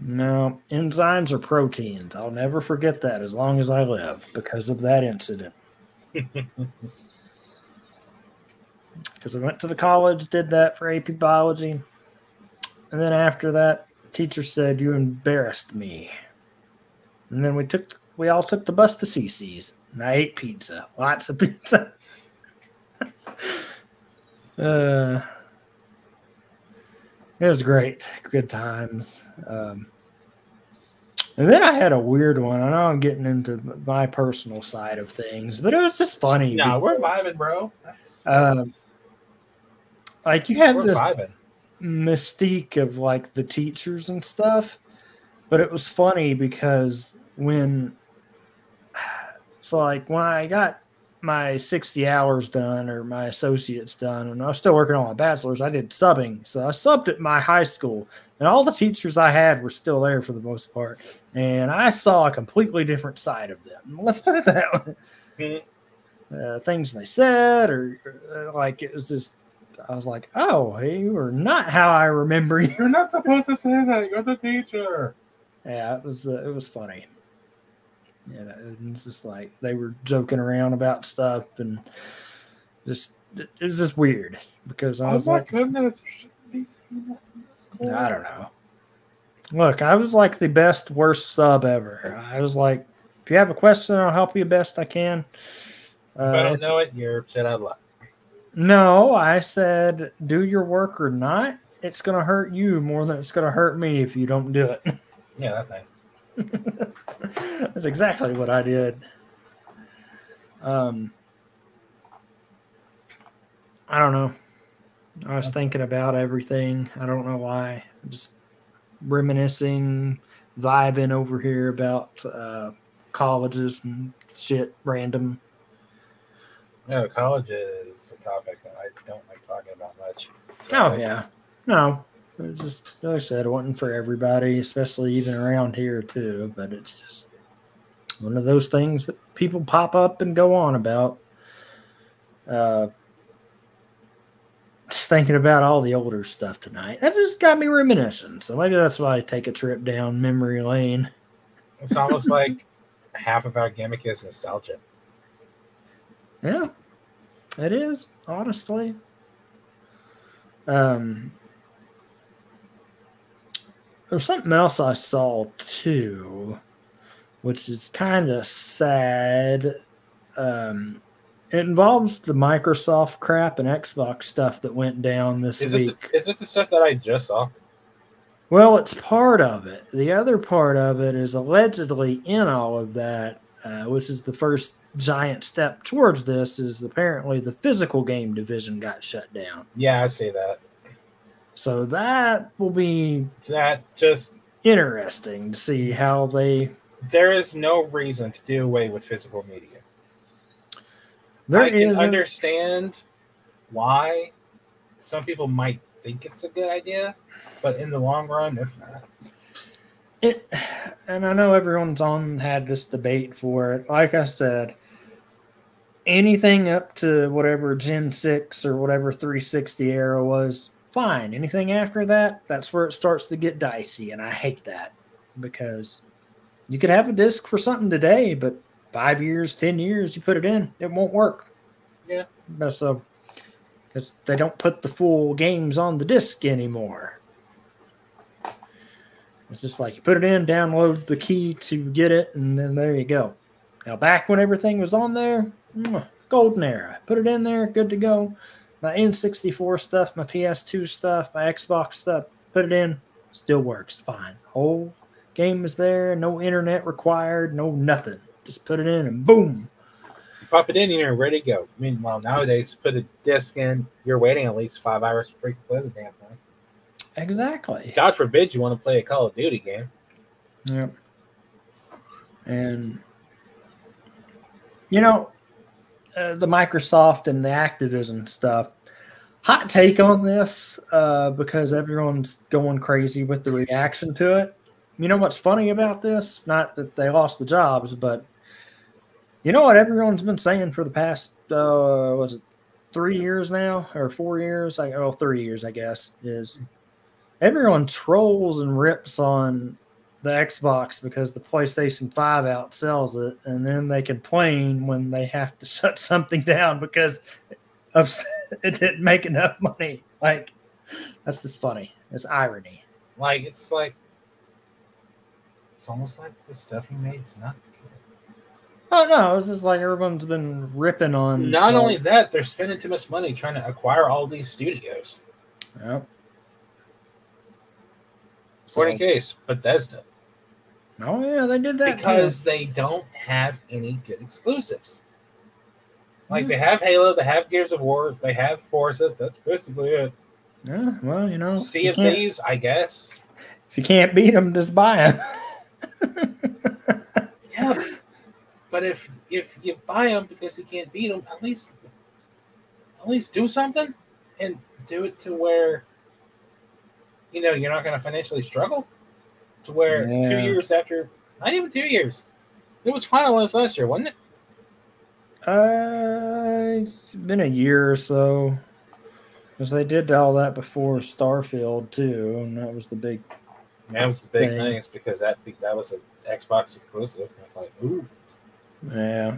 S1: No, enzymes are proteins. I'll never forget that as long as I live because of that incident. Because I went to the college, did that for AP Biology. And then after that, the teacher said, "You embarrassed me." And then we all took the bus to CC's. And I ate pizza. Lots of pizza. It was great. Good times. And then I had a weird one. I know I'm getting into my personal side of things, but it was just funny.
S2: No, we're vibing, bro.
S1: Like you have this
S2: vibing.
S1: mystique of like the teachers and stuff, but it was funny because when I got my 60 hours done or my associates done, and I was still working on my bachelor's, I did subbing. So I subbed at my high school, And all the teachers I had were still there for the most part. And I saw a completely different side of them. Let's put it that way.
S2: Mm-hmm.
S1: Things they said, or like it was just, I was like, oh, you are not how I remember you.
S2: You're not supposed to say that. You're the teacher.
S1: Yeah, it was funny. You know, it was just like they were joking around about stuff, and just it was just weird because I was like,
S2: goodness, you shouldn't be saying that in school.
S1: I don't know. Look, I was like the best, worst sub ever. I was like, if you have a question, I'll help you best I can.
S2: If I don't know it, you're shit out of luck.
S1: No, I said, do your work or not. It's going to hurt you more than it's going to hurt me if you don't do it.
S2: Yeah, that thing.
S1: That's exactly what I did. I don't know. I was thinking about everything. I don't know why. Just reminiscing, vibing over here about colleges and shit, random.
S2: No, college is a topic that I don't like talking about much. So.
S1: Oh, yeah. No. It's just, like I said, it wasn't for everybody, especially even around here, too. But it's just one of those things that people pop up and go on about. Just thinking about all the older stuff tonight. That just got me reminiscing. So maybe that's why I take a trip down memory lane.
S2: It's almost like half of our gimmick is nostalgia.
S1: Yeah, it is, honestly. There's something else I saw too, which is kind of sad. It involves the Microsoft crap and Xbox stuff that went down this week.
S2: Is it the stuff that I just saw?
S1: Well, it's part of it. The other part of it is allegedly in all of that, which is the first giant step towards this, is apparently the physical game division got shut down.
S2: Yeah, I see that.
S1: So that will be
S2: just
S1: interesting to see how they...
S2: There is no reason to do away with physical media.
S1: I
S2: can understand why some people might think it's a good idea, but in the long run, it's not.
S1: And I know everyone's had this debate for it. Like I said, anything up to whatever Gen 6 or whatever 360 era was, fine. Anything after that, that's where it starts to get dicey, and I hate that because you could have a disc for something today, but 5 years, 10 years, you put it in, it won't work.
S2: Yeah.
S1: So, because they don't put the full games on the disc anymore. It's just like you put it in, download the key to get it, and then there you go. Now, back when everything was on there, golden era. Put it in there, good to go. My N64 stuff, my PS2 stuff, my Xbox stuff, put it in, still works fine. Whole game is there, no internet required, no nothing. Just put it in and boom.
S2: You pop it in, you're ready to go. Meanwhile, nowadays, put a disc in, you're waiting at least 5 hours before you can play the damn thing.
S1: Exactly.
S2: God forbid you want to play a Call of Duty game.
S1: Yep. And, you know, the Microsoft and the Activision stuff, hot take on this because everyone's going crazy with the reaction to it. You know what's funny about this? Not that they lost the jobs, but you know what everyone's been saying for the past, was it 3 years now or 4 years? 3 years, I guess, is everyone trolls and rips on the Xbox because the PlayStation 5 outsells it, and then they complain when they have to shut something down because it didn't make enough money. Like, that's just funny. It's irony.
S2: It's almost like the stuff he made's not good.
S1: Oh, no, it's just like everyone's been ripping on...
S2: Not only that, they're spending too much money trying to acquire all these studios.
S1: Yep.
S2: For in case, Bethesda.
S1: Oh, yeah, they did that
S2: because they don't have any good exclusives. They have Halo, they have Gears of War, they have Forza. That's basically it.
S1: Yeah, well, you know.
S2: Sea of Thieves, I guess.
S1: If you can't beat them, just buy them.
S2: Yeah, but if you buy them because you can't beat them, at least do something and do it to where you're not going to financially struggle to where 2 years after, not even 2 years, it was finalized last year, wasn't it?
S1: It's been a year or so. Because they did all that before Starfield too, and that was the big.
S2: That was the big thing. It's because that was an Xbox exclusive. It's like, ooh,
S1: yeah.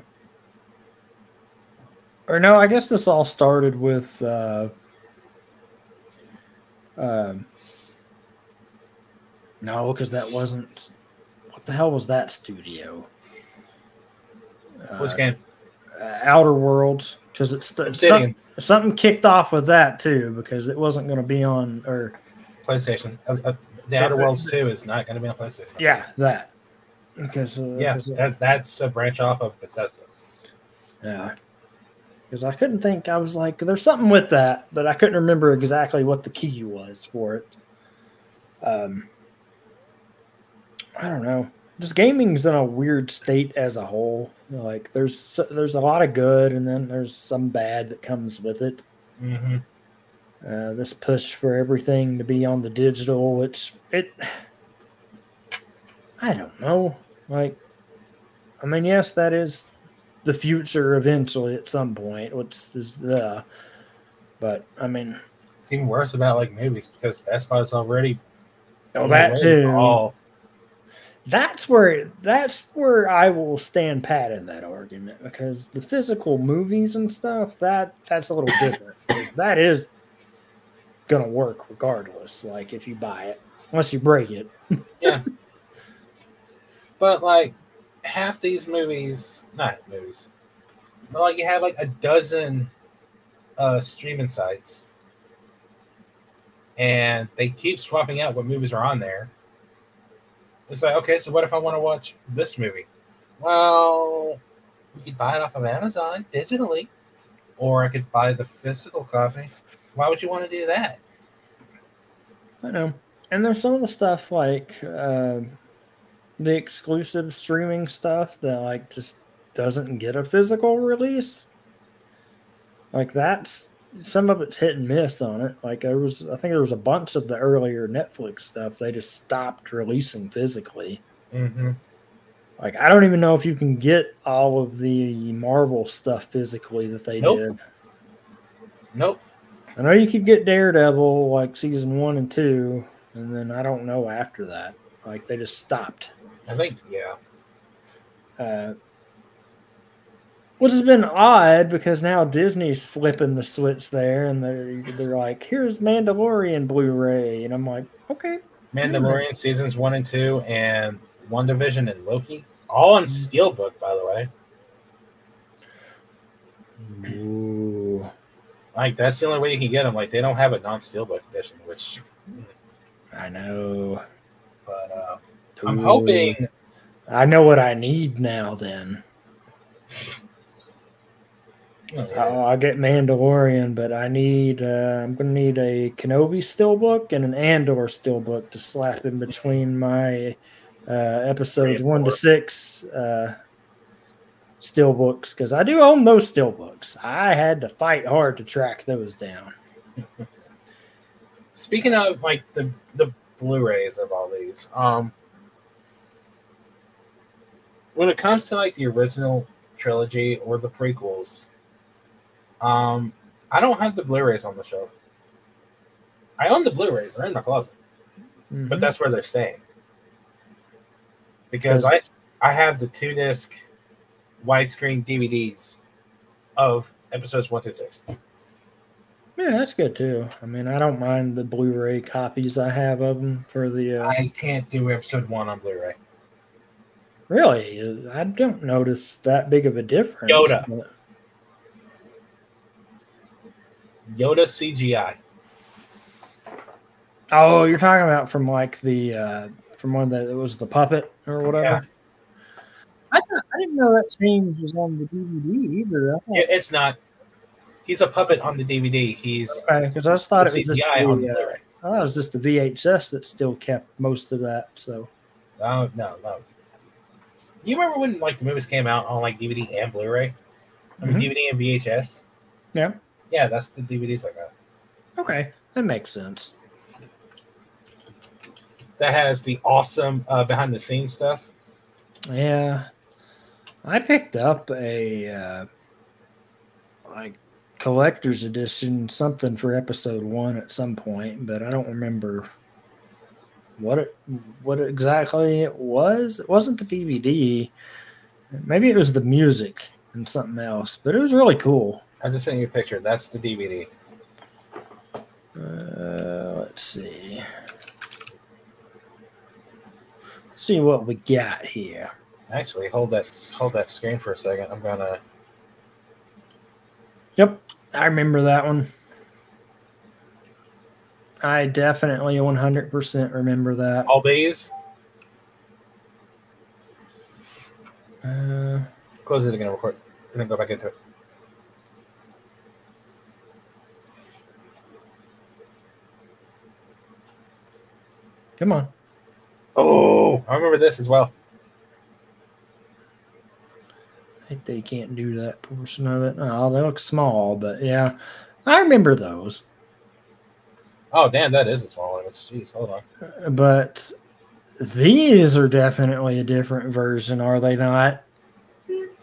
S1: Or no, I guess this all started with. No, because that wasn't. What the hell was that studio?
S2: Which game?
S1: Outer Worlds, because it's something kicked off with that too, because it wasn't going to be on or
S2: PlayStation. The Outer Worlds 2 is not going to be on PlayStation.
S1: Yeah, that. Because
S2: that's a branch off of Bethesda.
S1: Yeah, because I couldn't think. I was like, there's something with that, but I couldn't remember exactly what the key was for it. I don't know. Just gaming's in a weird state as a whole. Like there's a lot of good, and then there's some bad that comes with it.
S2: Mm-hmm.
S1: This push for everything to be on the digital, I don't know. Like, I mean, yes, that is the future eventually at some point. But I mean,
S2: it's even worse about like movies because Best Buy is already.
S1: Oh, that too. That's where I will stand pat in that argument, because the physical movies and stuff that's a little different. That is gonna work regardless. Like if you buy it, unless you break it.
S2: Yeah. But like half these movies, not movies, but like you have like a dozen streaming sites, and they keep swapping out what movies are on there. It's like, okay, so what if I want to watch this movie? Well, you could buy it off of Amazon digitally, or I could buy the physical copy. Why would you want to do that?
S1: I know. And there's some of the stuff like the exclusive streaming stuff that like just doesn't get a physical release. Like that's some of it's hit and miss on it. Like I think there was a bunch of the earlier Netflix stuff they just stopped releasing physically.
S2: Mm-hmm.
S1: Like I don't even know if you can get all of the Marvel stuff physically that they did.
S2: Nope.
S1: I know you could get Daredevil like season 1 and 2, and then I don't know after that. Like they just stopped.
S2: I think yeah.
S1: Which has been odd because now Disney's flipping the switch there, and they're like, "Here's Mandalorian Blu-ray," and I'm like, "Okay."
S2: Mandalorian seasons 1 and 2, and WandaVision and Loki, all on Steelbook, by the way.
S1: Ooh.
S2: Like that's the only way you can get them. Like they don't have a non-Steelbook edition, which
S1: I know.
S2: But I'm hoping.
S1: I know what I need now. Then. I'll get Mandalorian, but I need I'm gonna need a Kenobi steelbook and an Andor steelbook to slap in between my episodes 1 to 6 steelbooks, because I do own those steelbooks. I had to fight hard to track those down.
S2: Speaking of like the Blu-rays of all these, when it comes to like the original trilogy or the prequels, I don't have the Blu-rays on the shelf. I own the Blu-rays; they're in my closet, but that's where they're staying. Because I have the 2-disc widescreen DVDs of episodes 1 through 6.
S1: Yeah, that's good too. I mean, I don't mind the Blu-ray copies I have of them for the.
S2: I can't do episode 1 on Blu-ray.
S1: Really, I don't notice that big of a difference.
S2: Yoda CGI.
S1: Oh, you're talking about from like the from one that it was the puppet or whatever. Yeah. I didn't know that change was on the DVD either.
S2: It's not. He's a puppet on the DVD. He's
S1: okay, because I just thought it was just
S2: on the Blu-ray.
S1: I thought it was just the VHS that still kept most of that. So.
S2: No. You remember when like the movies came out on like DVD and Blu-ray? I mean DVD and VHS.
S1: Yeah.
S2: Yeah, that's the DVDs I got.
S1: Okay, that makes sense.
S2: that has the awesome behind the scenes stuff.
S1: Yeah, I picked up a like collector's edition something for episode 1 at some point, but I don't remember what exactly it was. It wasn't the DVD. Maybe it was the music and something else, but it was really cool.
S2: I just sent you a picture. That's the DVD.
S1: Let's see. Let's see what we got here.
S2: Actually, hold that screen for a second. I'm gonna.
S1: Yep, I remember that one. I definitely 100% remember that.
S2: All these. Close it again, record, and then go back into it.
S1: Come on.
S2: Oh, I remember this as well.
S1: I think they can't do that portion of it. Oh, they look small, but yeah, I remember those.
S2: Oh, damn, that is a small one. Jeez, hold on.
S1: But these are definitely a different version, are they not?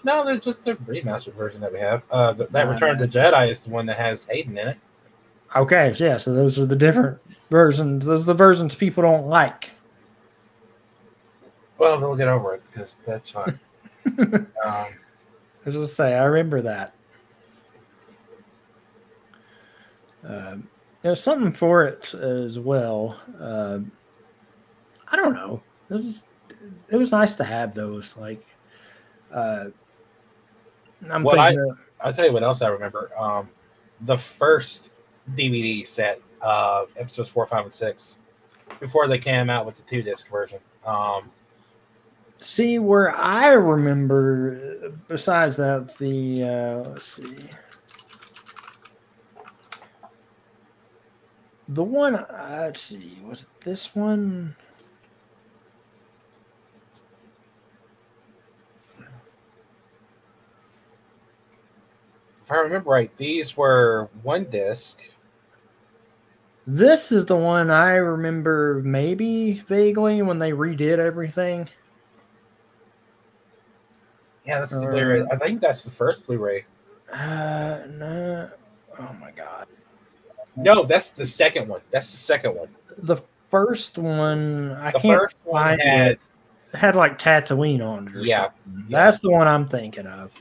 S2: No, they're just the remastered version that we have. That Return of the Jedi is the one that has Hayden in it.
S1: Okay, so yeah, so those are the different versions. Those are the versions people don't like.
S2: Well, they'll get over it because that's fine.
S1: I was just say, I remember that. There's something for it as well. I don't know. It was nice to have those. Like,
S2: I'll tell you what else I remember. The first DVD set of episodes 4, 5, and 6 before they came out with the 2-disc version.
S1: See, where I remember, besides that, let's see. The one, let's see, was it this one?
S2: If I remember right, these were 1 disc.
S1: This is the one I remember maybe vaguely when they redid everything.
S2: Yeah, that's the Blu-ray. I think that's the first Blu-ray.
S1: No. Oh my God.
S2: No, that's the second one.
S1: The first one,
S2: the first one
S1: had like Tatooine on it or something.
S2: Yeah.
S1: That's the one I'm thinking of.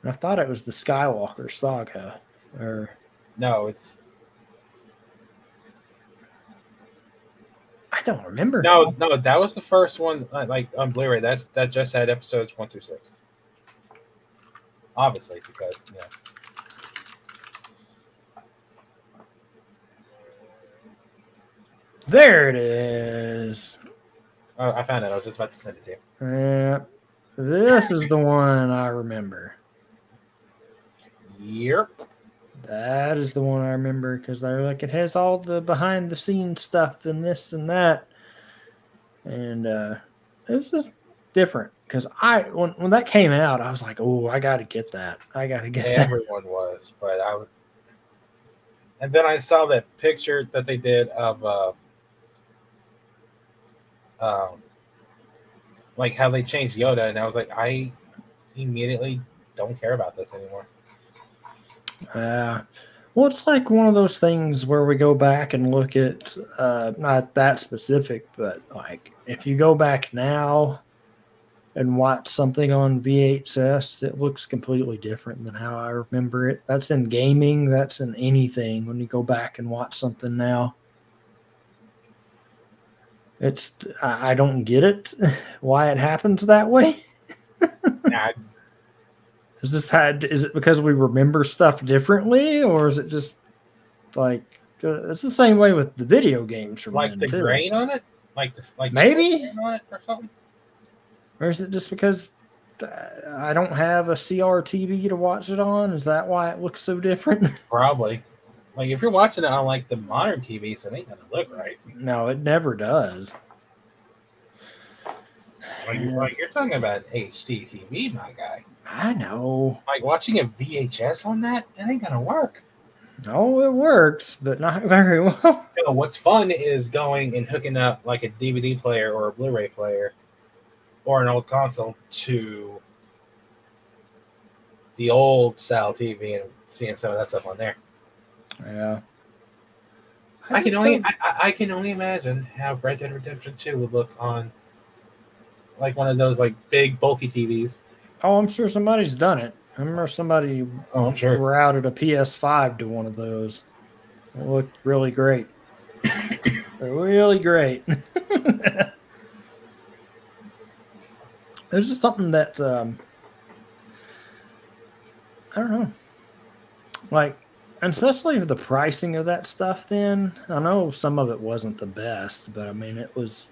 S1: I thought it was the Skywalker saga.
S2: No, it's.
S1: I don't remember.
S2: No, that was the first one, like on Blu-ray. That just had episodes 1 through 6. Obviously, because
S1: There it is.
S2: Oh, I found it. I was just about to send it to you.
S1: Yeah, this is the one I remember.
S2: Yep.
S1: That is the one I remember because they're like, it has all the behind the scenes stuff and this and that. And it was just different because when that came out, I was like, oh, I got to get that. I got to get that.
S2: Everyone was, but I would. And then I saw that picture that they did of like how they changed Yoda, and I was like, I immediately don't care about this anymore.
S1: Well, it's like one of those things where we go back and look at not that specific, but like if you go back now and watch something on VHS, it looks completely different than how I remember it. That's in gaming, that's in anything. When you go back and watch something now, I don't get it why it happens that way. Is it because we remember stuff differently, or is it just like it's the same way with the video games from
S2: like the grain on it, like
S1: maybe
S2: the on it or something,
S1: or is it just because I don't have a CRTV to watch it on? Is that why it looks so different?
S2: Probably. Like if you're watching it on like the modern TVs, it ain't gonna look right.
S1: No, it never does.
S2: Like you're talking about HD TV, my guy.
S1: I know.
S2: Like watching a VHS on that, it ain't gonna work.
S1: No, it works, but not very well.
S2: know, what's fun is going and hooking up like a DVD player or a Blu-ray player or an old console to the old style TV and seeing some of that stuff on there.
S1: Yeah.
S2: I can only imagine how Red Dead Redemption 2 would look on like one of those like big bulky TVs.
S1: Oh, I'm sure somebody's done it. I remember somebody
S2: I'm sure
S1: routed a PS5 to one of those. It looked really great. Really great. There's just something that I don't know. Like, and especially the pricing of that stuff then. I know some of it wasn't the best, but I mean it's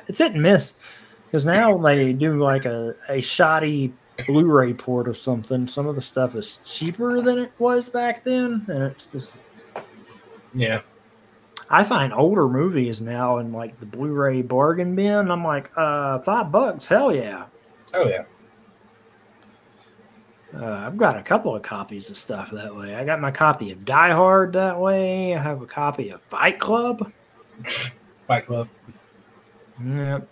S1: hit and miss. Because now they do like a shoddy Blu-ray port of something. Some of the stuff is cheaper than it was back then, and it's just I find older movies now in like the Blu-ray bargain bin. I'm like, $5, hell yeah.
S2: Oh yeah.
S1: I've got a couple of copies of stuff that way. I got my copy of Die Hard that way. I have a copy of Fight Club.
S2: Fight Club.
S1: Yep.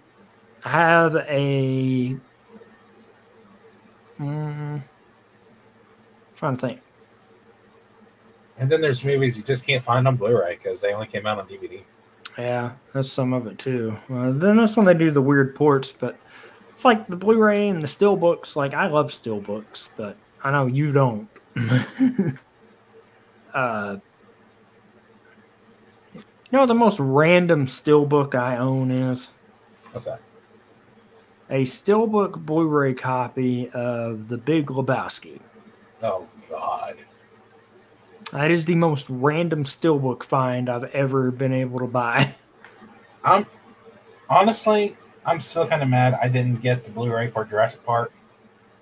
S1: I have a trying to think.
S2: And then there's movies you just can't find on Blu-ray because they only came out on DVD.
S1: Yeah, that's some of it too. Then that's when they do the weird ports, but it's like the Blu-ray and the steelbooks. Like, I love steelbooks, but I know you don't. You know what the most random steelbook I own is?
S2: What's that?
S1: A steelbook Blu-ray copy of The Big Lebowski.
S2: Oh, God.
S1: That is the most random steelbook find I've ever been able to buy.
S2: Honestly, I'm still kind of mad I didn't get the Blu-ray for Jurassic Park,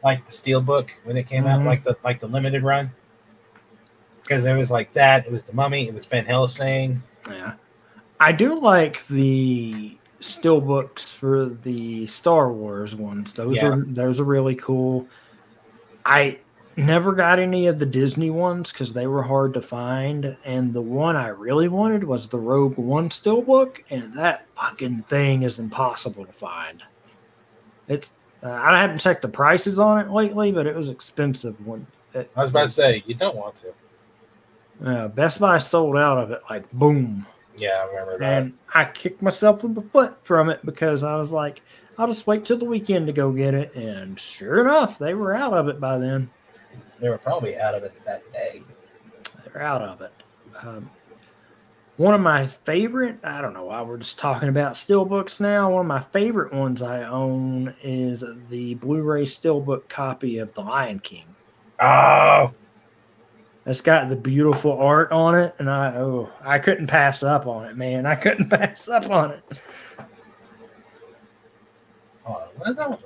S2: like the steelbook when it came out, like the limited run. Because it was like that. It was The Mummy. It was Van Helsing.
S1: Yeah. I do like the steelbooks for the Star Wars ones. Those are really cool. I never got any of the Disney ones because they were hard to find, and the one I really wanted was the Rogue One steelbook, and that fucking thing is impossible to find. It's I haven't checked the prices on it lately, but it was expensive.
S2: I was about to say, you don't want to.
S1: Best Buy sold out of it like boom.
S2: Yeah, I remember that.
S1: And I kicked myself in the foot from it because I was like, I'll just wait till the weekend to go get it. And sure enough, they were out of it by then.
S2: They were probably out of it that day.
S1: They're out of it. One of my favorite, I don't know why we're just talking about steelbooks now. One of my favorite ones I own is the Blu-ray steelbook copy of The Lion King.
S2: Oh!
S1: It's got the beautiful art on it, and I couldn't pass up on it, man. I couldn't pass up on it.
S2: What is that one?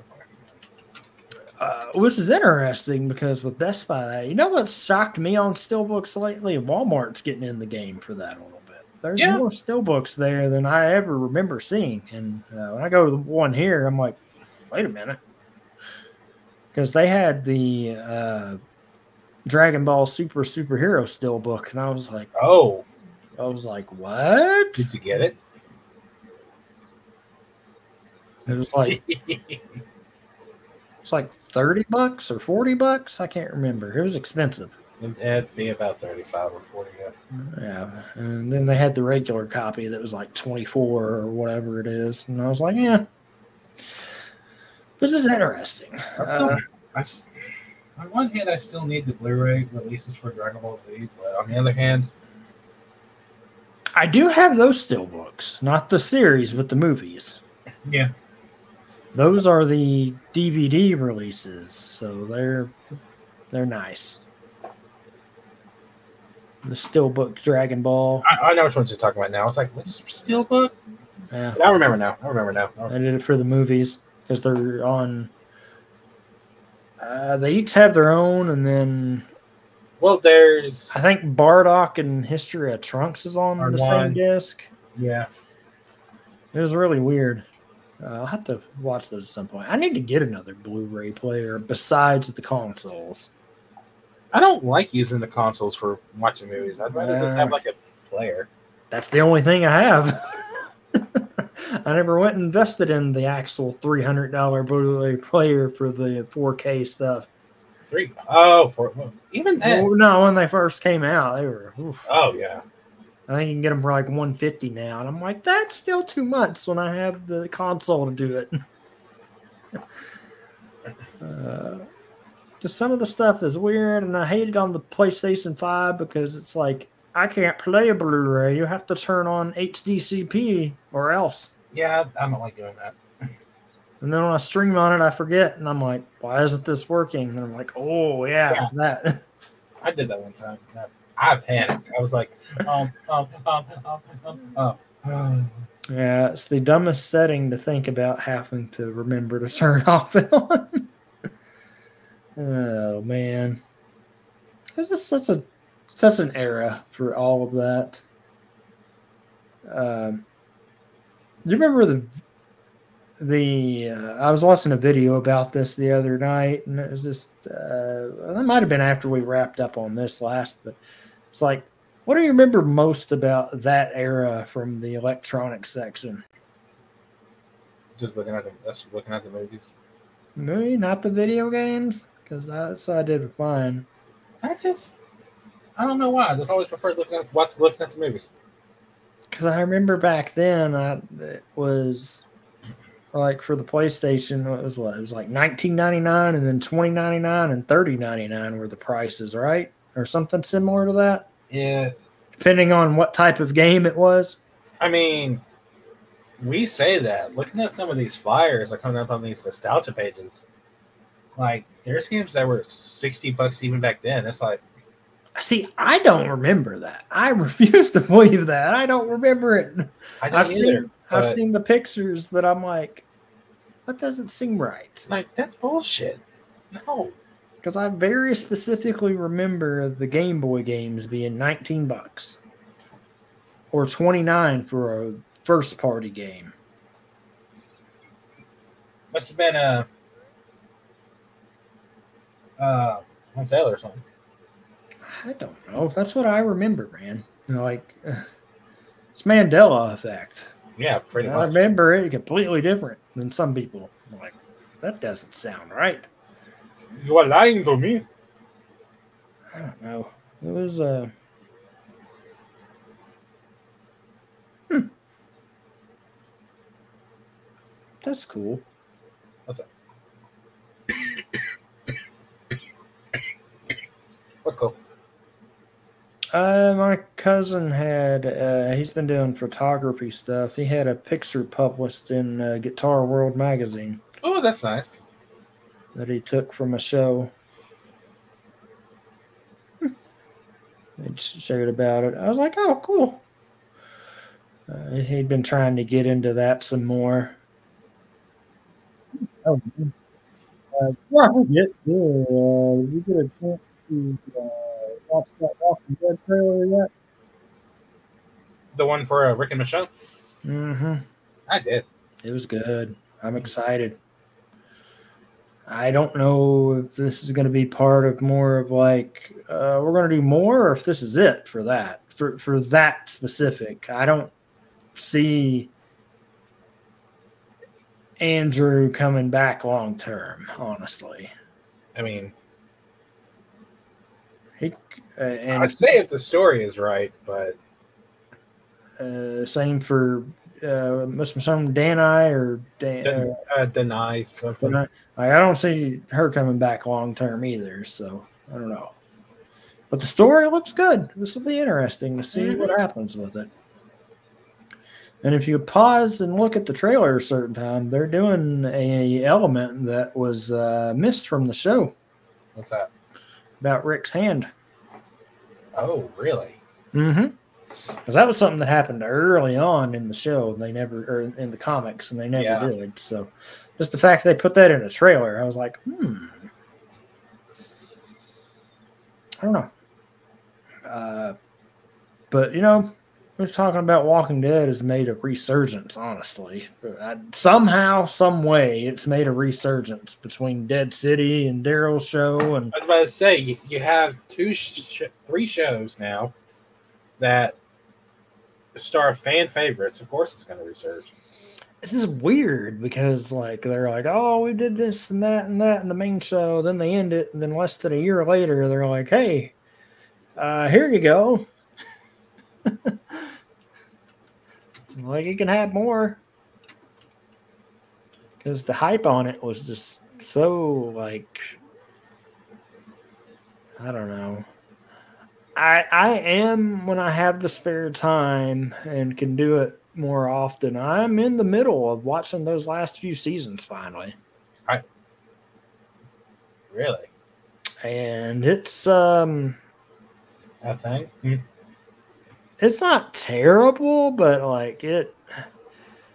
S1: Which is interesting because with Best Buy, you know what shocked me on steelbooks lately? Walmart's getting in the game for that a little bit. There's more steelbooks there than I ever remember seeing. And when I go to the one here, I'm like, wait a minute. Because they had the Dragon Ball Superhero steelbook, and I was like, what?
S2: Did you get it?
S1: It was like it's like $30 or $40. I can't remember. It was expensive.
S2: It had to be about 35 or 40.
S1: Yeah, and then they had the regular copy that was like 24 or whatever it is, and I was like, yeah, this is interesting.
S2: On one hand, I still need the Blu-ray releases for Dragon Ball Z, but on the other hand,
S1: I do have those steelbooks, not the series, but the movies.
S2: Yeah.
S1: Those are the DVD releases, so they're nice. The steelbook Dragon Ball.
S2: I know which ones you're talking about now. It's like, what's steelbook?
S1: Yeah.
S2: I remember now.
S1: I did it for the movies because they're on. They each have their own, and then.
S2: Well, there's.
S1: I think Bardock and History of Trunks is on the same disc.
S2: Yeah.
S1: It was really weird. I'll have to watch those at some point. I need to get another Blu-ray player besides the consoles.
S2: I don't like using the consoles for watching movies. I'd rather just have like a player.
S1: that's the only thing I have. I never went and invested in the actual $300 Blu-ray player for the 4K stuff.
S2: Even then.
S1: Well, no, when they first came out, they were. Oof.
S2: Oh yeah.
S1: I think you can get them for like $150 now, and I'm like, that's still too much when I have the console to do it. Just some of the stuff is weird, and I hate it on the PlayStation 5 because it's like I can't play a Blu-ray. You have to turn on HDCP or else.
S2: Yeah, I don't like doing that.
S1: And then when I stream on it, I forget, and I'm like, why isn't this working? And I'm like, oh yeah. That.
S2: I did that one time. I panicked. I was like,
S1: Yeah, it's the dumbest setting to think about having to remember to turn off and on. Oh man, it was just such an era for all of that. Do you remember I was watching a video about this the other night, and it was just it might have been after we wrapped up on this last, but it's like, what do you remember most about that era from the electronics section?
S2: Just looking at the movies.
S1: Maybe not the video games, because that's what I did with mine.
S2: I don't know why. I just always preferred looking at the movies.
S1: Because I remember back then, it was like for the PlayStation, it was like $19.99, and then $20.99 and $30.99 were the prices, right? Or something similar to that.
S2: Yeah.
S1: Depending on what type of game it was.
S2: I mean, we say that. Looking at some of these flyers are coming up on these nostalgia pages. Like, there's games that were $60 even back then. It's like,
S1: see, I don't remember that. I refuse to believe that. I don't remember it. I've seen the pictures, but I'm like, that doesn't seem right.
S2: Like, that's bullshit. No.
S1: Because I very specifically remember the Game Boy games being $19 or $29 for a first party game.
S2: Must have been on sale or something.
S1: I don't know. That's what I remember, man. You know, like it's Mandela effect.
S2: Yeah, pretty much.
S1: I remember it completely different than some people. I'm like, that doesn't sound right.
S2: You are lying to me.
S1: I don't know. It was That's cool.
S2: What's up? What's cool?
S1: My cousin had he's been doing photography stuff. He had a picture published in Guitar World magazine.
S2: Oh, that's nice.
S1: That he took from a show. He shared about it. I was like, oh, cool. He'd been trying to get into that some more. Oh, before I forget, did you get a chance to watch that Walking Dead trailer yet?
S2: The one for Rick and Michonne?
S1: Mm-hmm.
S2: I did.
S1: It was good. I'm excited. I don't know if this is going to be part of more of like we're going to do more, or if this is it for that for that specific. I don't see Andrew coming back long term, honestly.
S2: I mean,
S1: I'd
S2: say if the story is right, but
S1: same for Miss Michonne Danai or
S2: Deny something.
S1: I don't see her coming back long term either, so I don't know. But the story looks good. This will be interesting to see what happens with it. And if you pause and look at the trailer a certain time, they're doing a element that was missed from the show.
S2: What's that?
S1: About Rick's hand.
S2: Oh, really?
S1: Mm-hmm. Because that was something that happened early on in the show. They never, or in the comics, and they never did. So just the fact they put that in a trailer, I was like, I don't know. But, you know, we're talking about Walking Dead has made a resurgence, honestly. Somehow, some way, it's made a resurgence between Dead City and Daryl's show. And
S2: I was about to say, you have three shows now that star fan favorites, of course it's going to resurge.
S1: This is weird because like they're like, oh, we did this and that in the main show. Then they end it, and then less than a year later, they're like, hey, here you go. Like you can have more because the hype on it was just so like, I don't know. I am, when I have the spare time and can do it more often, I'm in the middle of watching those last few seasons finally.
S2: Really?
S1: And it's
S2: I think
S1: it's not terrible, but like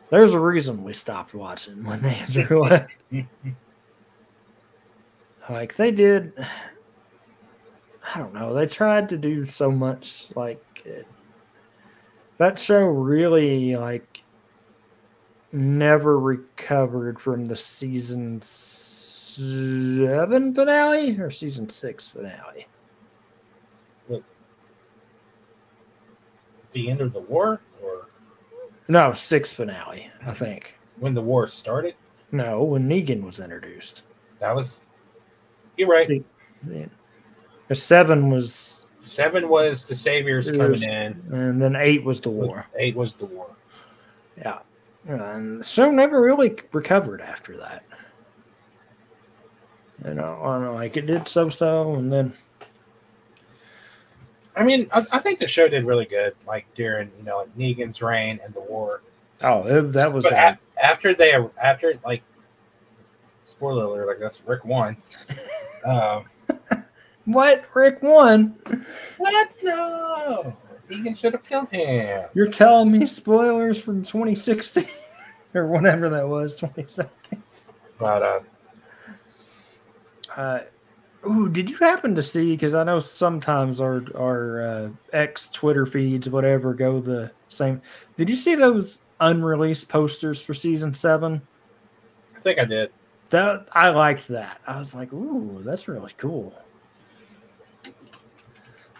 S1: there's a reason we stopped watching when Andrew left. Like they did, I don't know, they tried to do so much. Like that show really like never recovered from the season 7 finale or season 6 finale.
S2: The end of the war, or
S1: no, 6 finale, I think.
S2: When the war started?
S1: No, when Negan was introduced.
S2: That was. You're right.
S1: The 7 was.
S2: 7 was the saviors coming in,
S1: and then 8 was the war.
S2: 8 was the war.
S1: Yeah, and the show never really recovered after that. You know, I don't know, like it did so, and then.
S2: I mean, I think the show did really good, like during like Negan's reign and the war.
S1: Oh, that was.
S2: But after like, spoiler alert, I guess Rick won.
S1: What? Rick won?
S2: What? No, Negan should have killed him.
S1: You're telling me spoilers from 2016 or whatever that was, 2017.
S2: But
S1: ooh, did you happen to see? Because I know sometimes our ex Twitter feeds, whatever, go the same. Did you see those unreleased posters for season 7?
S2: I think I did.
S1: That I liked that. I was like, ooh, that's really cool.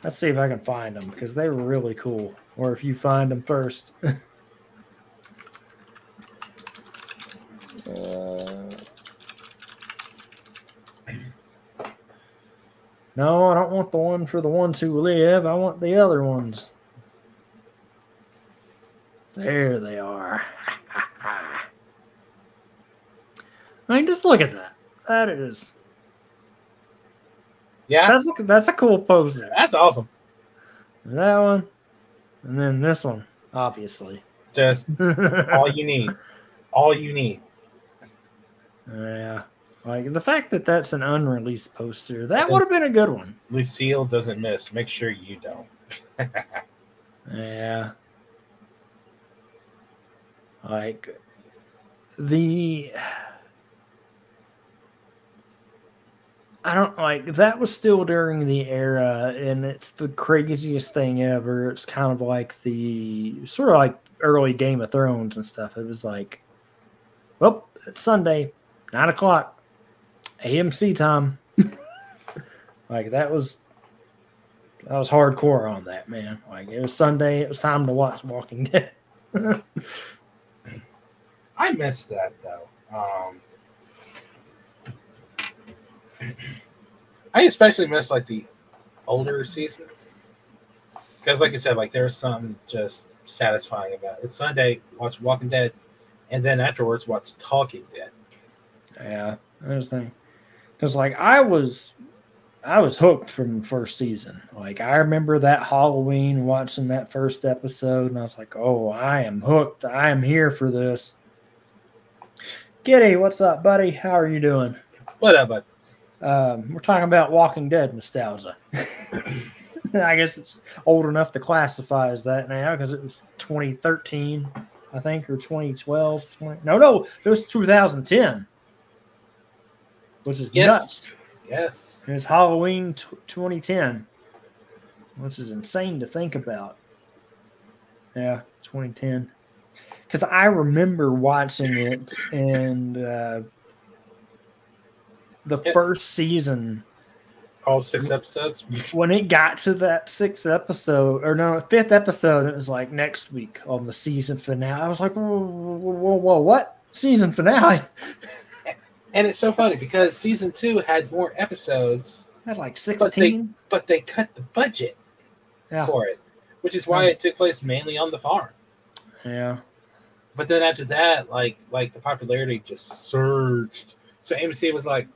S1: Let's see if I can find them because they were really cool. Or if you find them first. No, I don't want the one for the ones who live. I want the other ones. There they are. I mean, just look at that. That is.
S2: Yeah.
S1: That's a cool poster.
S2: That's awesome.
S1: That one. And then this one, obviously.
S2: Just all you need. All you need.
S1: Yeah. Like the fact that that's an unreleased poster, that would have been a good one.
S2: Lucille doesn't miss. Make sure you don't.
S1: Yeah. Like I don't like that was still during the era, and it's the craziest thing ever. It's kind of like the sort of like early Game of Thrones and stuff. It was like, well, it's Sunday, 9:00. AMC time. Like that was hardcore on that, man. Like it was Sunday, it was time to watch Walking Dead.
S2: I missed that though. I especially miss like the older seasons because, like you said, like there's something just satisfying about it. It's Sunday, watch Walking Dead, and then afterwards watch Talking Dead.
S1: Yeah, there's the thing. Because like I was hooked from the first season. Like I remember that Halloween watching that first episode, and I was like, "Oh, I am hooked. I am here for this." Giddy, what's up, buddy? How are you doing?
S2: What up, bud?
S1: We're talking about Walking Dead nostalgia. I guess it's old enough to classify as that now because it was 2013, I think, or 2012. No, it was 2010. Which is nuts.
S2: Yes.
S1: It was Halloween 2010, which is insane to think about. Yeah, 2010. Because I remember watching it, and the first season
S2: All 6 episodes.
S1: When it got to that 6th episode, or no, 5th episode, it was like next week on the season finale. I was like, whoa, what? Season finale?
S2: And it's so funny because season 2 had more episodes.
S1: Had like 16.
S2: But they cut the budget for it, which is why it took place mainly on the farm.
S1: Yeah.
S2: But then after that, like the popularity just surged. So AMC was like,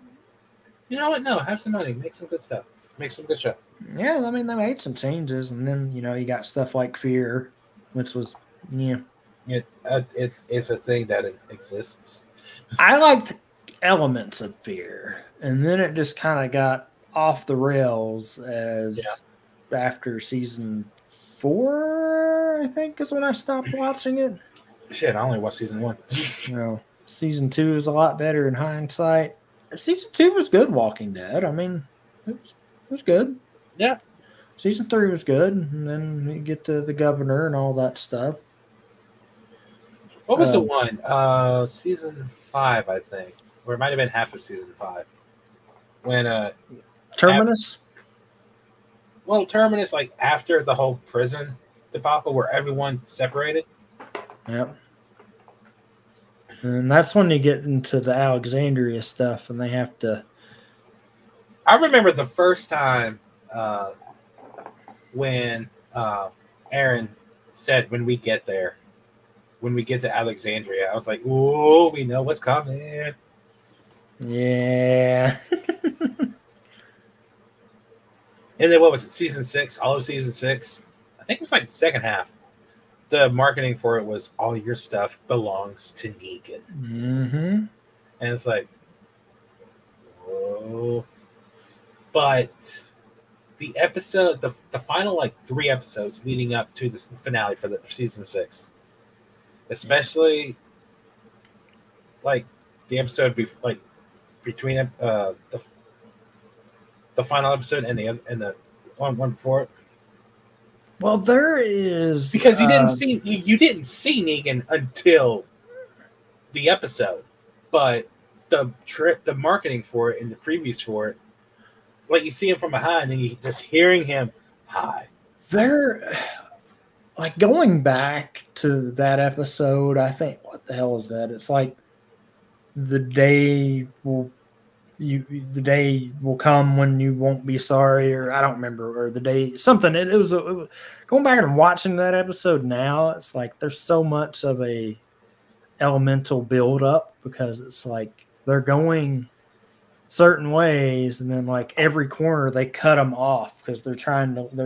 S2: you know what? No, have some money, make some good stuff, make some good show.
S1: Yeah, I mean they made some changes, and then you got stuff like Fear, which was
S2: it's a thing that it exists.
S1: I liked elements of Fear, and then it just kind of got off the rails after season 4, I think, is when I stopped watching it.
S2: Shit, I only watched season 1.
S1: Season 2 is a lot better in hindsight. Season 2 was good, Walking Dead. I mean, it was good.
S2: Yeah.
S1: Season 3 was good, and then you get to the governor and all that stuff.
S2: What was the one? Season 5, I think. Or it might have been half of season 5. When
S1: Terminus?
S2: Terminus, like after the whole prison debacle where everyone separated.
S1: Yep. And that's when you get into the Alexandria stuff, and they have to.
S2: I remember the first time when Aaron said, when we get to Alexandria, I was like, "Ooh, we know what's coming."
S1: Yeah.
S2: And then what was it? Season 6, all of season 6. I think it was like the second half. The marketing for it was all your stuff belongs to Negan.
S1: Mm-hmm.
S2: And it's like, whoa. But the episode, the final like 3 episodes leading up to the finale for the season 6, especially like the episode between the final episode and the one before it.
S1: Well, there is
S2: because you didn't see Negan until the episode, but the marketing for it and the previews for it, like you see him from behind, and then you just hearing him hi.
S1: They're like going back to that episode. I think what the hell is that? It's like the day will come when you won't be sorry, or I don't remember, or the day something. It was going back and watching that episode now. It's like there's so much of a elemental build up because it's like they're going certain ways, and then like every corner they cut them off because they're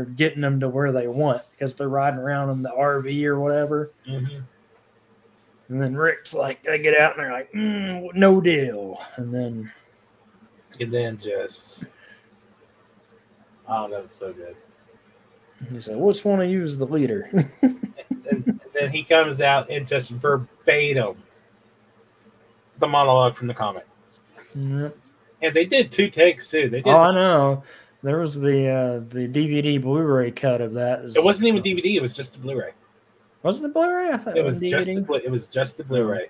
S1: getting them to where they want because they're riding around in the RV or whatever.
S2: Mm-hmm.
S1: And then Rick's like, they get out and they're like, no deal, and then
S2: just, oh, that was so good.
S1: He said, which one of you is the leader?
S2: and then he comes out and just verbatim the monologue from the comic.
S1: Yep.
S2: And they did 2 takes too. They did.
S1: Oh, I know. There was the DVD Blu-ray cut of that.
S2: It wasn't even DVD. It was just the Blu-ray.
S1: Wasn't it Blu-ray? I thought
S2: it was just the Blu-ray.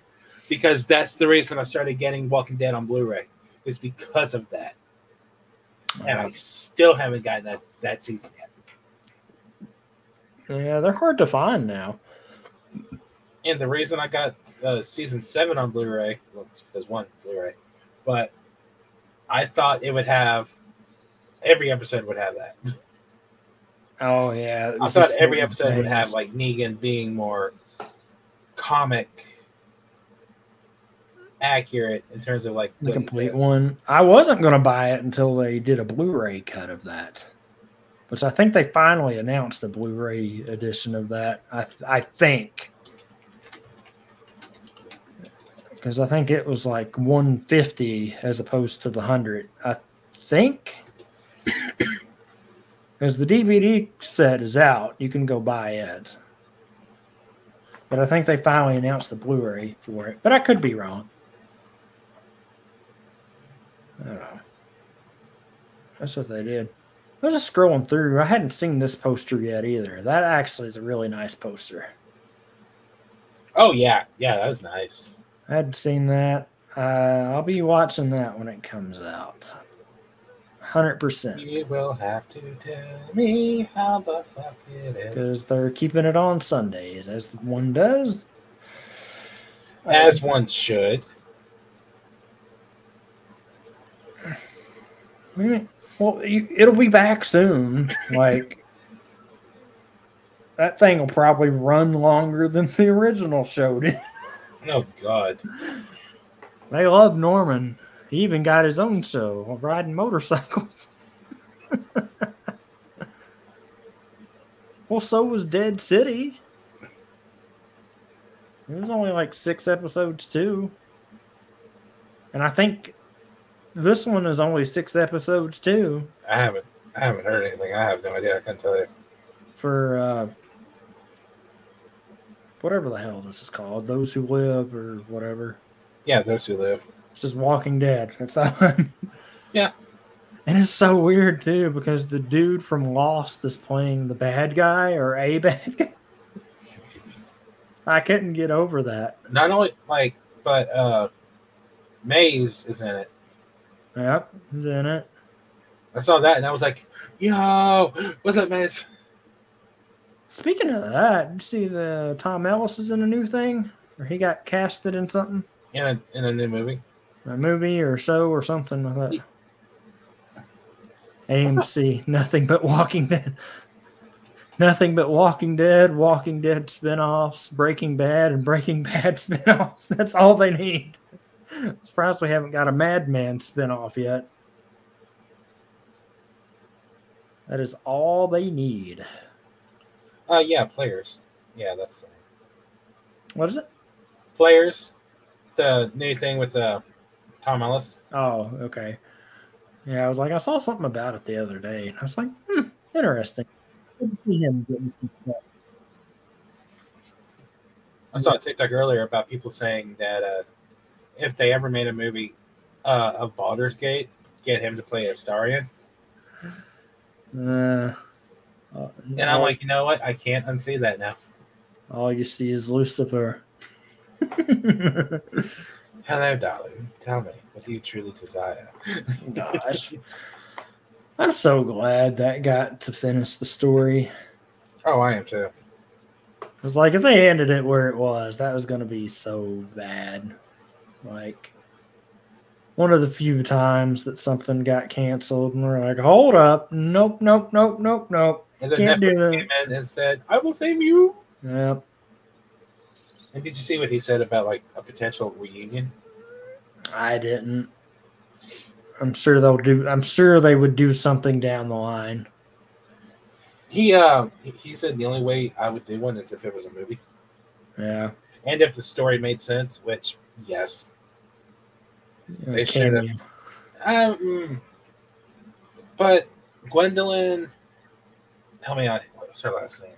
S2: Because that's the reason I started getting Walking Dead on Blu-ray. Is because of that. And I still haven't gotten that season yet.
S1: Yeah, they're hard to find now.
S2: And the reason I got season 7 on Blu-ray, well, it's because one Blu-ray, but I thought it would have every episode would have that.
S1: Oh yeah,
S2: I thought every episode would have like Negan being more comic accurate in terms of like
S1: the complete one. I wasn't going to buy it until they did a Blu-ray cut of that, which I think they finally announced the Blu-ray edition of that. I think, because I think it was like 150 as opposed to the 100. I think because the DVD set is out, you can go buy it. But I think they finally announced the Blu-ray for it. But I could be wrong. I don't know. That's what they did. I was just scrolling through. I hadn't seen this poster yet either. That actually is a really nice poster.
S2: Oh, yeah. Yeah, that was nice.
S1: I hadn't seen that. I'll be watching that when it comes out. 100%.
S2: You will have to tell me how the fuck it is.
S1: Because they're keeping it on Sundays, as one does.
S2: As one should.
S1: Well, it'll be back soon. Like, that thing will probably run longer than the original show did.
S2: Oh, God.
S1: They love Norman. He even got his own show, riding motorcycles. Well, so was Dead City. It was only like 6 episodes, too. And I think this one is only 6 episodes, too.
S2: I haven't heard anything. I have no idea. I can't tell you.
S1: For whatever the hell this is called. Those Who Live or whatever.
S2: Yeah, Those Who Live.
S1: It's just Walking Dead. That's all.
S2: Yeah.
S1: And it's so weird, too, because the dude from Lost is playing the bad guy or a bad guy. I couldn't get over that.
S2: Not only, but Maze is in it.
S1: Yep, he's in it.
S2: I saw that, and I was like, yo, what's up, Maze?
S1: Speaking of that, did you see the Tom Ellis is in a new thing? Or he got casted in something?
S2: In a new movie?
S1: A movie or show or something like that. AMC, Nothing But Walking Dead. Nothing But Walking Dead spinoffs, Breaking Bad, and Breaking Bad spinoffs. That's all they need. I'm surprised we haven't got a Madman spinoff yet. That is all they need.
S2: Yeah, Players. Yeah, that's
S1: What is it?
S2: Players. The new thing with Tom Ellis.
S1: Oh, okay. Yeah, I was like, I saw something about it the other day, and I was like, interesting. Good to see him getting some stuff.
S2: I saw a TikTok earlier about people saying that if they ever made a movie of Baldur's Gate, get him to play Astarion. And I'm like, you know what? I can't unsee that now.
S1: All you see is Lucifer.
S2: Hello, darling. Tell me, what do you truly desire?
S1: Gosh. I'm so glad that got to finish the story.
S2: Oh, I am too.
S1: It was like, if they ended it where it was, that was going to be so bad. Like, one of the few times that something got canceled, and we're like, hold up. Nope.
S2: And then
S1: Can't do
S2: Netflix
S1: that.
S2: came in and said, I will save you.
S1: Yep.
S2: And did you see what he said about like a potential reunion?
S1: I didn't. I'm sure they would do something down the line.
S2: He said the only way I would do one is if it was a movie.
S1: Yeah.
S2: And if the story made sense, which yes. They should have. But Gwendolyn, help me out. What's her last name?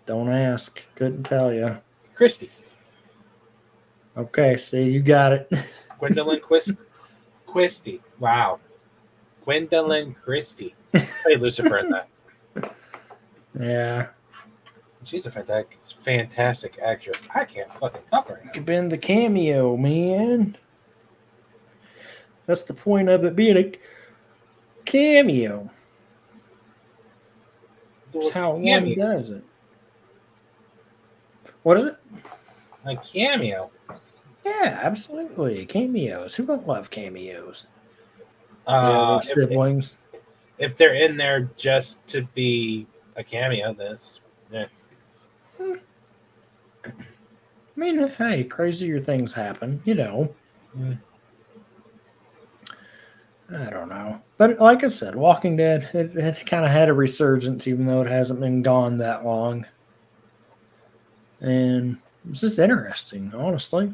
S1: Don't ask. Couldn't tell you.
S2: Christie.
S1: Okay, see, you got it.
S2: Gwendolyn Christie. Wow. Gwendolyn Christie. Play Lucifer in that.
S1: Yeah.
S2: She's a fantastic actress. I can't fucking talk right now.
S1: Could been the cameo, man. That's the point of it being a cameo. That's how one does it. What is it?
S2: A cameo.
S1: Yeah, absolutely. Cameos. Who don't love cameos?
S2: Siblings. If they're in there just to be a cameo, that's
S1: I mean, hey, crazier things happen, you know. I don't know. But like I said, Walking Dead, it kind of had a resurgence, even though it hasn't been gone that long. And it's just interesting, honestly.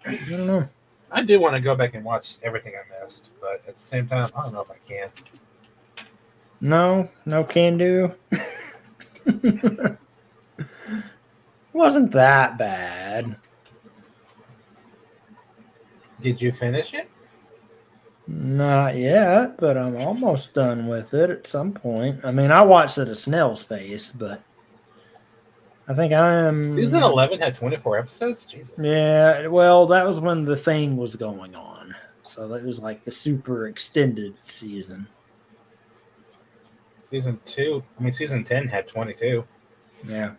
S1: I don't know.
S2: I do want to go back and watch everything I missed, but at the same time, I don't know if I can.
S1: No can do. Wasn't that bad.
S2: Did you finish it?
S1: Not yet, but I'm almost done with it at some point. I mean, I watched it at a snail's pace, but I think I am.
S2: Season 11 had 24 episodes? Jesus.
S1: Yeah, well, that was when the thing was going on. So that was like the super extended season.
S2: Season 10 had 22.
S1: Yeah.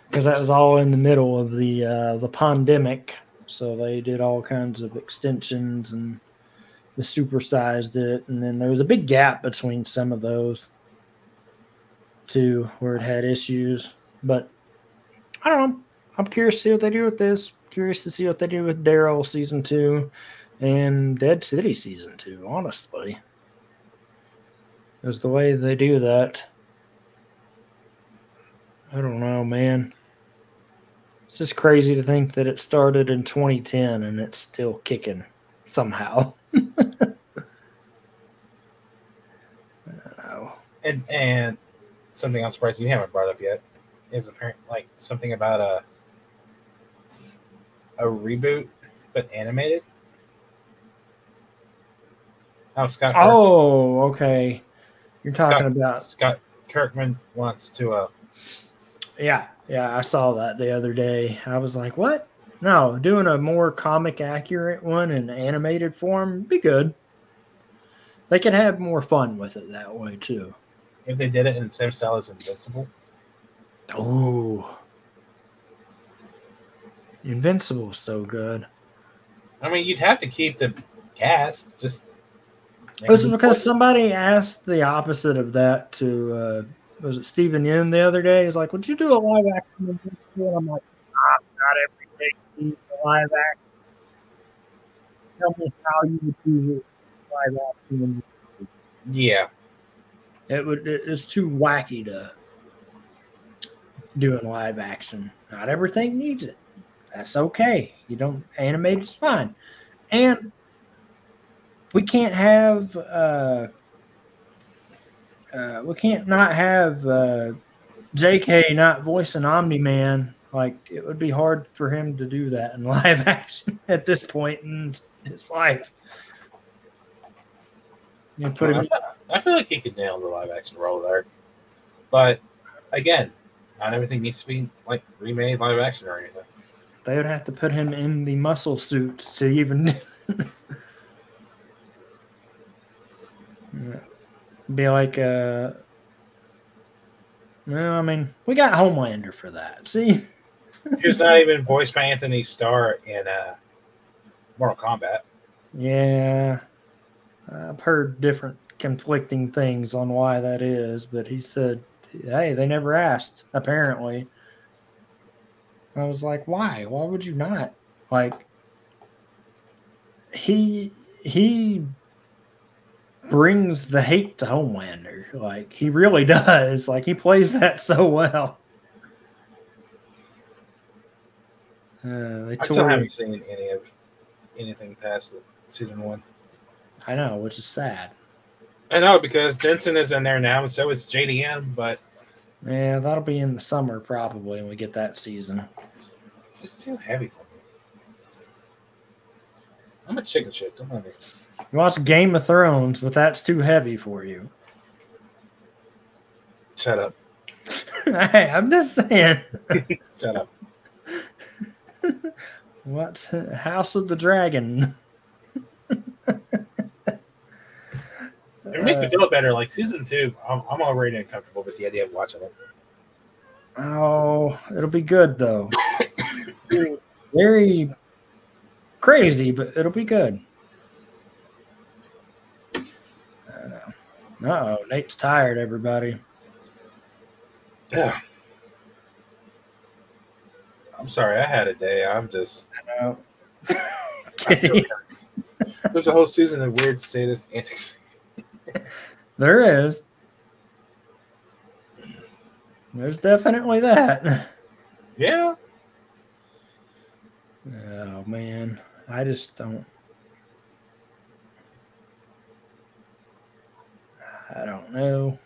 S1: Because that was all in the middle of the pandemic. So they did all kinds of extensions and they supersized it. And then there was a big gap between some of those too, where it had issues. But I don't know. I'm curious to see what they do with this. Curious to see what they do with Daryl season 2 and Dead City season 2, honestly. Because the way they do that, I don't know, man. It's just crazy to think that it started in 2010 and it's still kicking somehow. I don't know.
S2: And something I'm surprised you haven't brought up yet is apparently like something about a reboot but animated.
S1: Oh, okay. You're talking about
S2: Scott Kirkman wants to.
S1: Yeah, I saw that the other day. I was like, what? No, doing a more comic accurate one in animated form would be good. They could have more fun with it that way too.
S2: If they did it in the same style as Invincible.
S1: Oh, Invincible's so good.
S2: I mean, you'd have to keep the cast. Just
S1: this is because somebody asked the opposite of that to was it Steven Yeun the other day? He's like, would you do a live action Invincible? And I'm like, stop, not everything needs a live action. Tell me how you would do live action Invincible.
S2: Yeah.
S1: It's too wacky to do in live action. Not everything needs it. That's okay. You don't animate, it's fine. And we can't have not have JK not voicing Omni-Man. Like, it would be hard for him to do that in live action at this point in his life. You put him.
S2: I feel like he could nail the live action role there, but again, not everything needs to be like remade live action or anything.
S1: They would have to put him in the muscle suits to even be like no, I mean, we got Homelander for that. See,
S2: he was not even voiced by Anthony Starr in Mortal Kombat.
S1: Yeah, I've heard different conflicting things on why that is, but he said, hey, they never asked, apparently. I was like, why? Why would you not? Like, he brings the hate to Homelander. Like, he really does. Like, he plays that so well.
S2: I still haven't seen anything past season 1.
S1: I know, which is sad.
S2: I know, because Jensen is in there now, and so is JDM, but
S1: yeah, that'll be in the summer probably when we get that season.
S2: It's just too heavy for me. I'm a chicken shit. Don't mind me.
S1: You watch Game of Thrones, but that's too heavy for you.
S2: Shut up.
S1: Hey, I'm just saying.
S2: Shut up.
S1: What's House of the Dragon?
S2: It makes me feel better. Like season 2, I'm already uncomfortable with the idea of watching it.
S1: Oh, it'll be good though. Very crazy, but it'll be good. I don't know. Uh-oh, Nate's tired, everybody.
S2: Yeah. I'm sorry, I had a day. I'm just.
S1: I know.
S2: There's a whole season of weird sadist antics.
S1: There is. There's definitely that.
S2: Yeah.
S1: Oh, man. I just don't. I don't know.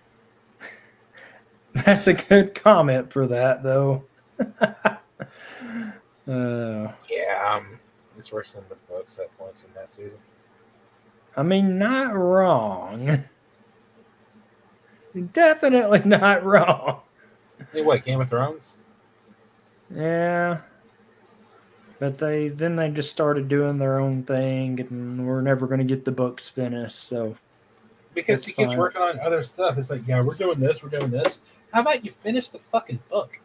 S1: That's a good comment for that, though.
S2: Yeah, it's worse than the books at points in that season.
S1: I mean, not wrong. Definitely not wrong.
S2: Hey, what, Game of Thrones?
S1: Yeah. But they just started doing their own thing, and we're never going to get the books finished. So
S2: Because
S1: it's
S2: he keeps
S1: fine.
S2: working on other stuff. It's like, yeah, we're doing this, we're doing this. How about you finish the fucking book?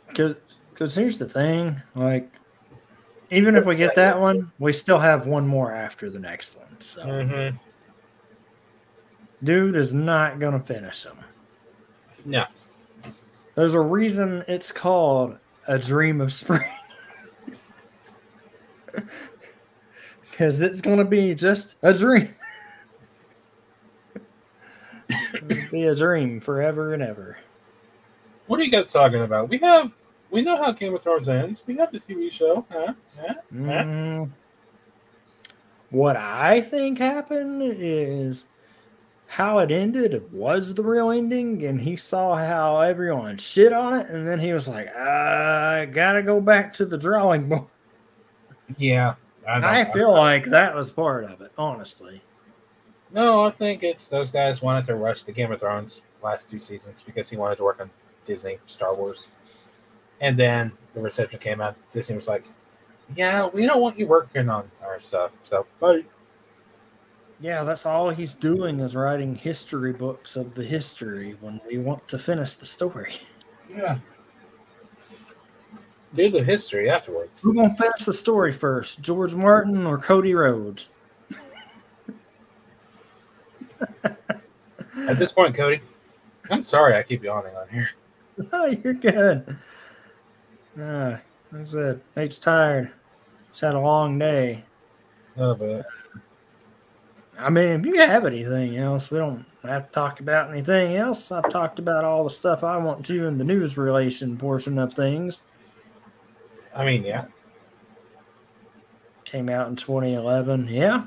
S1: Because here's the thing, like, even if we get that one, we still have one more after the next one. So, dude is not going to finish them.
S2: No.
S1: There's a reason it's called A Dream of Spring. Because it's going to be just a dream. It'll be a dream forever and ever.
S2: What are you guys talking about? We know how Game of Thrones ends. We have the TV show.
S1: What I think happened is how it ended was the real ending, and he saw how everyone shit on it, and then he was like, I gotta go back to the drawing board.
S2: Yeah.
S1: I feel like that was part of it, honestly.
S2: No, I think it's those guys wanted to rush the Game of Thrones last 2 seasons because he wanted to work on Disney, Star Wars. And then the reception came out. Disney was like, yeah, we don't want you working on our stuff. So, bye.
S1: Yeah, that's all he's doing is writing history books of the history when we want to finish the story.
S2: Yeah. Do the history afterwards.
S1: Who's going to finish the story first, George Martin or Cody Rhodes?
S2: At this point, Cody, I'm sorry I keep yawning on here.
S1: Oh, you're good. Like I said, Nate's tired. He's had a long day.
S2: Oh, but
S1: I mean, if you have anything else, we don't have to talk about anything else. I've talked about all the stuff I want to in the news relation portion of things.
S2: I mean, yeah.
S1: Came out in 2011. Yeah.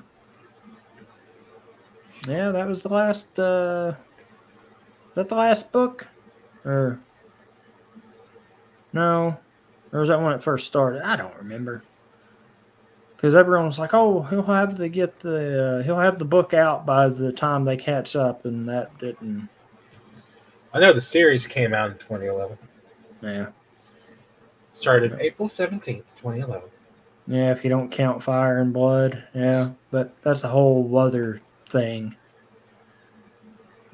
S1: Yeah, that was the last. Is that the last book? Or no? Or was that when it first started? I don't remember. Because everyone was like, "Oh, he'll have the book out by the time they catch up," and that didn't.
S2: I know the series came out in 2011.
S1: Yeah.
S2: Started April 17th, 2011.
S1: Yeah, if you don't count Fire and Blood, yeah, but that's a whole other thing.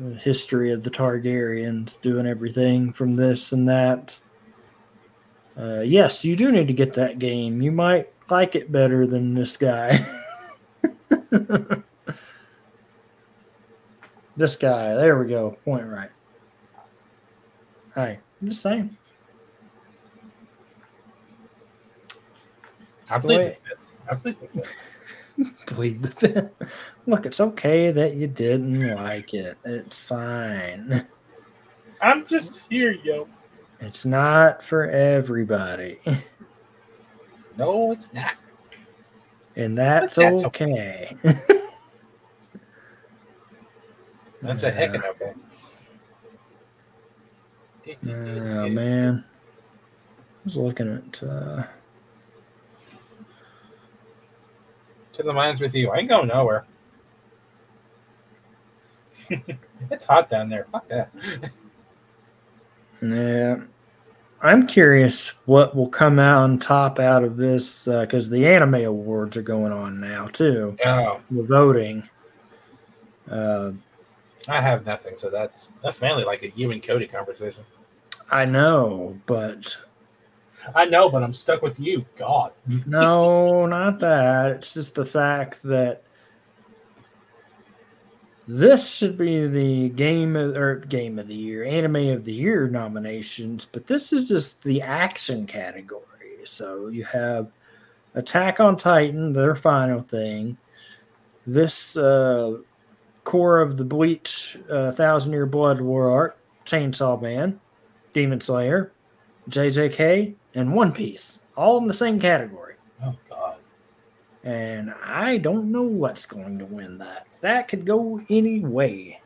S1: The history of the Targaryens doing everything from this and that. Yes, you do need to get that game. You might like it better than this guy. This guy. There we go. Point right. Hey, I'm just saying.
S2: I played the fifth.
S1: Plead the fifth. Look, it's okay that you didn't like it. It's fine.
S2: I'm just here, yo.
S1: It's not for everybody.
S2: No, it's not.
S1: And that's okay.
S2: That's a heckin' okay.
S1: Oh, man. I was looking at...
S2: To the mines with you. I ain't going nowhere. It's hot down there. Fuck that.
S1: Yeah. I'm curious what will come out on top out of this, because the anime awards are going on now, too.
S2: Oh.
S1: The voting.
S2: I have nothing, so that's mainly like a you and Cody conversation.
S1: I know, but
S2: I'm stuck with you. God.
S1: No, not that. It's just the fact that this should be the game of the year, anime of the year nominations, but this is just the action category. So you have Attack on Titan, their final thing. This core of the Bleach 1,000-Year Blood War arc, Chainsaw Man, Demon Slayer, JJK, and One Piece, all in the same category.
S2: Oh, God.
S1: And I don't know what's going to win that. That could go any way.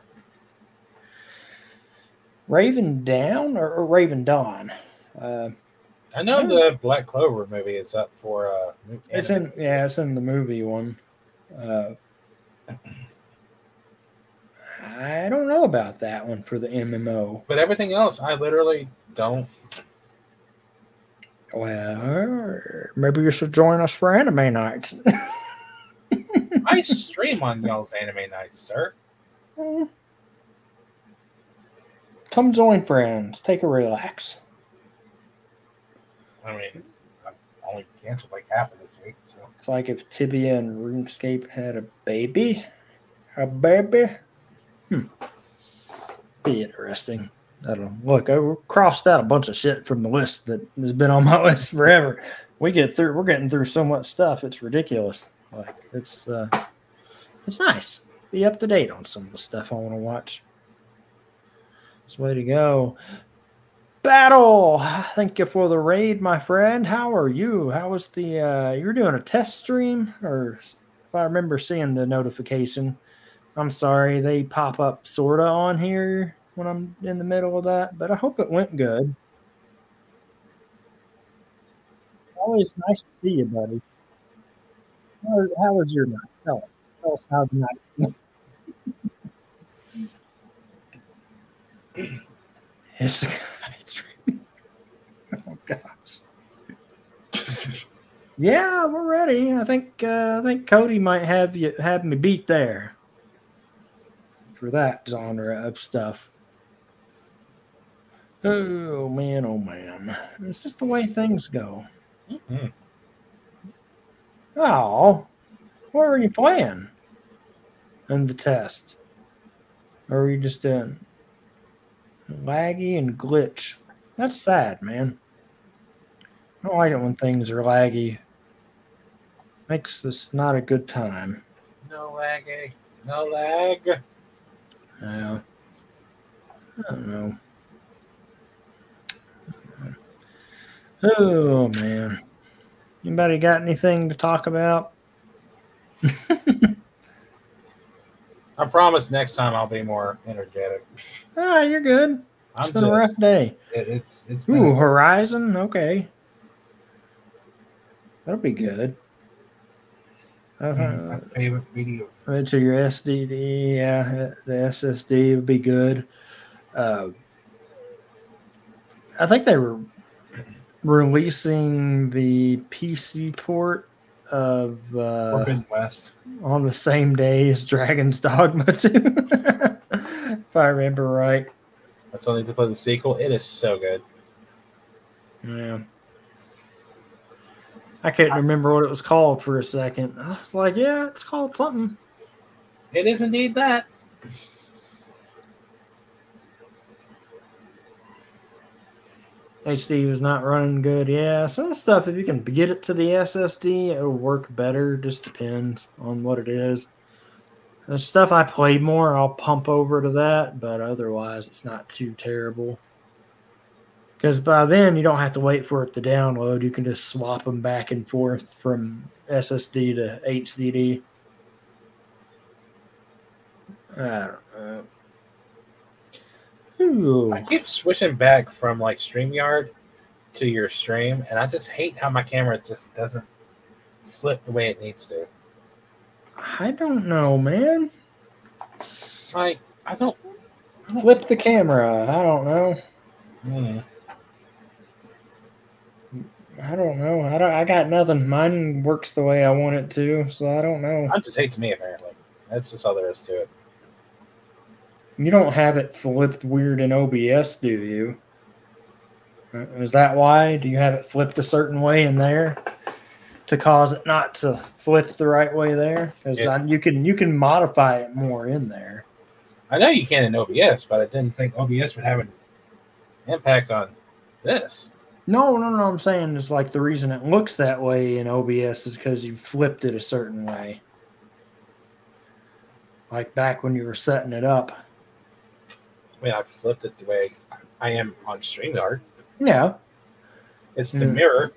S1: Raven Down or Raven Dawn?
S2: I know the Black Clover movie is up for...
S1: it's in the movie one. I don't know about that one for the MMO.
S2: But everything else, I literally don't.
S1: Well, maybe you should join us for anime nights.
S2: I stream on y'all's anime nights, sir.
S1: Come join friends. Take a relax.
S2: I mean, I've only canceled like half of this week. So
S1: It's like if Tibia and RuneScape had a baby. A baby? Be interesting. I don't know. Look, I crossed out a bunch of shit from the list that has been on my list forever. We're getting through so much stuff. It's ridiculous. Like it's nice. Be up to date on some of the stuff I want to watch. It's the way to go. Battle. Thank you for the raid, my friend. How are you? How was the you're doing a test stream, or if I remember seeing the notification. I'm sorry, they pop up sorta on here when I'm in the middle of that, but I hope it went good. Always nice to see you, buddy. How was your night? Tell us how the night went. It's a stream. Oh gosh. Yeah, we're ready. I think Cody might have me beat there for that genre of stuff. Oh man, oh man. It's just the way things go.
S2: mm-hmm.
S1: Oh, where are you playing in the test? Or are you just doing laggy and glitch? That's sad, man. I don't like it when things are laggy. Makes this not a good time.
S2: No lag, eh? No lag.
S1: I don't know. Oh man. Anybody got anything to talk about?
S2: I promise next time I'll be more energetic.
S1: Ah, you're good. It's been a rough day.
S2: It's
S1: Ooh, Horizon. Okay, that'll be good.
S2: my favorite video.
S1: To your SSD, yeah, the SSD would be good. I think they were releasing the PC port of
S2: Forbidden West
S1: on the same day as Dragon's Dogma 2. If I remember right.
S2: That's only to play the sequel. It is so good.
S1: Yeah. I couldn't remember what it was called for a second. I was like, yeah, it's called something.
S2: It is indeed that.
S1: HD was not running good. Yeah, some stuff, if you can get it to the SSD, it'll work better. Just depends on what it is. The stuff I played more, I'll pump over to that, but otherwise it's not too terrible. Because by then you don't have to wait for it to download. You can just swap them back and forth from SSD to HDD. I don't know. Ooh.
S2: I keep switching back from like StreamYard to your stream, and I just hate how my camera just doesn't flip the way it needs to.
S1: I don't know, man.
S2: Like, I don't
S1: Flip the camera. I don't know. I don't know. I got nothing. Mine works the way I want it to, so I don't know.
S2: It just hates me, apparently. That's just all there is to it.
S1: You don't have it flipped weird in OBS, do you? Is that why? Do you have it flipped a certain way in there to cause it not to flip the right way there? Because you can modify it more in there.
S2: I know you can in OBS, but I didn't think OBS would have an impact on this.
S1: No. I'm saying it's like the reason it looks that way in OBS is because you flipped it a certain way. Like back when you were setting it up.
S2: I mean, I flipped it the way I am on StreamYard.
S1: Yeah.
S2: It's the mirror.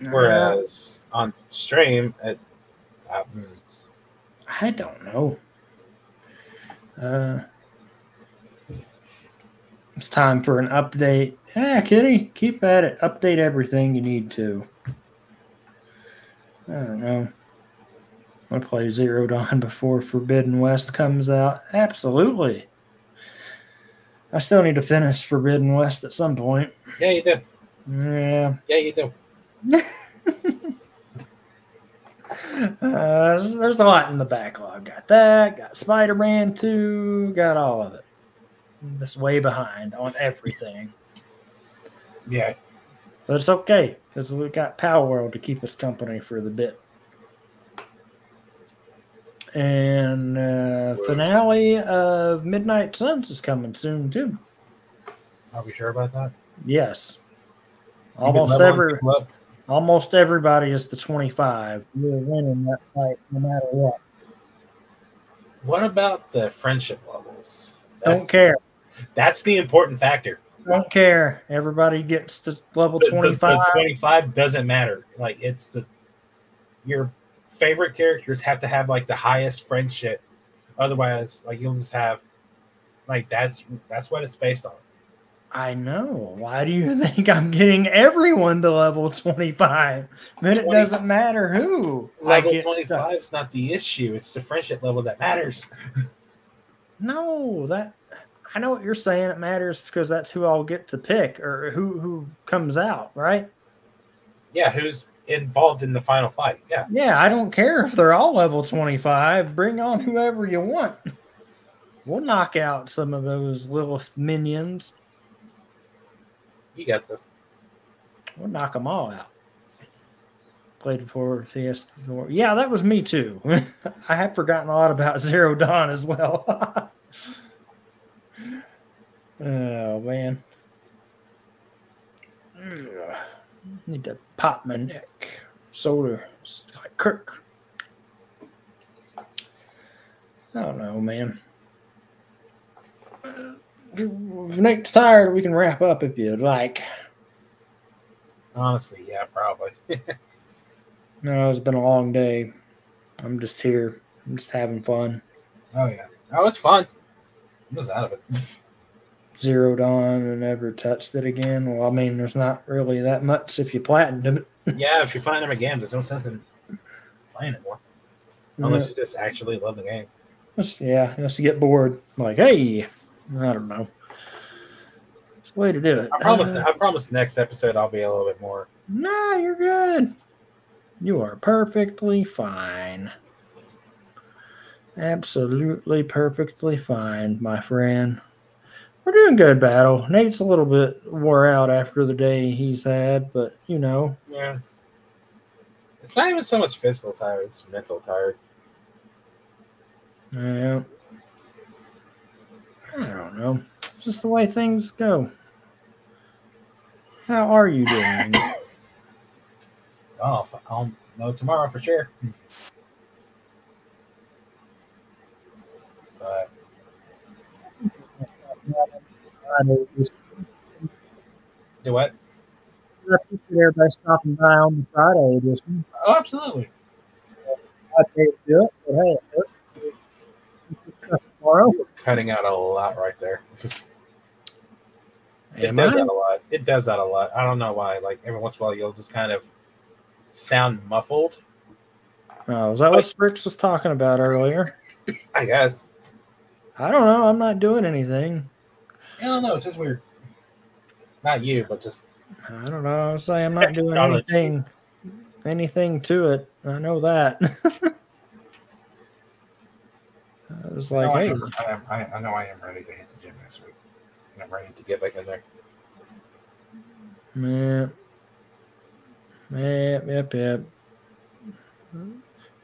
S2: Whereas on stream,
S1: I don't know. It's time for an update. Yeah, Kitty, keep at it. Update everything you need to. I don't know. I play Zero Dawn before Forbidden West comes out. Absolutely. I still need to finish Forbidden West at some point.
S2: Yeah, you do.
S1: Yeah.
S2: Yeah, you do.
S1: There's a lot in the backlog. Got that. Got Spider-Man 2. Got all of it. Just way behind on everything.
S2: Yeah.
S1: But it's okay because we got Power World to keep us company for the bit. And finale of Midnight Suns is coming soon too.
S2: Are we sure about that?
S1: Yes.
S2: Almost
S1: Everybody is the 25. You're winning that fight no matter what.
S2: What about the friendship levels?
S1: Don't care.
S2: That's the important factor.
S1: Don't care. Everybody gets to level 25.
S2: The 25 doesn't matter. Like it's your favorite characters have to have like the highest friendship. Otherwise, like you'll just have like that's what it's based on.
S1: I know. Why do you think I'm getting everyone to level 25? Then it doesn't matter who.
S2: Level 25 is not the issue. It's the friendship level that matters.
S1: No, I know what you're saying. It matters because that's who I'll get to pick or who comes out, right?
S2: Yeah, who's involved in the final fight. Yeah.
S1: Yeah, I don't care if they're all level 25. Bring on whoever you want. We'll knock out some of those little minions.
S2: You got this.
S1: We'll knock them all out. Played before CS4. Yeah, that was me too. I have forgotten a lot about Zero Dawn as well. Oh, man. Need to pop my neck. Soda. Like Kirk. I don't know, man. If Nate's tired, we can wrap up if you'd like.
S2: Honestly, yeah, probably.
S1: No, it's been a long day. I'm just here. I'm just having fun.
S2: Oh, yeah. Oh, it's fun. I was out of it.
S1: Zero Dawn and never touched it again. Well, I mean, there's not really that much if you platinum it.
S2: Yeah, if you platinum a game, there's no sense in playing it more. Unless you just actually love the game.
S1: Yeah, unless you get bored. Like, hey, I don't know. It's a way to do it.
S2: I promise next episode I'll be a little bit more.
S1: Nah, you're good. You are perfectly fine. Absolutely perfectly fine, my friend. We're doing good, Battle. Nate's a little bit wore out after the day he's had, but, you know.
S2: Yeah. It's not even so much physical tired, it's mental tired.
S1: Yeah. I don't know. It's just the way things go. How are you doing?
S2: Oh, I'll know tomorrow for sure. But do what?
S1: I appreciate everybody stopping by on the Friday edition.
S2: Oh, absolutely.
S1: I can't do it, but hey, tomorrow.
S2: Cutting out a lot right there. It does that a lot. It does that a lot. I don't know why. Like every once in a while, you'll just kind of sound muffled.
S1: Oh, is that what Rich was talking about earlier?
S2: I guess.
S1: I don't know. I'm not doing anything.
S2: I don't know. It's just weird. Not you, but just.
S1: I don't know. I was saying I'm not doing anything to it. I know that. I was like, hey.
S2: I know I am ready to hit the gym next week. I'm ready to get back in there.
S1: Yep.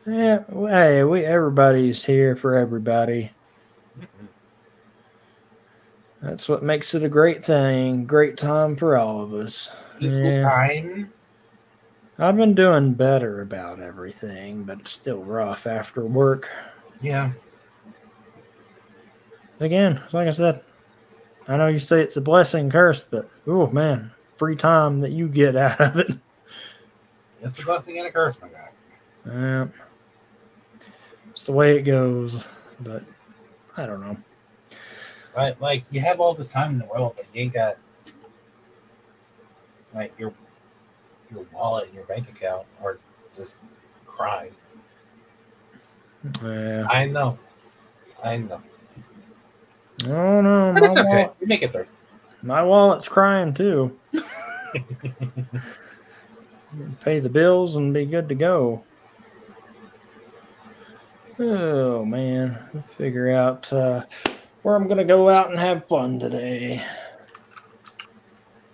S1: Yeah, hey, everybody's here for everybody.
S2: Mm-hmm.
S1: That's what makes it a great thing. Great time for all of us.
S2: Peaceful time.
S1: I've been doing better about everything, but it's still rough after work.
S2: Yeah.
S1: Again, like I said, I know you say it's a blessing, curse, but oh man, free time that you get out of it.
S2: It's a blessing and a curse, my guy.
S1: Yeah. It's the way it goes, but I don't know.
S2: But like you have all this time in the world, but you ain't got like your wallet and your bank account are just crying.
S1: Yeah.
S2: I know. I know.
S1: Oh no,
S2: But it's okay. We make it through.
S1: My wallet's crying too. Pay the bills and be good to go. Oh man, figure out where I'm gonna go out and have fun today.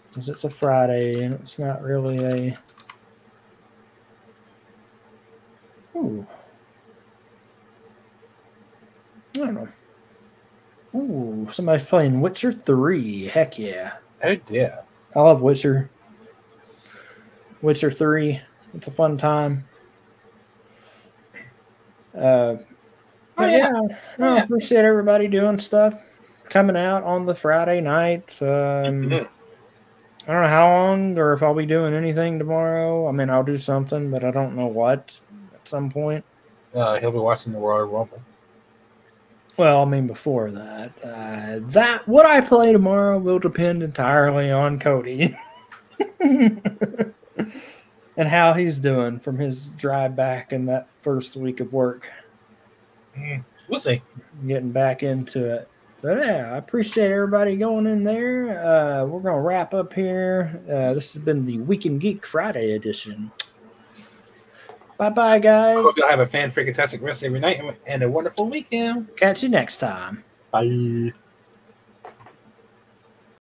S1: Because it's a Friday and it's not really a. Ooh. I don't know. Ooh, somebody's playing Witcher 3. Heck yeah.
S2: Oh dear.
S1: I love Witcher. Witcher 3. It's a fun time. But yeah, I appreciate everybody doing stuff. Coming out on the Friday night. I don't know how long or if I'll be doing anything tomorrow. I mean, I'll do something, but I don't know what at some point.
S2: He'll be watching the Royal Rumble.
S1: Well, I mean, before that, what I play tomorrow will depend entirely on Cody and how he's doing from his drive back in that first week of work.
S2: We'll see.
S1: Getting back into it. But yeah, I appreciate everybody going in there. We're going to wrap up here. This has been the Weekend Geek Friday edition. Bye-bye, guys.
S2: I hope you'll have a fan-freaking-tastic rest of your night and a wonderful weekend.
S1: Catch you next time.
S2: Bye.